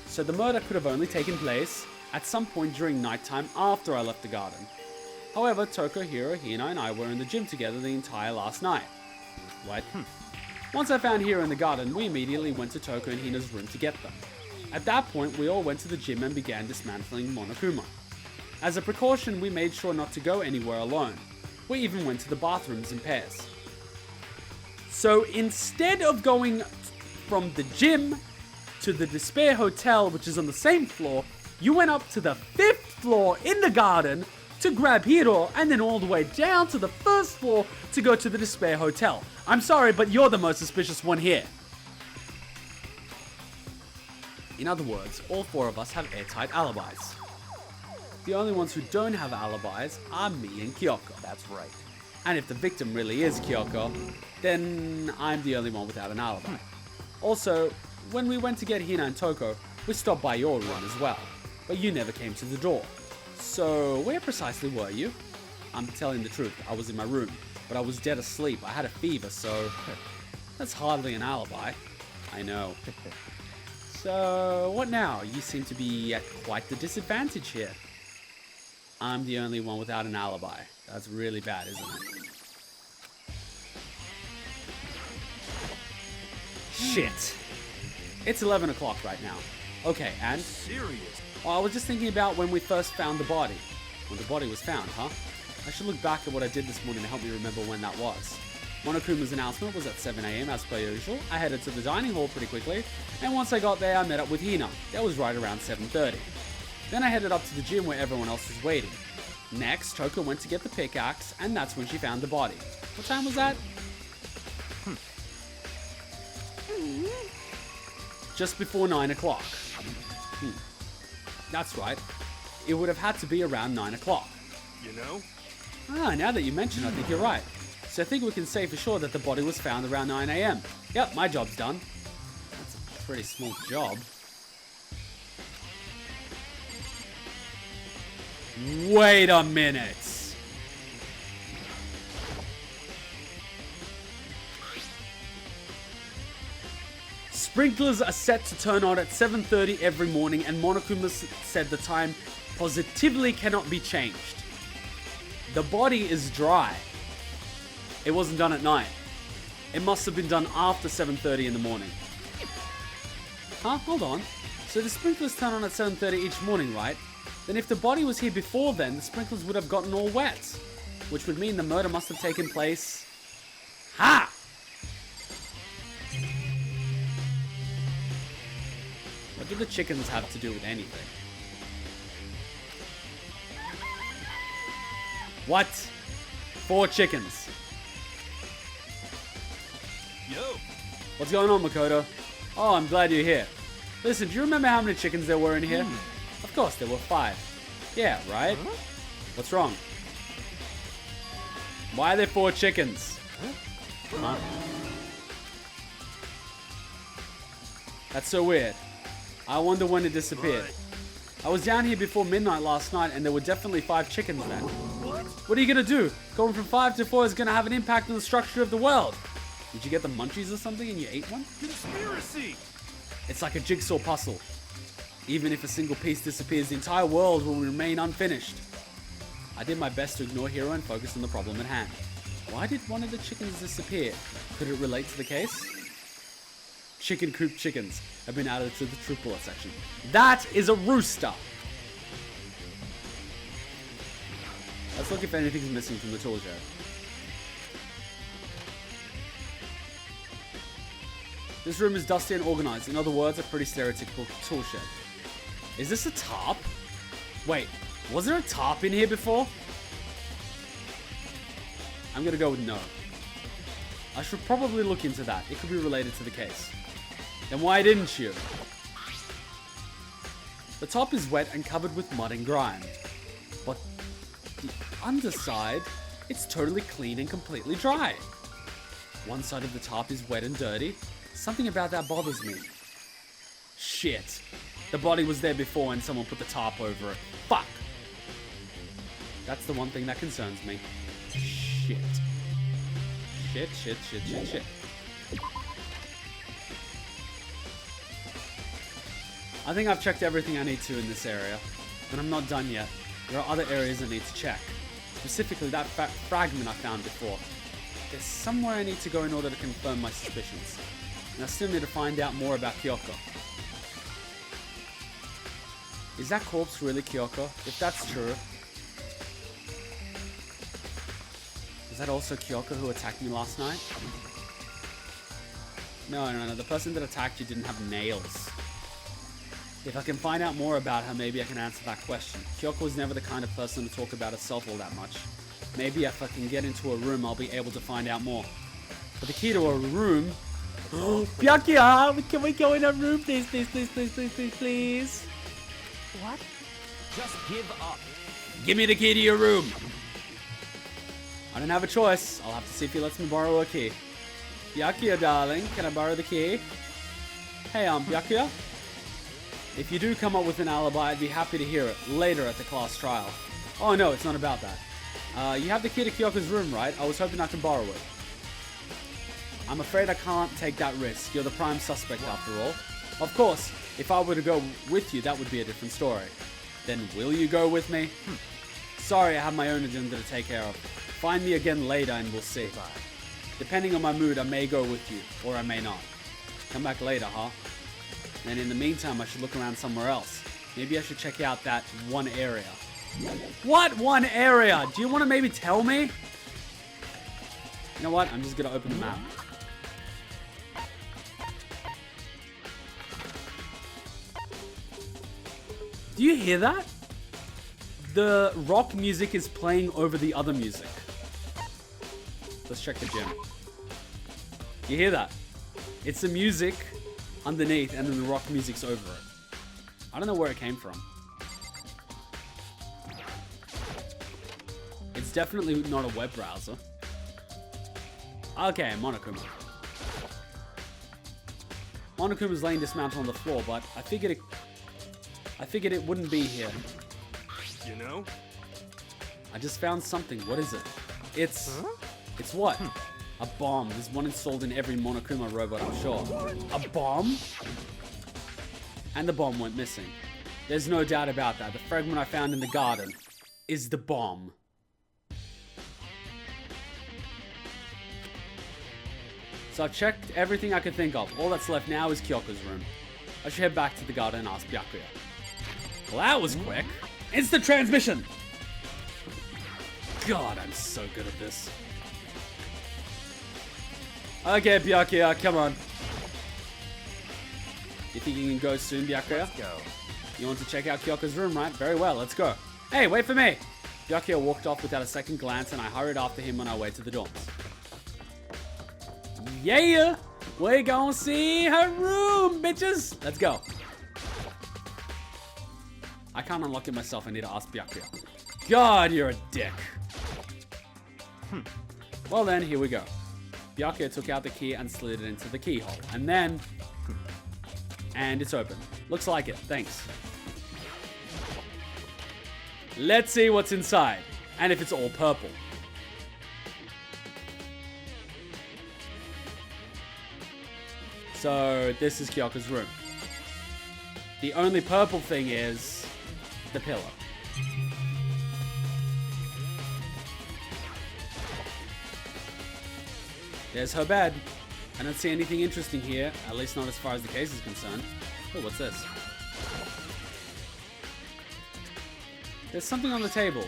So the murder could have only taken place at some point during nighttime after I left the garden. However, Toko, Hiro, Hina, and I were in the gym together the entire last night. What? Once I found Hiro in the garden, we immediately went to Toko and Hina's room to get them. At that point, we all went to the gym and began dismantling Monokuma. As a precaution, we made sure not to go anywhere alone. We even went to the bathrooms in pairs. So instead of going from the gym to the Despair Hotel, which is on the same floor, you went up to the 5th floor in the garden to grab Hiro, and then all the way down to the 1st floor to go to the Despair Hotel. I'm sorry, but you're the most suspicious one here. In other words, all 4 of us have airtight alibis. The only ones who don't have alibis are me and Kyoko. That's right. And if the victim really is Kyoko, then I'm the only one without an alibi. Also, when we went to get Hina and Toko, we stopped by your room as well, but you never came to the door. So, where precisely were you? I'm telling the truth, I was in my room, but I was dead asleep. I had a fever, so that's hardly an alibi. I know. So, what now? You seem to be at quite the disadvantage here. I'm the only one without an alibi. That's really bad, isn't it? Shit. It's 11 o'clock right now. Okay, and? Serious? Oh, I was just thinking about when we first found the body. When the body was found, huh? I should look back at what I did this morning to help me remember when that was. Monokuma's announcement was at 7 AM as per usual. I headed to the dining hall pretty quickly, and once I got there I met up with Hina. That was right around 7:30. Then I headed up to the gym where everyone else was waiting. Next, Toko went to get the pickaxe, and that's when she found the body. What time was that? Just before 9 o'clock. That's right. It would have had to be around 9 o'clock. you know? Ah, now that you mention it, I think you're right. So I think we can say for sure that the body was found around 9 a.m. Yep, my job's done. That's a pretty small job. Wait a minute. Sprinklers are set to turn on at 7:30 every morning, and Monokuma said the time positively cannot be changed. The body is dry. It wasn't done at night. It must have been done after 7:30 in the morning. Huh? Hold on. So the sprinklers turn on at 7:30 each morning, right? Then if the body was here before then, the sprinklers would have gotten all wet. Which would mean the murder must have taken place... Ha! What do the chickens have to do with anything? What? 4 chickens. Yo. What's going on, Makoto? Oh, I'm glad you're here. Listen, do you remember how many chickens there were in here? Of course, there were 5. Yeah, right? Huh? What's wrong? Why are there 4 chickens? Huh? That's so weird. I wonder when it disappeared. I was down here before midnight last night and there were definitely 5 chickens then. What are you gonna do? Going from 5 to 4 is gonna have an impact on the structure of the world. Did you get the munchies or something and you ate one? Conspiracy! It's like a jigsaw puzzle. Even if a single piece disappears, the entire world will remain unfinished. I did my best to ignore Hiro and focus on the problem at hand. Why did one of the chickens disappear? Could it relate to the case? Chicken coop chickens have been added to the truth bullet section. That is a rooster! Let's look if anything's missing from the tool shed. This room is dusty and organized. In other words, a pretty stereotypical tool shed. Is this a tarp? Wait, was there a tarp in here before? I'm gonna go with no. I should probably look into that. It could be related to the case. Then why didn't you? The top is wet and covered with mud and grime. But the underside, it's totally clean and completely dry. One side of the tarp is wet and dirty. Something about that bothers me. Shit. The body was there before and someone put the tarp over it. Fuck. That's the one thing that concerns me. Shit. Shit, shit, shit, shit, shit. I think I've checked everything I need to in this area, but I'm not done yet. There are other areas I need to check. Specifically that fragment I found before. There's somewhere I need to go in order to confirm my suspicions. And I still need to find out more about Kyoko. Is that corpse really Kyoko? If that's true, is that also Kyoko who attacked me last night? No. The person that attacked you didn't have nails. If I can find out more about her, maybe I can answer that question. Kyoko was never the kind of person to talk about herself all that much. Maybe if I can get into a room, I'll be able to find out more. But the key to a room... Byakuya! Can we go in a room, please, please, please, please, please, please, please? What? Just give up. Give me the key to your room. I don't have a choice. I'll have to see if he lets me borrow a key. Byakuya, darling, can I borrow the key? Hey, Byakuya? If you do come up with an alibi, I'd be happy to hear it later at the class trial. Oh no, it's not about that. You have the key to Kyoko's room, right? I was hoping I could borrow it. I'm afraid I can't take that risk. You're the prime suspect after all. Of course, if I were to go with you, that would be a different story. Then will you go with me? Sorry, I have my own agenda to take care of. Find me again later and we'll see. Depending on my mood, I may go with you, or I may not. Come back later, huh? And in the meantime, I should look around somewhere else. Maybe I should check out that one area. What one area? Do you want to maybe tell me? You know what? I'm just going to open the map. Do you hear that? The rock music is playing over the other music. Let's check the gym. You hear that? It's the music underneath and then the rock music's over it. I don't know where it came from. definitely not a web browser. Okay, Monokuma. Monokuma's laying dismantled on the floor, but I figured it wouldn't be here. You know? I just found something. What is it? It's what? A bomb. There's one installed in every Monokuma robot, I'm sure. A bomb? And the bomb went missing. There's no doubt about that. The fragment I found in the garden is the bomb. So I've checked everything I could think of. All that's left now is Kyoko's room. I should head back to the garden and ask Byakuya. Well, that was quick. Instant transmission! God, I'm so good at this. Okay, Byakuya, come on. You think you can go soon, Byakuya? Let's go. You want to check out Kyoko's room, right? Very well, let's go. Hey, wait for me! Byakuya walked off without a second glance, and I hurried after him on our way to the dorms. Yeah! We're gonna see her room, bitches! Let's go. I can't unlock it myself, I need to ask Byakuya. God, you're a dick. Well then, here we go. Byakuya took out the key and slid it into the keyhole. And then... And it's open. Looks like it, thanks. Let's see what's inside. And if it's all purple. So, this is Kyoko's room. The only purple thing is... the pillow. There's her bed. I don't see anything interesting here, at least not as far as the case is concerned. Oh, what's this? There's something on the table.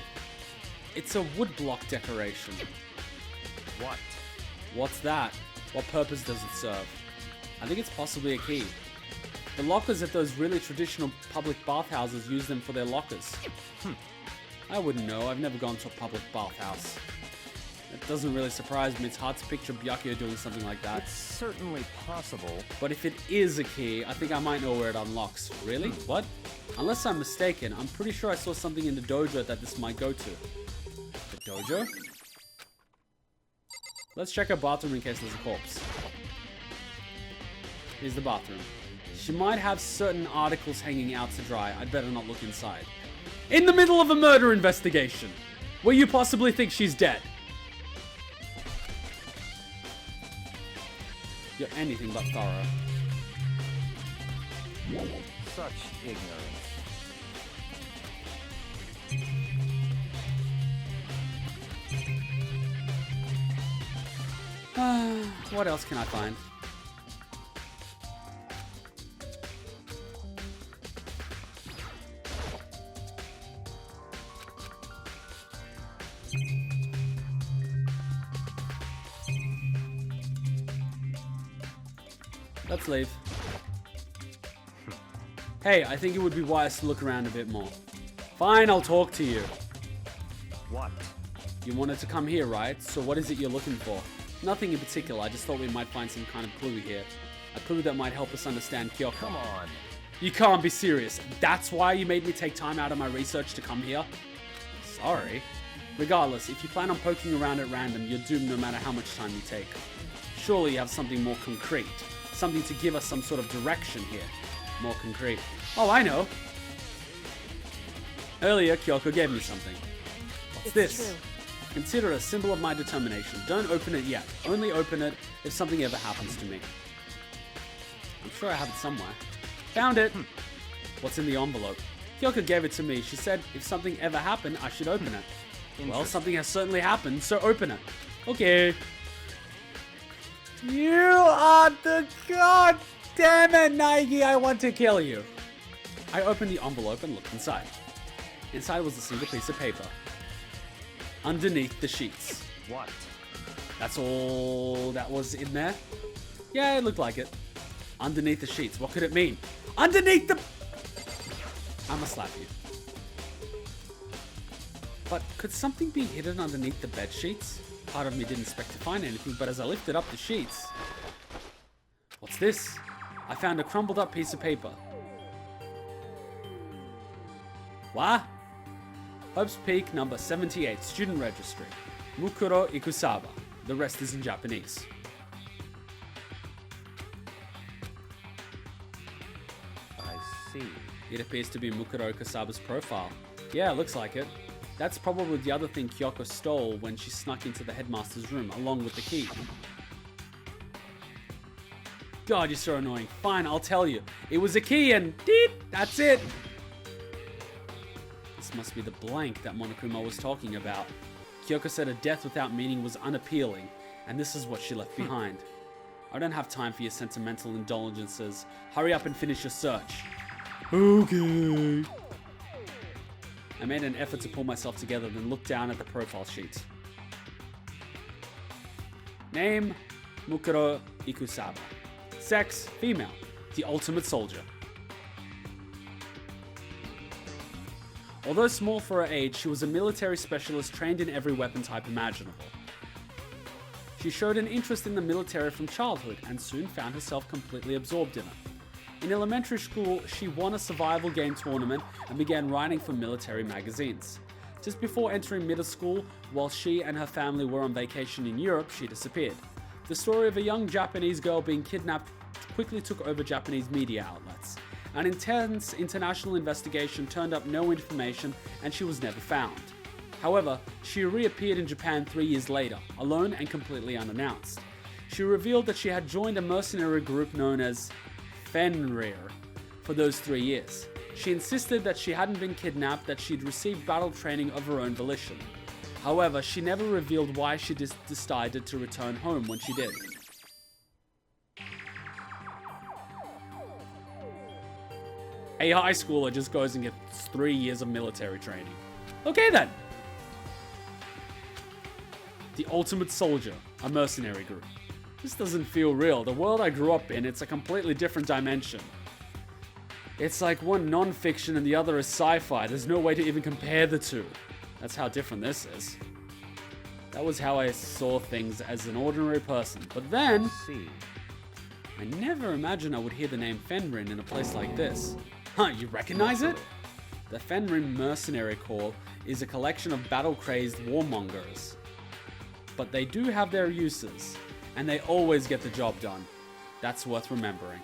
It's a woodblock decoration. What? What's that? What purpose does it serve? I think it's possibly a key. The lockers at those really traditional public bathhouses use them for their lockers. I wouldn't know, I've never gone to a public bathhouse. It doesn't really surprise me, it's hard to picture Byakuya doing something like that. It's certainly possible. But if it is a key, I think I might know where it unlocks. Really? What? Unless I'm mistaken, I'm pretty sure I saw something in the dojo that this might go to. The dojo? Let's check her bathroom in case there's a corpse. Here's the bathroom. She might have certain articles hanging out to dry. I'd better not look inside. In the middle of a murder investigation, where you possibly think she's dead. You're anything but thorough. Such ignorance. What else can I find? Let's leave. Hey, I think it would be wise to look around a bit more. Fine, I'll talk to you. What? You wanted to come here, right? So what is it you're looking for? Nothing in particular, I just thought we might find some kind of clue here. A clue that might help us understand Kyoko. Come on. You can't be serious. That's why you made me take time out of my research to come here? Sorry. Regardless, if you plan on poking around at random, you're doomed no matter how much time you take. Surely you have something more concrete. Something to give us some sort of direction here. More concrete. Oh, I know. Earlier, Kyoko gave me something. What's this? True. Consider it a symbol of my determination. Don't open it yet. Only open it if something ever happens to me. I'm sure I have it somewhere. Found it! What's in the envelope? Kyoko gave it to me. She said if something ever happened, I should open it. Well, something has certainly happened, so open it. Okay. You are the god damn it, Naegi, I want to kill you. I opened the envelope and looked inside. Inside was a single piece of paper. Underneath the sheets. What? That's all that was in there? Yeah, it looked like it. Underneath the sheets. What could it mean? Underneath the... I'ma slap you. But could something be hidden underneath the bed sheets? Part of me didn't expect to find anything, but as I lifted up the sheets... What's this? I found a crumbled up piece of paper. What? Hope's Peak number 78, student registry. Mukuro Ikusaba. The rest is in Japanese. I see. It appears to be Mukuro Ikusaba's profile. Yeah, looks like it. That's probably the other thing Kyoko stole when she snuck into the headmaster's room, along with the key. God, you're so annoying. Fine, I'll tell you. It was a key and deet, that's it. This must be the blank that Monokuma was talking about. Kyoko said a death without meaning was unappealing, and this is what she left behind. I don't have time for your sentimental indulgences. Hurry up and finish your search. Okay. I made an effort to pull myself together, then looked down at the profile sheet. Name, Mukuro Ikusaba. Sex, female. The ultimate soldier. Although small for her age, she was a military specialist trained in every weapon type imaginable. She showed an interest in the military from childhood and soon found herself completely absorbed in it. In elementary school, she won a survival game tournament and began writing for military magazines. Just before entering middle school, while she and her family were on vacation in Europe, she disappeared. The story of a young Japanese girl being kidnapped quickly took over Japanese media outlets. An intense international investigation turned up no information and she was never found. However, she reappeared in Japan 3 years later, alone and completely unannounced. She revealed that she had joined a mercenary group known as Fenrir for those 3 years. She insisted that she hadn't been kidnapped, that she'd received battle training of her own volition. However, she never revealed why she decided to return home when she did. A high schooler just goes and gets 3 years of military training. Okay then. The ultimate soldier, a mercenary group. This doesn't feel real. The world I grew up in, it's a completely different dimension. It's like one non-fiction and the other is sci-fi. There's no way to even compare the two. That's how different this is. That was how I saw things as an ordinary person. But then, I never imagined I would hear the name Fenrir in a place like this. Huh, you recognize it? The Fenrir Mercenary Corps is a collection of battle-crazed warmongers. But they do have their uses, and they always get the job done. That's worth remembering.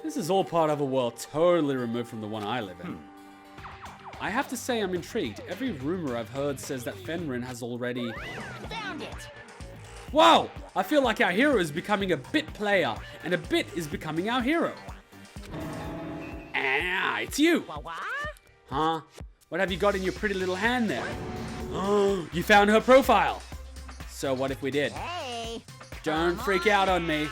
This is all part of a world totally removed from the one I live in. I have to say I'm intrigued. Every rumor I've heard says that Fenrir has already... Found it! Wow! I feel like our hero is becoming a bit player, and a bit is becoming our hero. Ah, it's you! Huh? What have you got in your pretty little hand there? Oh, you found her profile! So what if we did? Hey! Don't freak out on me.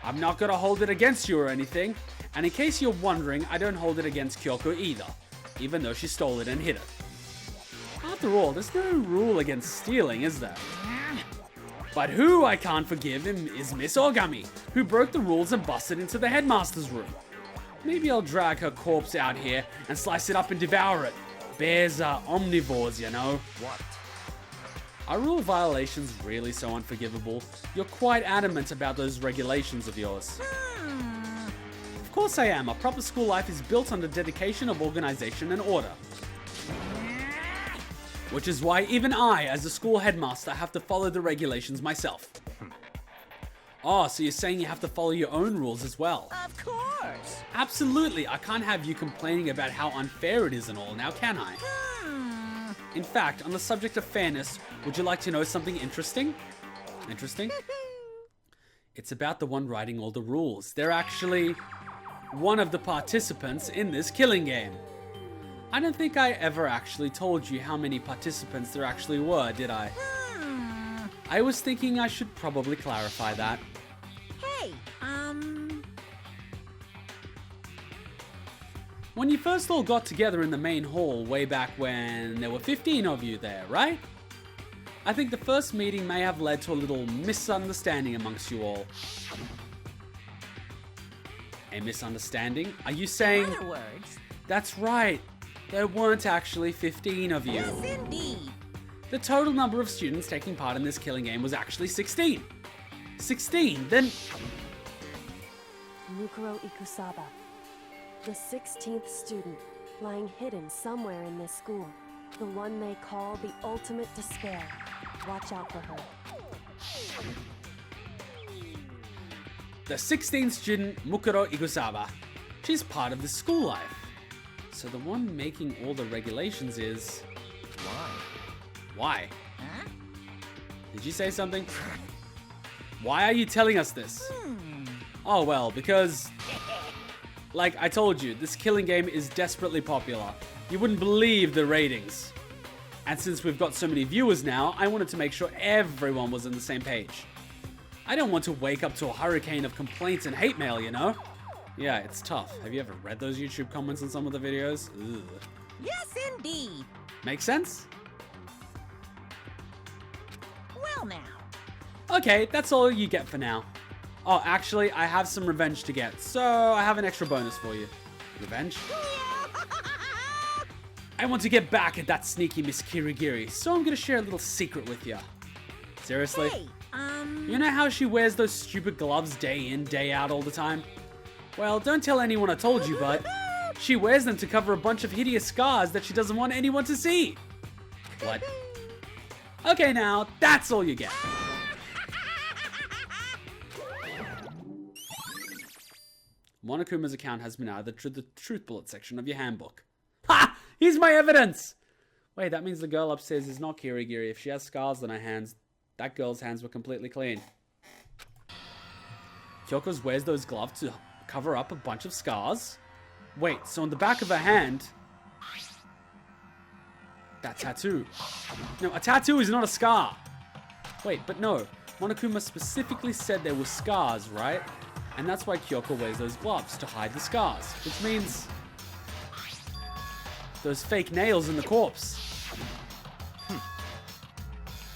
I'm not gonna hold it against you or anything. And in case you're wondering, I don't hold it against Kyoko either. Even though she stole it and hid it. After all, there's no rule against stealing, is there? But who I can't forgive him is Miss Ogami, who broke the rules and busted into the headmaster's room. Maybe I'll drag her corpse out here and slice it up and devour it. Bears are omnivores, you know. What? Are rule violations really so unforgivable? You're quite adamant about those regulations of yours. Of course I am. A proper school life is built on the dedication of organization and order. Which is why even I, as a school headmaster, have to follow the regulations myself. Oh, so you're saying you have to follow your own rules as well? Of course! Absolutely. I can't have you complaining about how unfair it is and all, now can I? In fact, on the subject of fairness, would you like to know something interesting? Interesting? It's about the one writing all the rules. They're actually one of the participants in this killing game. I don't think I ever actually told you how many participants there actually were, did I? I was thinking I should probably clarify that. Hey, When you first all got together in the main hall way back when there were 15 of you there, right? I think the first meeting may have led to a little misunderstanding amongst you all. A misunderstanding? Are you saying... in other words... That's right. There weren't actually 15 of you. Yes, indeed. The total number of students taking part in this killing game was actually 16. 16, then... Mukuro Ikusaba, the 16th student, lying hidden somewhere in this school. The one they call the ultimate despair. Watch out for her. The 16th student, Mukuro Ikusaba. She's part of the school life. So the one making all the regulations is... Why? Huh? Did you say something? Why are you telling us this? Oh well, because... Like I told you, this killing game is desperately popular. You wouldn't believe the ratings. And since we've got so many viewers now, I wanted to make sure everyone was on the same page. I don't want to wake up to a hurricane of complaints and hate mail, you know? Yeah, it's tough. Have you ever read those YouTube comments on some of the videos? Ugh. Yes, indeed. Make sense? Well now. Okay, that's all you get for now. Oh, actually, I have some revenge to get, so I have an extra bonus for you. Revenge? I want to get back at that sneaky Miss Kirigiri, so I'm gonna share a little secret with you. Seriously? Hey, You know how she wears those stupid gloves day in, day out all the time? Well, don't tell anyone I told you, but she wears them to cover a bunch of hideous scars that she doesn't want anyone to see. What? Okay, now, that's all you get. Monokuma's account has been added to the truth bullet section of your handbook. Ha! Here's my evidence! Wait, that means the girl upstairs is not Kirigiri. If she has scars on her hands, that girl's hands were completely clean. Kyoko's wears those gloves to cover up a bunch of scars? Wait, so on the back of her hand... That tattoo. No, a tattoo is not a scar. Wait, but no. Monokuma specifically said there were scars, right? And that's why Kyoko wears those gloves, to hide the scars. Which means... those fake nails in the corpse.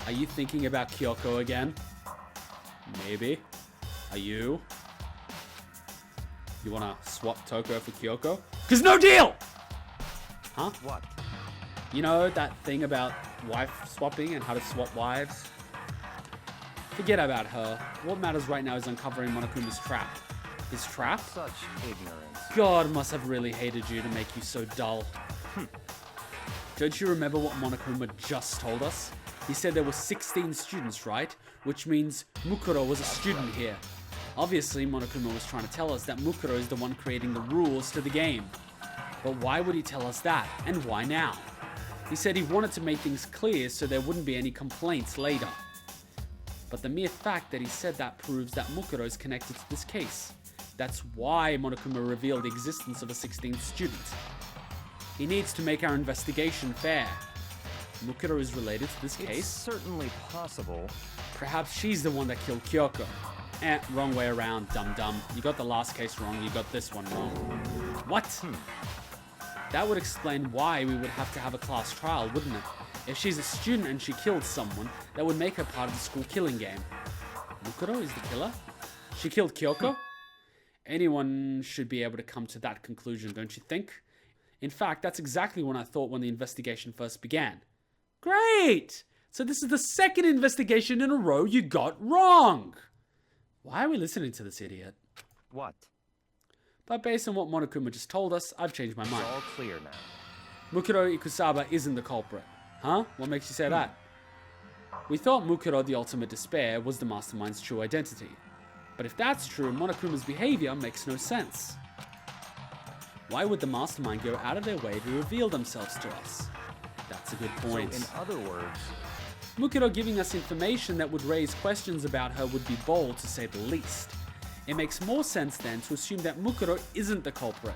Are you thinking about Kyoko again? Maybe. Are you? You wanna swap Toko for Kyoko? 'Cause no deal! Huh? What? You know that thing about wife swapping and how to swap wives? Forget about her. What matters right now is uncovering Monokuma's trap. His trap? Such ignorance. God must have really hated you to make you so dull. Don't you remember what Monokuma just told us? He said there were 16 students, right? Which means Mukuro was a student here. Obviously, Monokuma was trying to tell us that Mukuro is the one creating the rules to the game. But why would he tell us that? And why now? He said he wanted to make things clear so there wouldn't be any complaints later. But the mere fact that he said that proves that Mukuro is connected to this case. That's why Monokuma revealed the existence of a 16th student. He needs to make our investigation fair. Mukuro is related to this case. It's certainly possible. Perhaps she's the one that killed Kyoko. Wrong way around, dum-dum. You got the last case wrong, you got this one wrong. What? That would explain why we would have to have a class trial, wouldn't it? If she's a student and she killed someone, that would make her part of the school killing game. Mukuro is the killer? She killed Kyoko? Anyone should be able to come to that conclusion, don't you think? In fact, that's exactly what I thought when the investigation first began. Great! So this is the second investigation in a row you got wrong! Why are we listening to this idiot? What? But based on what Monokuma just told us, I've changed my mind. It's all clear now. Mukuro Ikusaba isn't the culprit. Huh? What makes you say that? We thought Mukuro, the ultimate despair, was the mastermind's true identity. But if that's true, Monokuma's behavior makes no sense. Why would the mastermind go out of their way to reveal themselves to us? That's a good point. So in other words... Mukuro giving us information that would raise questions about her would be bold, to say the least. It makes more sense then to assume that Mukuro isn't the culprit.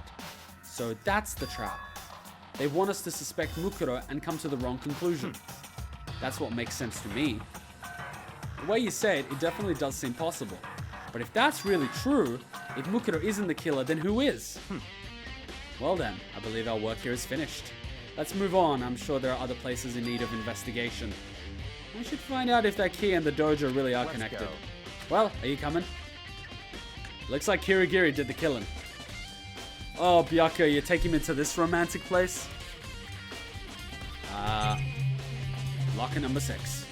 So that's the trap. They want us to suspect Mukuro and come to the wrong conclusion. That's what makes sense to me. The way you say it, it definitely does seem possible. But if that's really true, if Mukuro isn't the killer, then who is? Well then, I believe our work here is finished. Let's move on. I'm sure there are other places in need of investigation. I should find out if that key and the dojo really are connected. Go. Well, are you coming? Looks like Kirigiri did the killing. Oh, Byakuya, you take him into this romantic place? Locker number 6.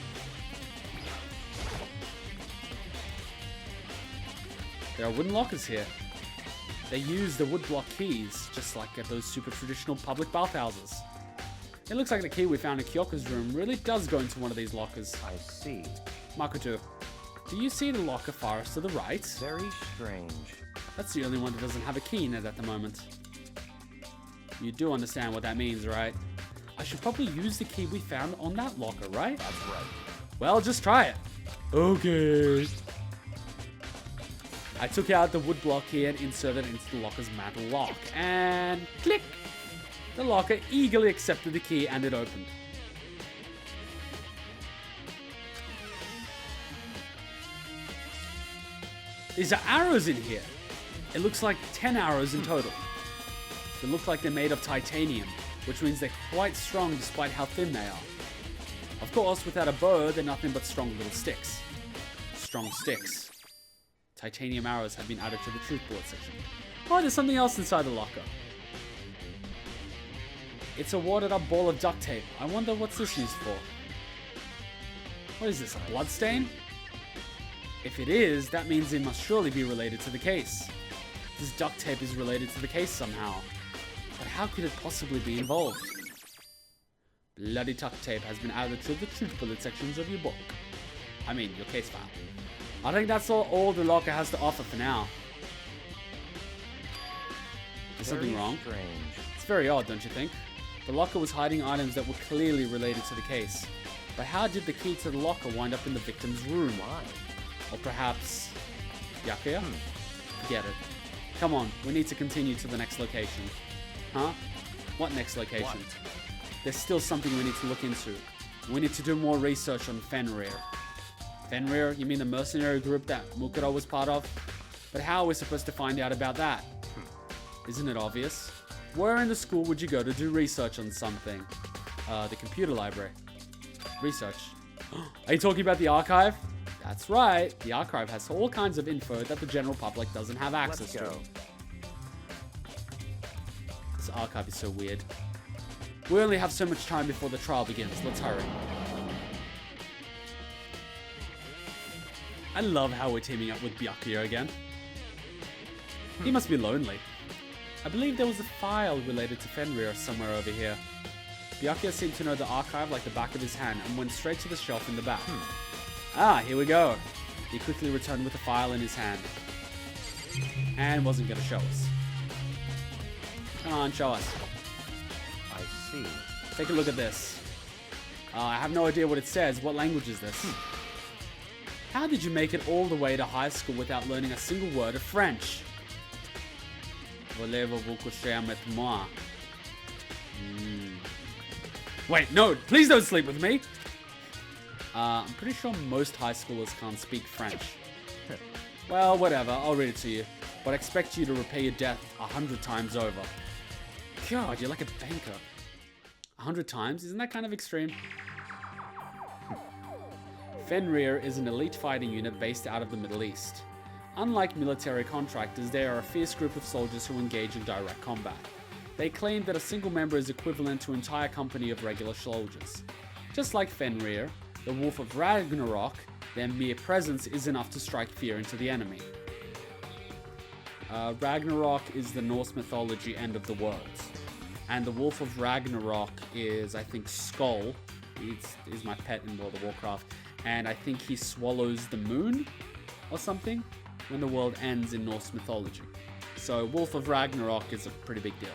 There are wooden lockers here. They use the woodblock keys, just like at those super traditional public bathhouses. It looks like the key we found in Kyoko's room really does go into one of these lockers. I see. Makoto, do you see the locker farthest to the right? Very strange. That's the only one that doesn't have a key in it at the moment. You do understand what that means, right? I should probably use the key we found on that locker, right? That's right. Well, just try it. Okay. I took out the woodblock key and inserted it into the locker's metal lock. And click! The locker eagerly accepted the key and it opened. These are arrows in here. It looks like 10 arrows in total. They look like they're made of titanium, which means they're quite strong despite how thin they are. Of course, without a bow, they're nothing but strong little sticks. Strong sticks. Titanium arrows have been added to the truth bullet section. Oh, there's something else inside the locker. It's a wadded up ball of duct tape. I wonder what's this used for. What is this, a blood stain? If it is, that means it must surely be related to the case. This duct tape is related to the case somehow. But how could it possibly be involved? Bloody duct tape has been added to the truth bullet sections of your book. I mean, your case file. I think that's all the locker has to offer for now. Is something wrong? Strange. It's very odd, don't you think? The locker was hiding items that were clearly related to the case. But how did the key to the locker wind up in the victim's room? Why? Or perhaps... Byakuya? Forget it. Come on, we need to continue to the next location. Huh? What next location? What? There's still something we need to look into. We need to do more research on Fenrir. Fenrir? You mean the mercenary group that Mukuro was part of? But how are we supposed to find out about that? Isn't it obvious? Where in the school would you go to do research on something? The computer library. Research. Are you talking about the archive? That's right. The archive has all kinds of info that the general public doesn't have access to. This archive is so weird. We only have so much time before the trial begins. Let's hurry. I love how we're teaming up with Byakuya again. He must be lonely. I believe there was a file related to Fenrir somewhere over here. Byakuya seemed to know the archive like the back of his hand and went straight to the shelf in the back. Ah, here we go. He quickly returned with a file in his hand. And wasn't going to show us. Come on, show us. I see. Take a look at this. I have no idea what it says. What language is this? How did you make it all the way to high school without learning a single word of French? Voulez-vous coucher avec moi? Wait, no, please don't sleep with me. I'm pretty sure most high schoolers can't speak French. Well, whatever, I'll read it to you. But I expect you to repay your debt 100 times over. God, you're like a banker. 100 times? Isn't that kind of extreme? Fenrir is an elite fighting unit based out of the Middle East. Unlike military contractors, they are a fierce group of soldiers who engage in direct combat. They claim that a single member is equivalent to an entire company of regular soldiers. Just like Fenrir, the Wolf of Ragnarok, their mere presence is enough to strike fear into the enemy. Ragnarok is the Norse mythology end of the world. And the Wolf of Ragnarok is, I think, Skull. He's my pet in World of Warcraft. And I think he swallows the moon or something when the world ends in Norse mythology. So Wolf of Ragnarok is a pretty big deal.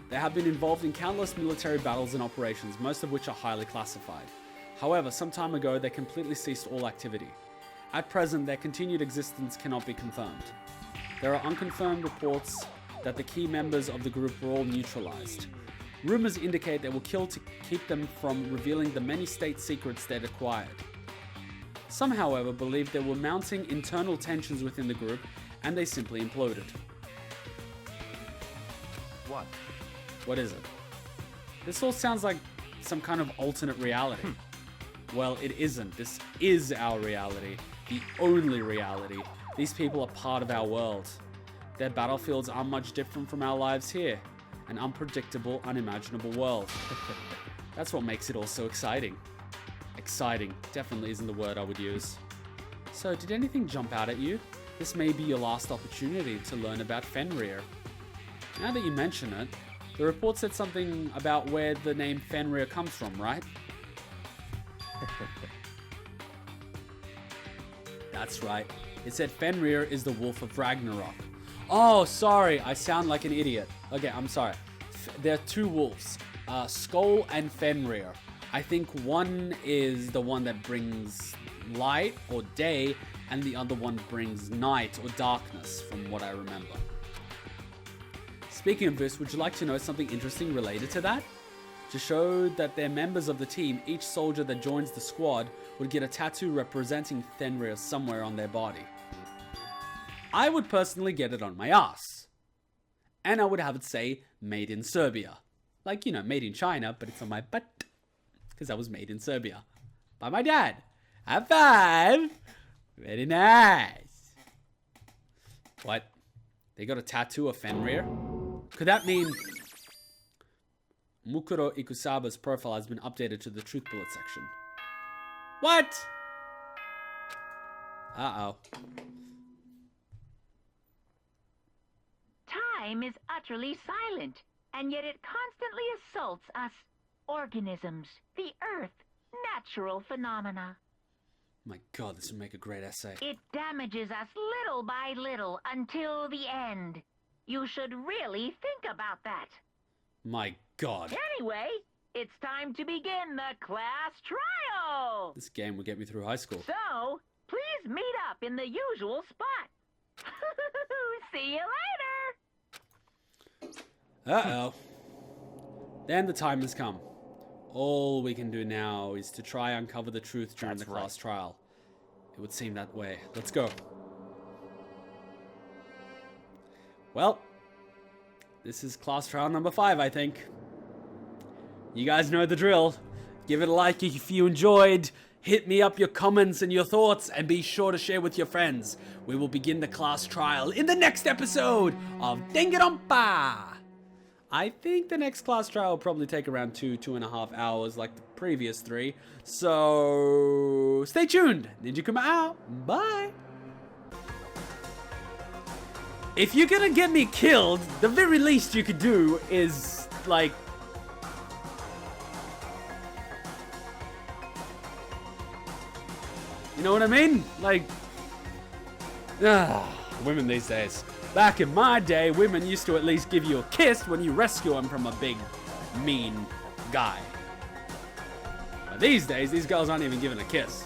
They have been involved in countless military battles and operations, most of which are highly classified. However, some time ago they completely ceased all activity. At present, their continued existence cannot be confirmed. There are unconfirmed reports that the key members of the group were all neutralized. Rumors indicate they were killed to keep them from revealing the many state secrets they'd acquired. Some, however, believe there were mounting internal tensions within the group and they simply imploded. What? What is it? This all sounds like some kind of alternate reality. Well, it isn't. This is our reality. The only reality. These people are part of our world. Their battlefields aren't much different from our lives here. An unpredictable, unimaginable world. That's what makes it all so exciting. Exciting definitely isn't the word I would use. So, did anything jump out at you? This may be your last opportunity to learn about Fenrir. Now that you mention it, the report said something about where the name Fenrir comes from, right? That's right. It said Fenrir is the wolf of Ragnarok. Oh, sorry. I sound like an idiot. Okay, I'm sorry. There are two wolves. Skull and Fenrir. I think one is the one that brings light or day, and the other one brings night or darkness, from what I remember. Speaking of this, would you like to know something interesting related to that? To show that they're members of the team, each soldier that joins the squad would get a tattoo representing Fenrir somewhere on their body. I would personally get it on my ass. And I would have it say, made in Serbia. Like, you know, made in China, but it's on my butt. Because I was made in Serbia. By my dad. High five! Very nice. What? They got a tattoo of Fenrir? Could that mean Mukuro Ikusaba's profile has been updated to the truth bullet section? What? Uh-oh. Time is utterly silent, and yet it constantly assaults us, organisms, the earth, natural phenomena. My god, this would make a great essay. It damages us little by little until the end. You should really think about that. My god. Anyway, it's time to begin the class trial. This game will get me through high school. So, please meet up in the usual spot. See you later. Uh-oh. Then the time has come. All we can do now is to try and uncover the truth during the class trial. It would seem that way. Let's go. Well, this is class trial number 5, I think. You guys know the drill. Give it a like if you enjoyed. Hit me up your comments and your thoughts, and be sure to share with your friends. We will begin the class trial in the next episode of Danganronpa. I think the next class trial will probably take around 2.5 hours like the previous 3. So stay tuned. Ninjakuma out. Bye. If you're gonna get me killed, the very least you could do is, like... You know what I mean? Like... women these days. Back in my day, women used to at least give you a kiss when you rescue them from a big, mean guy. But these days, these girls aren't even giving a kiss.